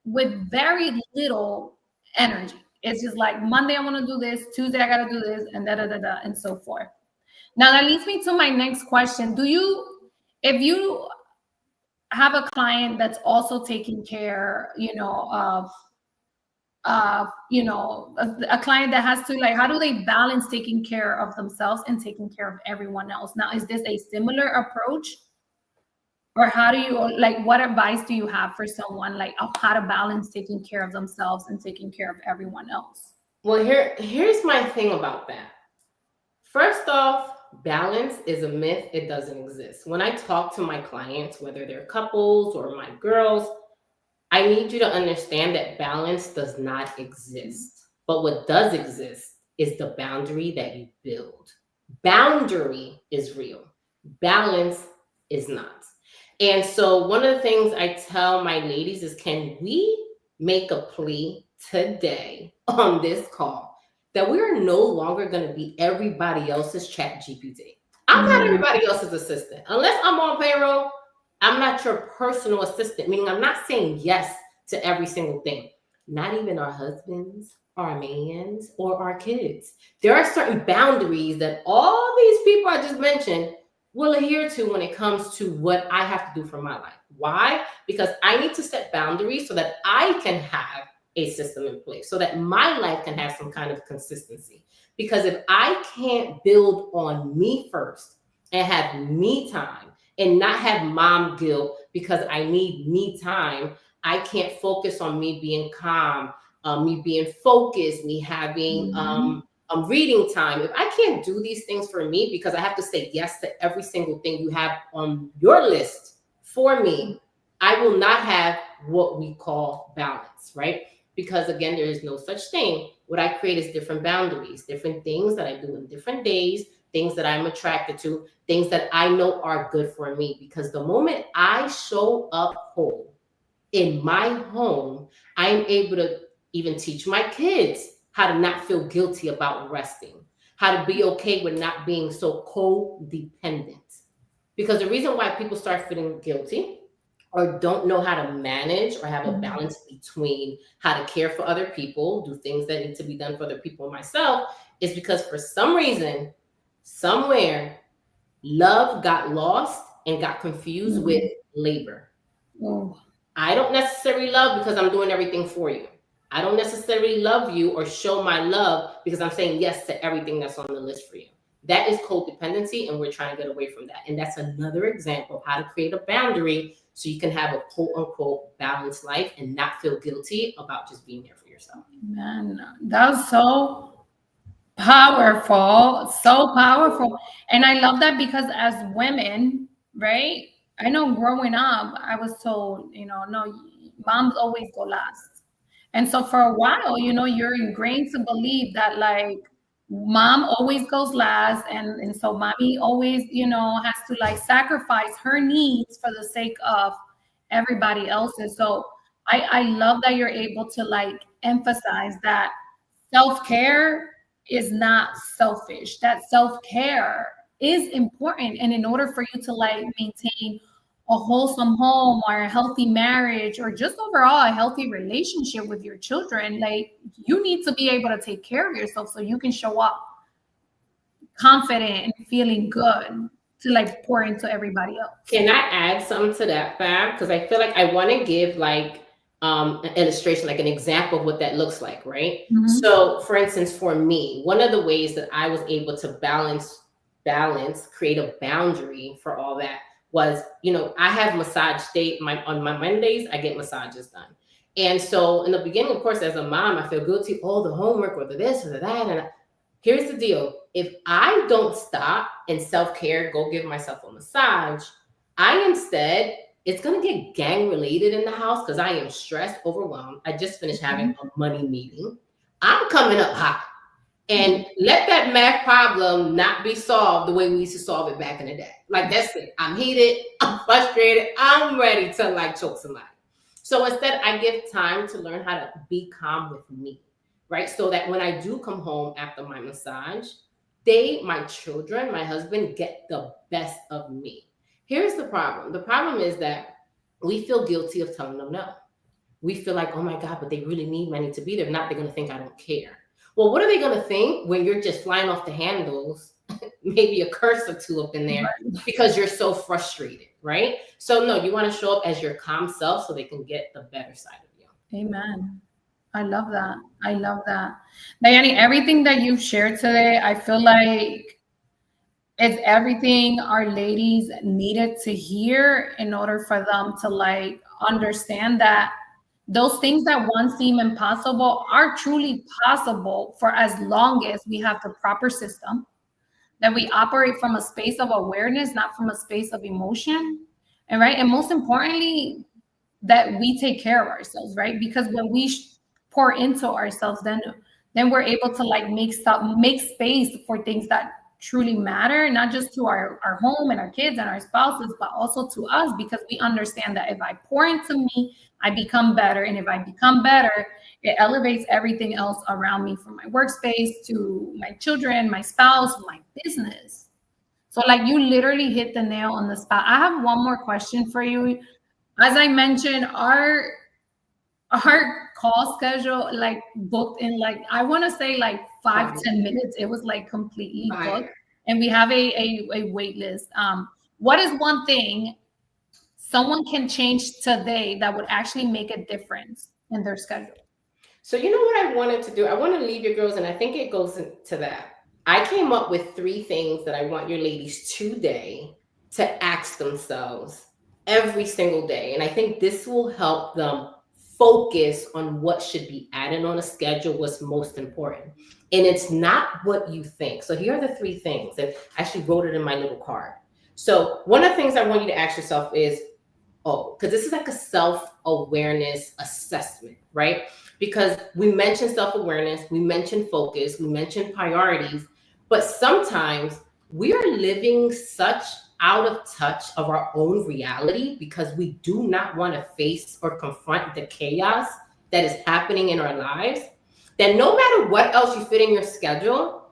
with very little energy. It's just like, Monday I want to do this, Tuesday I got to do this, and da da da da, and so forth. Now that leads me to my next question. If you have a client that's also taking care, of, a client that has to, like, how do they balance taking care of themselves and taking care of everyone else? Now, is this a similar approach? Or how do you, like, what advice do you have for someone, like, of how to balance taking care of themselves and taking care of everyone else? Well, here's my thing about that. First off, balance is a myth. It doesn't exist. When I talk to my clients, whether they're couples or my girls, I need you to understand that balance does not exist. But what does exist is the boundary that you build. Boundary is real. Balance is not. And so one of the things I tell my ladies is, can we make a plea today on this call that we are no longer going to be everybody else's Chat GPT? I'm not everybody else's assistant. Unless I'm on payroll, I'm not your personal assistant, meaning I'm not saying yes to every single thing. Not even our husbands, our mans, or our kids. There are certain boundaries that all these people I just mentioned will adhere to when it comes to what I have to do for my life. Why? Because I need to set boundaries so that I can have a system in place, so that my life can have some kind of consistency. Because if I can't build on me first and have me time and not have mom guilt because I need me time, I can't focus on me being calm, me being focused, me having reading time. If I can't do these things for me because I have to say yes to every single thing you have on your list for me, I will not have what we call balance, right? Because again, there is no such thing. What I create is different boundaries, different things that I do in different days, things that I'm attracted to, things that I know are good for me. Because the moment I show up whole in my home, I'm able to even teach my kids how to not feel guilty about resting, how to be okay with not being so codependent. Because the reason why people start feeling guilty or don't know how to manage or have a balance between how to care for other people, do things that need to be done for other people and myself, is because for some reason, somewhere, love got lost and got confused with labor. I don't necessarily love because I'm doing everything for you. I don't necessarily love you or show my love because I'm saying yes to everything that's on the list for you. That is codependency, and we're trying to get away from that. And that's another example of how to create a boundary so you can have a quote unquote balanced life and not feel guilty about just being there for yourself. Man, that's so powerful, so powerful. And I love that, because as women, right? I know growing up, I was told, no, moms always go last. And so for a while, you're ingrained to believe that, like, mom always goes last. And so mommy always, has to, like, sacrifice her needs for the sake of everybody else's. So I love that you're able to, like, emphasize that self-care is not selfish, that self-care is important. And in order for you to, like, maintain a wholesome home or a healthy marriage or just overall a healthy relationship with your children, like, you need to be able to take care of yourself so you can show up confident and feeling good to, like, pour into everybody else. Can I add something to that, Fab? Because I feel like I want to give, like, an illustration, like an example of what that looks like, right? So for instance, for me, one of the ways that I was able to balance, create a boundary for all that was, I have massage day. On my Mondays, I get massages done. And so in the beginning, of course, as a mom, I feel guilty, oh, the homework or the this or the that. And here's the deal. If I don't stop and self-care, go give myself a massage, it's going to get gang related in the house because I am stressed, overwhelmed. I just finished having a money meeting. I'm coming up hot. And let that math problem not be solved the way we used to solve it back in the day. Like, that's it. I'm heated. I'm frustrated. I'm ready to like choke somebody. So instead, I give time to learn how to be calm with me, right? So that when I do come home after my massage, my children, my husband get the best of me. Here's the problem. The problem is that we feel guilty of telling them no. We feel like, oh my God, but they really need money to be there. If not, they're going to think I don't care. Well, what are they going to think when you're just flying off the handles, maybe a curse or two up in there because you're so frustrated, right? So no, you want to show up as your calm self so they can get the better side of you. Amen. I love that. I love that. Diane, everything that you've shared today, I feel like it's everything our ladies needed to hear in order for them to like understand that those things that once seem impossible are truly possible for as long as we have the proper system, that we operate from a space of awareness, not from a space of emotion. And right. And most importantly, that we take care of ourselves, right? Because when we pour into ourselves, then we're able to like make space for things that truly matter, not just to our home and our kids and our spouses, but also to us, because we understand that if I pour into me, I become better. And if I become better, it elevates everything else around me, from my workspace to my children, my spouse, my business. So like you literally hit the nail on the spot. I have one more question for you. As I mentioned, our call schedule like booked in like, I want to say like 5-10 minutes. It was like completely booked, and we have a wait list. What is one thing someone can change today that would actually make a difference in their schedule? So you know what I wanted to do? I want to leave your girls, and I think it goes into that. I came up with 3 things that I want your ladies today to ask themselves every single day. And I think this will help them focus on what should be added on a schedule, what's most important. And it's not what you think. So here are the 3 things, and I actually wrote it in my little card. So one of the things I want you to ask yourself is, because this is like a self-awareness assessment, right? Because we mentioned self-awareness, we mentioned focus, we mentioned priorities, but sometimes we are living such out of touch of our own reality because we do not want to face or confront the chaos that is happening in our lives, that no matter what else you fit in your schedule,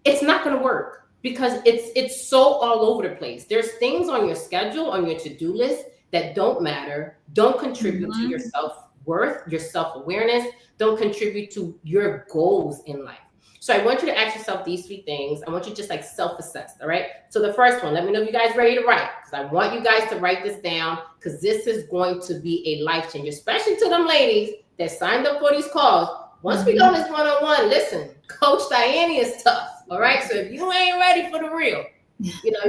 it's not going to work because it's so all over the place. There's things on your schedule, on your to-do list that don't matter, don't contribute to your self-worth, your self-awareness, don't contribute to your goals in life. So I want you to ask yourself these 3 things. I want you to just like self-assess, all right? So the first one, let me know if you guys ready to write, because I want you guys to write this down, because this is going to be a life changer, especially to them ladies that signed up for these calls. Once we go this one-on-one, listen, Coach Diane is tough, all right? So if you ain't ready for the real,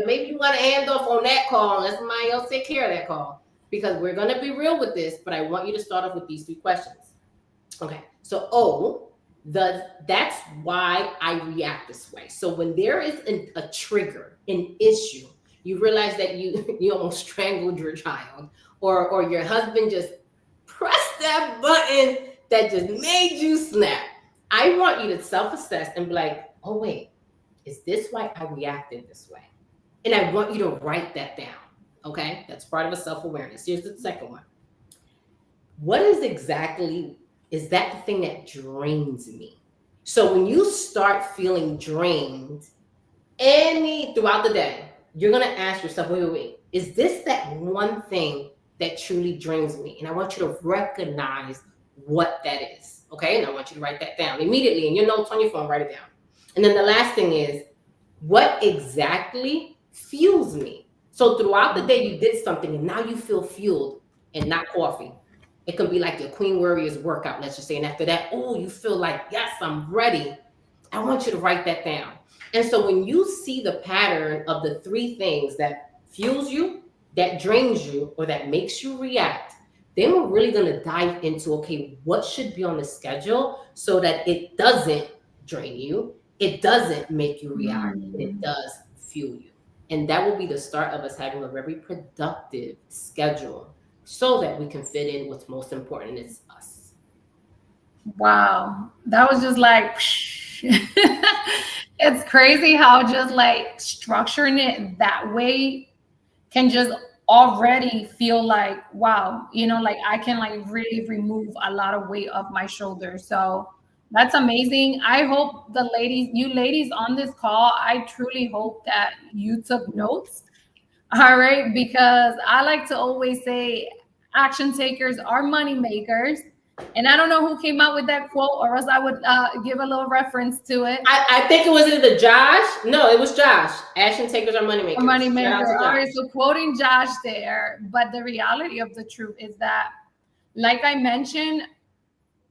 maybe you want to hand off on that call and let somebody else take care of that call, because we're going to be real with this, but I want you to start off with these 3 questions. Okay, so that's why I react this way. So when there is a trigger, an issue, you realize that you almost strangled your child, or your husband just pressed that button that just made you snap. I want you to self-assess and be like, oh wait, is this why I reacted this way? And I want you to write that down. Okay, that's part of a self-awareness. Here's the second one. What is that the thing that drains me? So when you start feeling drained throughout the day, you're going to ask yourself, wait, is this that one thing that truly drains me? And I want you to recognize what that is. Okay, and I want you to write that down immediately in your notes on your phone, write it down. And then the last thing is, what exactly fuels me? So throughout the day, you did something and now you feel fueled, and not coffee. It could be like your Queen Warriors workout, let's just say. And after that, you feel like, yes, I'm ready. I want you to write that down. And so when you see the pattern of the 3 things that fuels you, that drains you, or that makes you react, then we're really going to dive into, okay, what should be on the schedule so that it doesn't drain you, it doesn't make you react, and it does fuel you. And that will be the start of us having a very productive schedule so that we can fit in what's most important, and it's us. Wow, that was just like, it's crazy how just like structuring it that way can just already feel like, wow, like I can like really remove a lot of weight off my shoulders. So that's amazing. I hope you ladies on this call, I truly hope that you took notes. All right, because I like to always say action takers are money makers. And I don't know who came out with that quote, or else I would give a little reference to it. I think it was either Josh. No, it was Josh. Action takers are money makers. Money maker. All right, so quoting Josh there. But the reality of the truth is that, like I mentioned,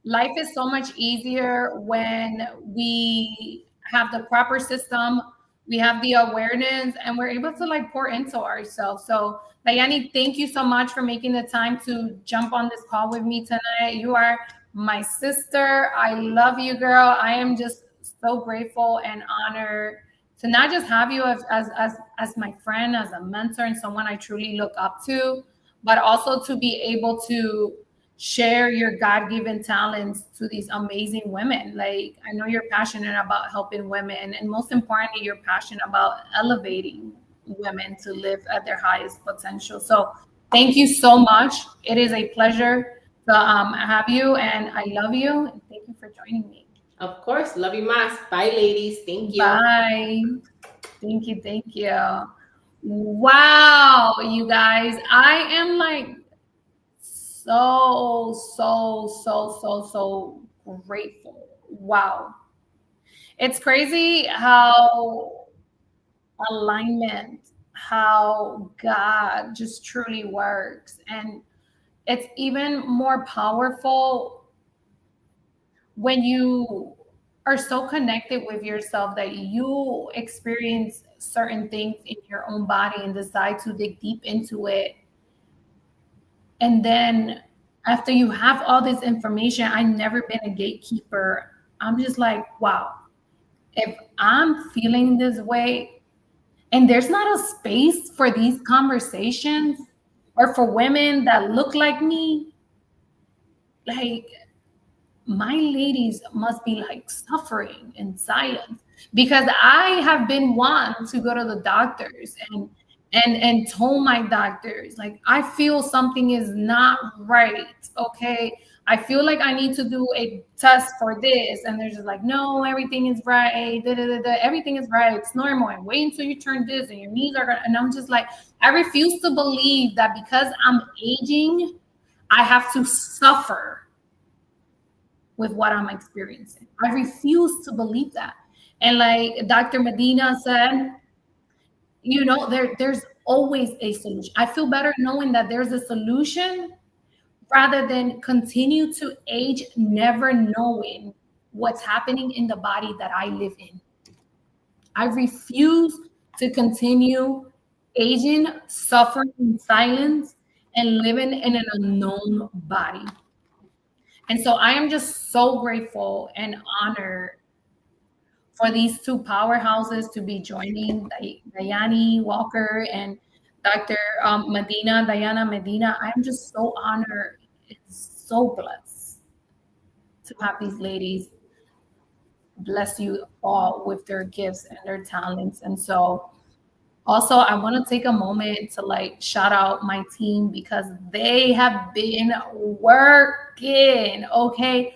life is so much easier when we have the proper system, we have the awareness, and we're able to like pour into ourselves. So Diane, thank you so much for making the time to jump on this call with me tonight. You are my sister. I love you, girl. I am just so grateful and honored to not just have you as my friend, as a mentor, and someone I truly look up to, but also to be able to share your God-given talents to these amazing women. Like, I know you're passionate about helping women, and most importantly, you're passionate about elevating women to live at their highest potential. So thank you so much. It is a pleasure to have you, and I love you. And thank you for joining me. Of course. Love you, Mas. Bye, ladies. Thank you. Bye. Thank you. Thank you. Wow, you guys. I am like so grateful. Wow. It's crazy how alignment, how God just truly works. And it's even more powerful when you are so connected with yourself that you experience certain things in your own body and decide to dig deep into it. And then after you have all this information, I've never been a gatekeeper. I'm just like, wow, if I'm feeling this way and there's not a space for these conversations or for women that look like me, like, my ladies must be like suffering in silence, because I have been one to go to the doctors and told my doctors, like, I feel something is not right. Okay, I feel like I need to do a test for this, and they're just like, no, everything is right. Everything is right. It's normal. And wait until you turn this, and your knees are gonna. And I'm just like, I refuse to believe that because I'm aging, I have to suffer with what I'm experiencing. I refuse to believe that. And like Dr. Medina said, there's always a solution. I feel better knowing that there's a solution rather than continue to age, never knowing what's happening in the body that I live in. I refuse to continue aging, suffering in silence, and living in an unknown body. And so I am just so grateful and honored for these two powerhouses to be joining Diane Walker and Dr. Diana Medina. I'm just so honored and so blessed to have these ladies bless you all with their gifts and their talents. And so also, I want to take a moment to like shout out my team, because they have been working, okay?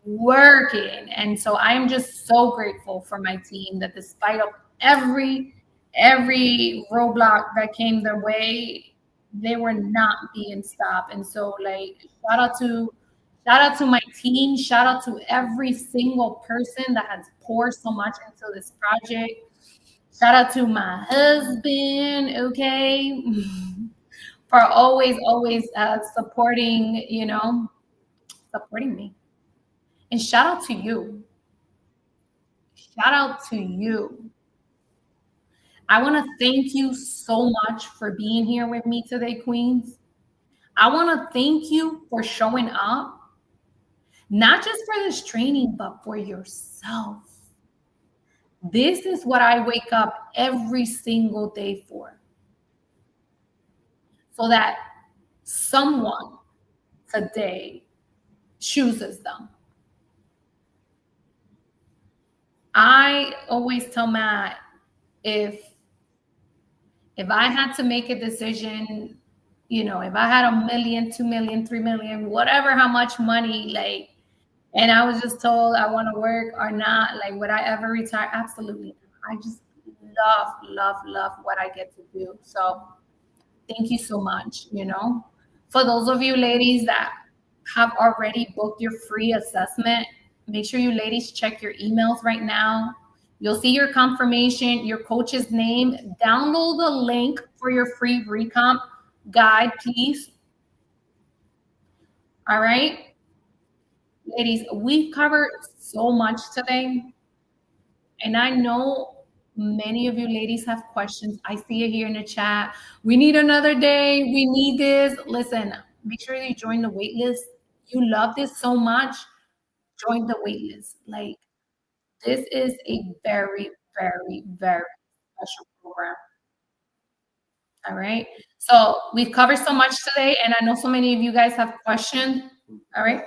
Working. And so I am just so grateful for my team that despite of every roadblock that came their way, they were not being stopped. And so like shout out to my team, shout out to every single person that has poured so much into this project. Shout out to my husband, okay, for always supporting me. And shout out to you. Shout out to you. I want to thank you so much for being here with me today, Queens. I want to thank you for showing up, not just for this training, but for yourself. This is what I wake up every single day for, so that someone today chooses them. I always tell Matt, if I had to make a decision, if I had 1 million, 2 million, 3 million, whatever, how much money, like, and I was just told I want to work or not, like, would I ever retire? Absolutely. I just love, love, love what I get to do. So thank you so much. For those of you ladies that have already booked your free assessment, make sure you ladies check your emails right now. You'll see your confirmation, your coach's name. Download the link for your free Recomp guide, please. All right. Ladies, we've covered so much today. And I know many of you ladies have questions. I see it here in the chat. We need another day. We need this. Listen, make sure you join the wait list. You love this so much. Join the wait list. Like, this is a very, very, very special program. All right. So we've covered so much today, and I know so many of you guys have questions. All right.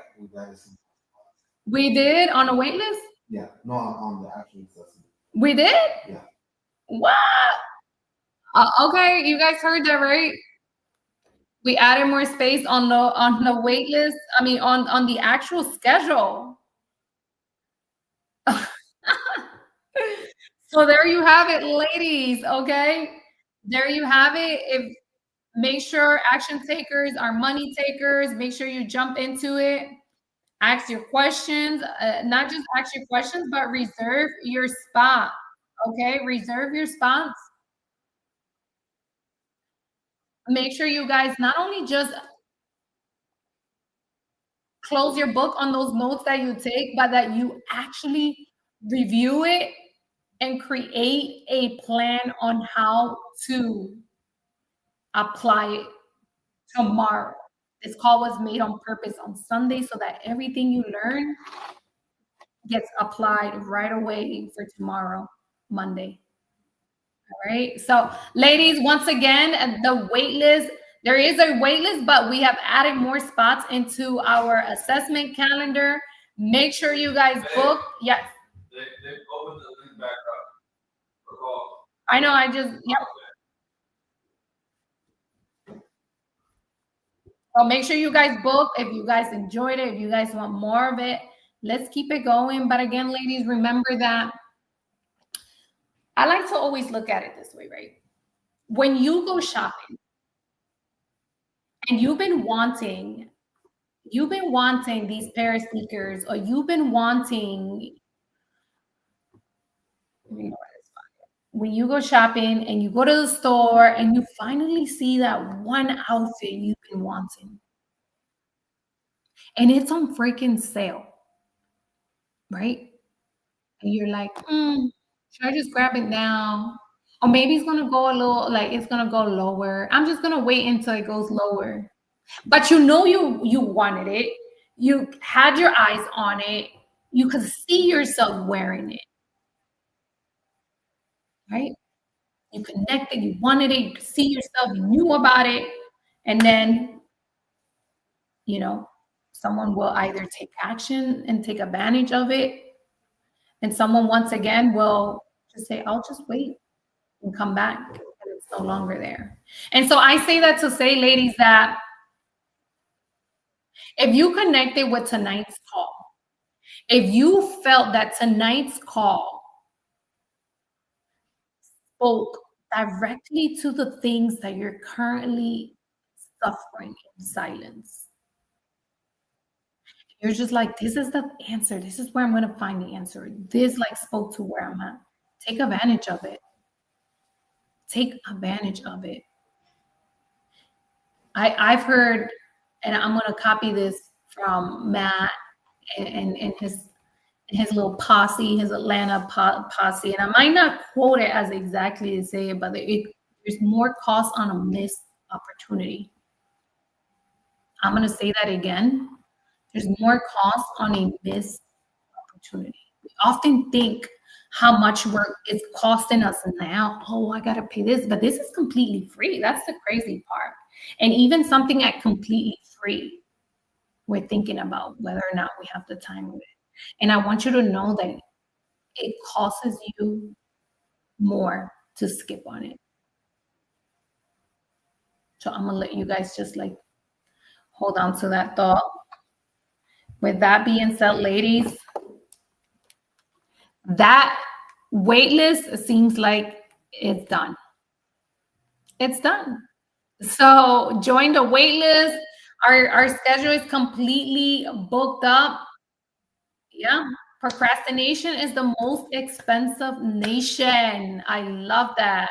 We did on a wait list? Yeah, no, on the actual assessment. We did? Yeah. What? Okay, you guys heard that, right? We added more space on the wait list. I mean, on the actual schedule. So there you have it, ladies. Okay, there you have it. Make sure action takers are money takers. Make sure you jump into it. Ask your questions. Not just ask your questions, but reserve your spot. Okay, reserve your spots. Make sure you guys not only just close your book on those notes that you take, but that you actually review it and create a plan on how to apply it tomorrow. This call was made on purpose on Sunday so that everything you learn gets applied right away for tomorrow, Monday. All right. So, ladies, once again, the wait list, there is a wait list, but we have added more spots into our assessment calendar. Make sure you guys book. Yes. They opened the link back up for call. I know. Yep. So make sure you guys book if you guys enjoyed it, if you guys want more of it. Let's keep it going. But again, ladies, remember that I like to always look at it this way, right? When you go shopping and you've been wanting these pair of sneakers, or you've been wanting, when you go shopping and you go to the store and you finally see that one outfit you've been wanting, and it's on freaking sale, right? And you're like, should I just grab it now? Or maybe it's gonna go it's gonna go lower. I'm just gonna wait until it goes lower. But you wanted it. You had your eyes on it. You could see yourself wearing it. Right? You connected, you wanted it, you could see yourself, you knew about it. And then, someone will either take action and take advantage of it. And someone, once again, will just say, I'll just wait and come back. And it's no longer there. And so I say that to say, ladies, that if you connected with tonight's call, if you felt that tonight's call spoke directly to the things that you're currently suffering in silence, you're just like, this is the answer. This is where I'm going to find the answer. This spoke to where I'm at. Take advantage of it. Take advantage of it. I've heard, and I'm going to copy this from Matt and his little posse, his Atlanta posse. And I might not quote it as exactly to say it, but there's more cost on a missed opportunity. I'm going to say that again. There's more cost on a missed opportunity. We often think how much work it's costing us now. Oh, I got to pay this, but this is completely free. That's the crazy part. And even something at completely free, we're thinking about whether or not we have the time with it. And I want you to know that it costs you more to skip on it. So I'm gonna let you guys just like hold on to that thought. With that being said, ladies, that wait list seems like it's done. It's done. So join the wait list. Our schedule is completely booked up. Yeah. Procrastination is the most expensive nation. I love that.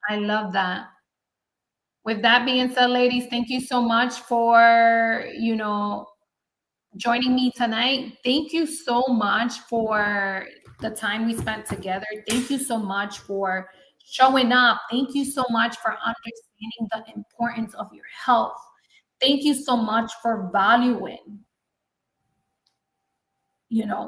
I love that. With that being said, ladies, thank you so much for, joining me tonight. Thank you so much for the time we spent together. Thank you so much for showing up. Thank you so much for understanding the importance of your health. Thank you so much for valuing,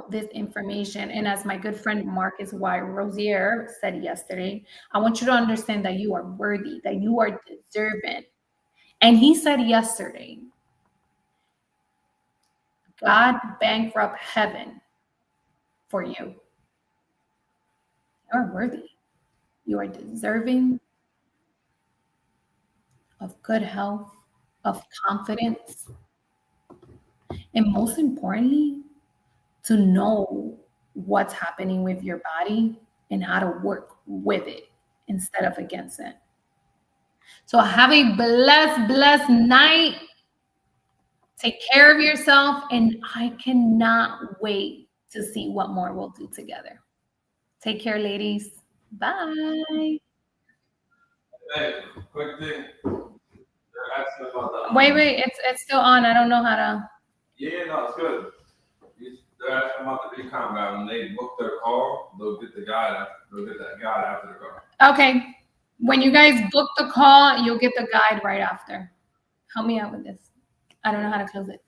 this information. And as my good friend Marcus Y. Rosier said yesterday, I want you to understand that you are worthy, that you are deserving. And he said yesterday, God bankrupt heaven for you. You are worthy. You are deserving of good health, of confidence, and most importantly, to know what's happening with your body and how to work with it instead of against it. So have a blessed night. Take care of yourself, and I cannot wait to see what more we'll do together. Take care, ladies. Bye. Hey, quick thing. They're asking about the. Wait, it's still on. I don't know how to. Yeah, no, it's good. They're asking about the Recomp guy. When they book their call, they'll get the guide. They'll get that guide after the call. Okay. When you guys book the call, you'll get the guide right after. Help me out with this. I don't know how to close it.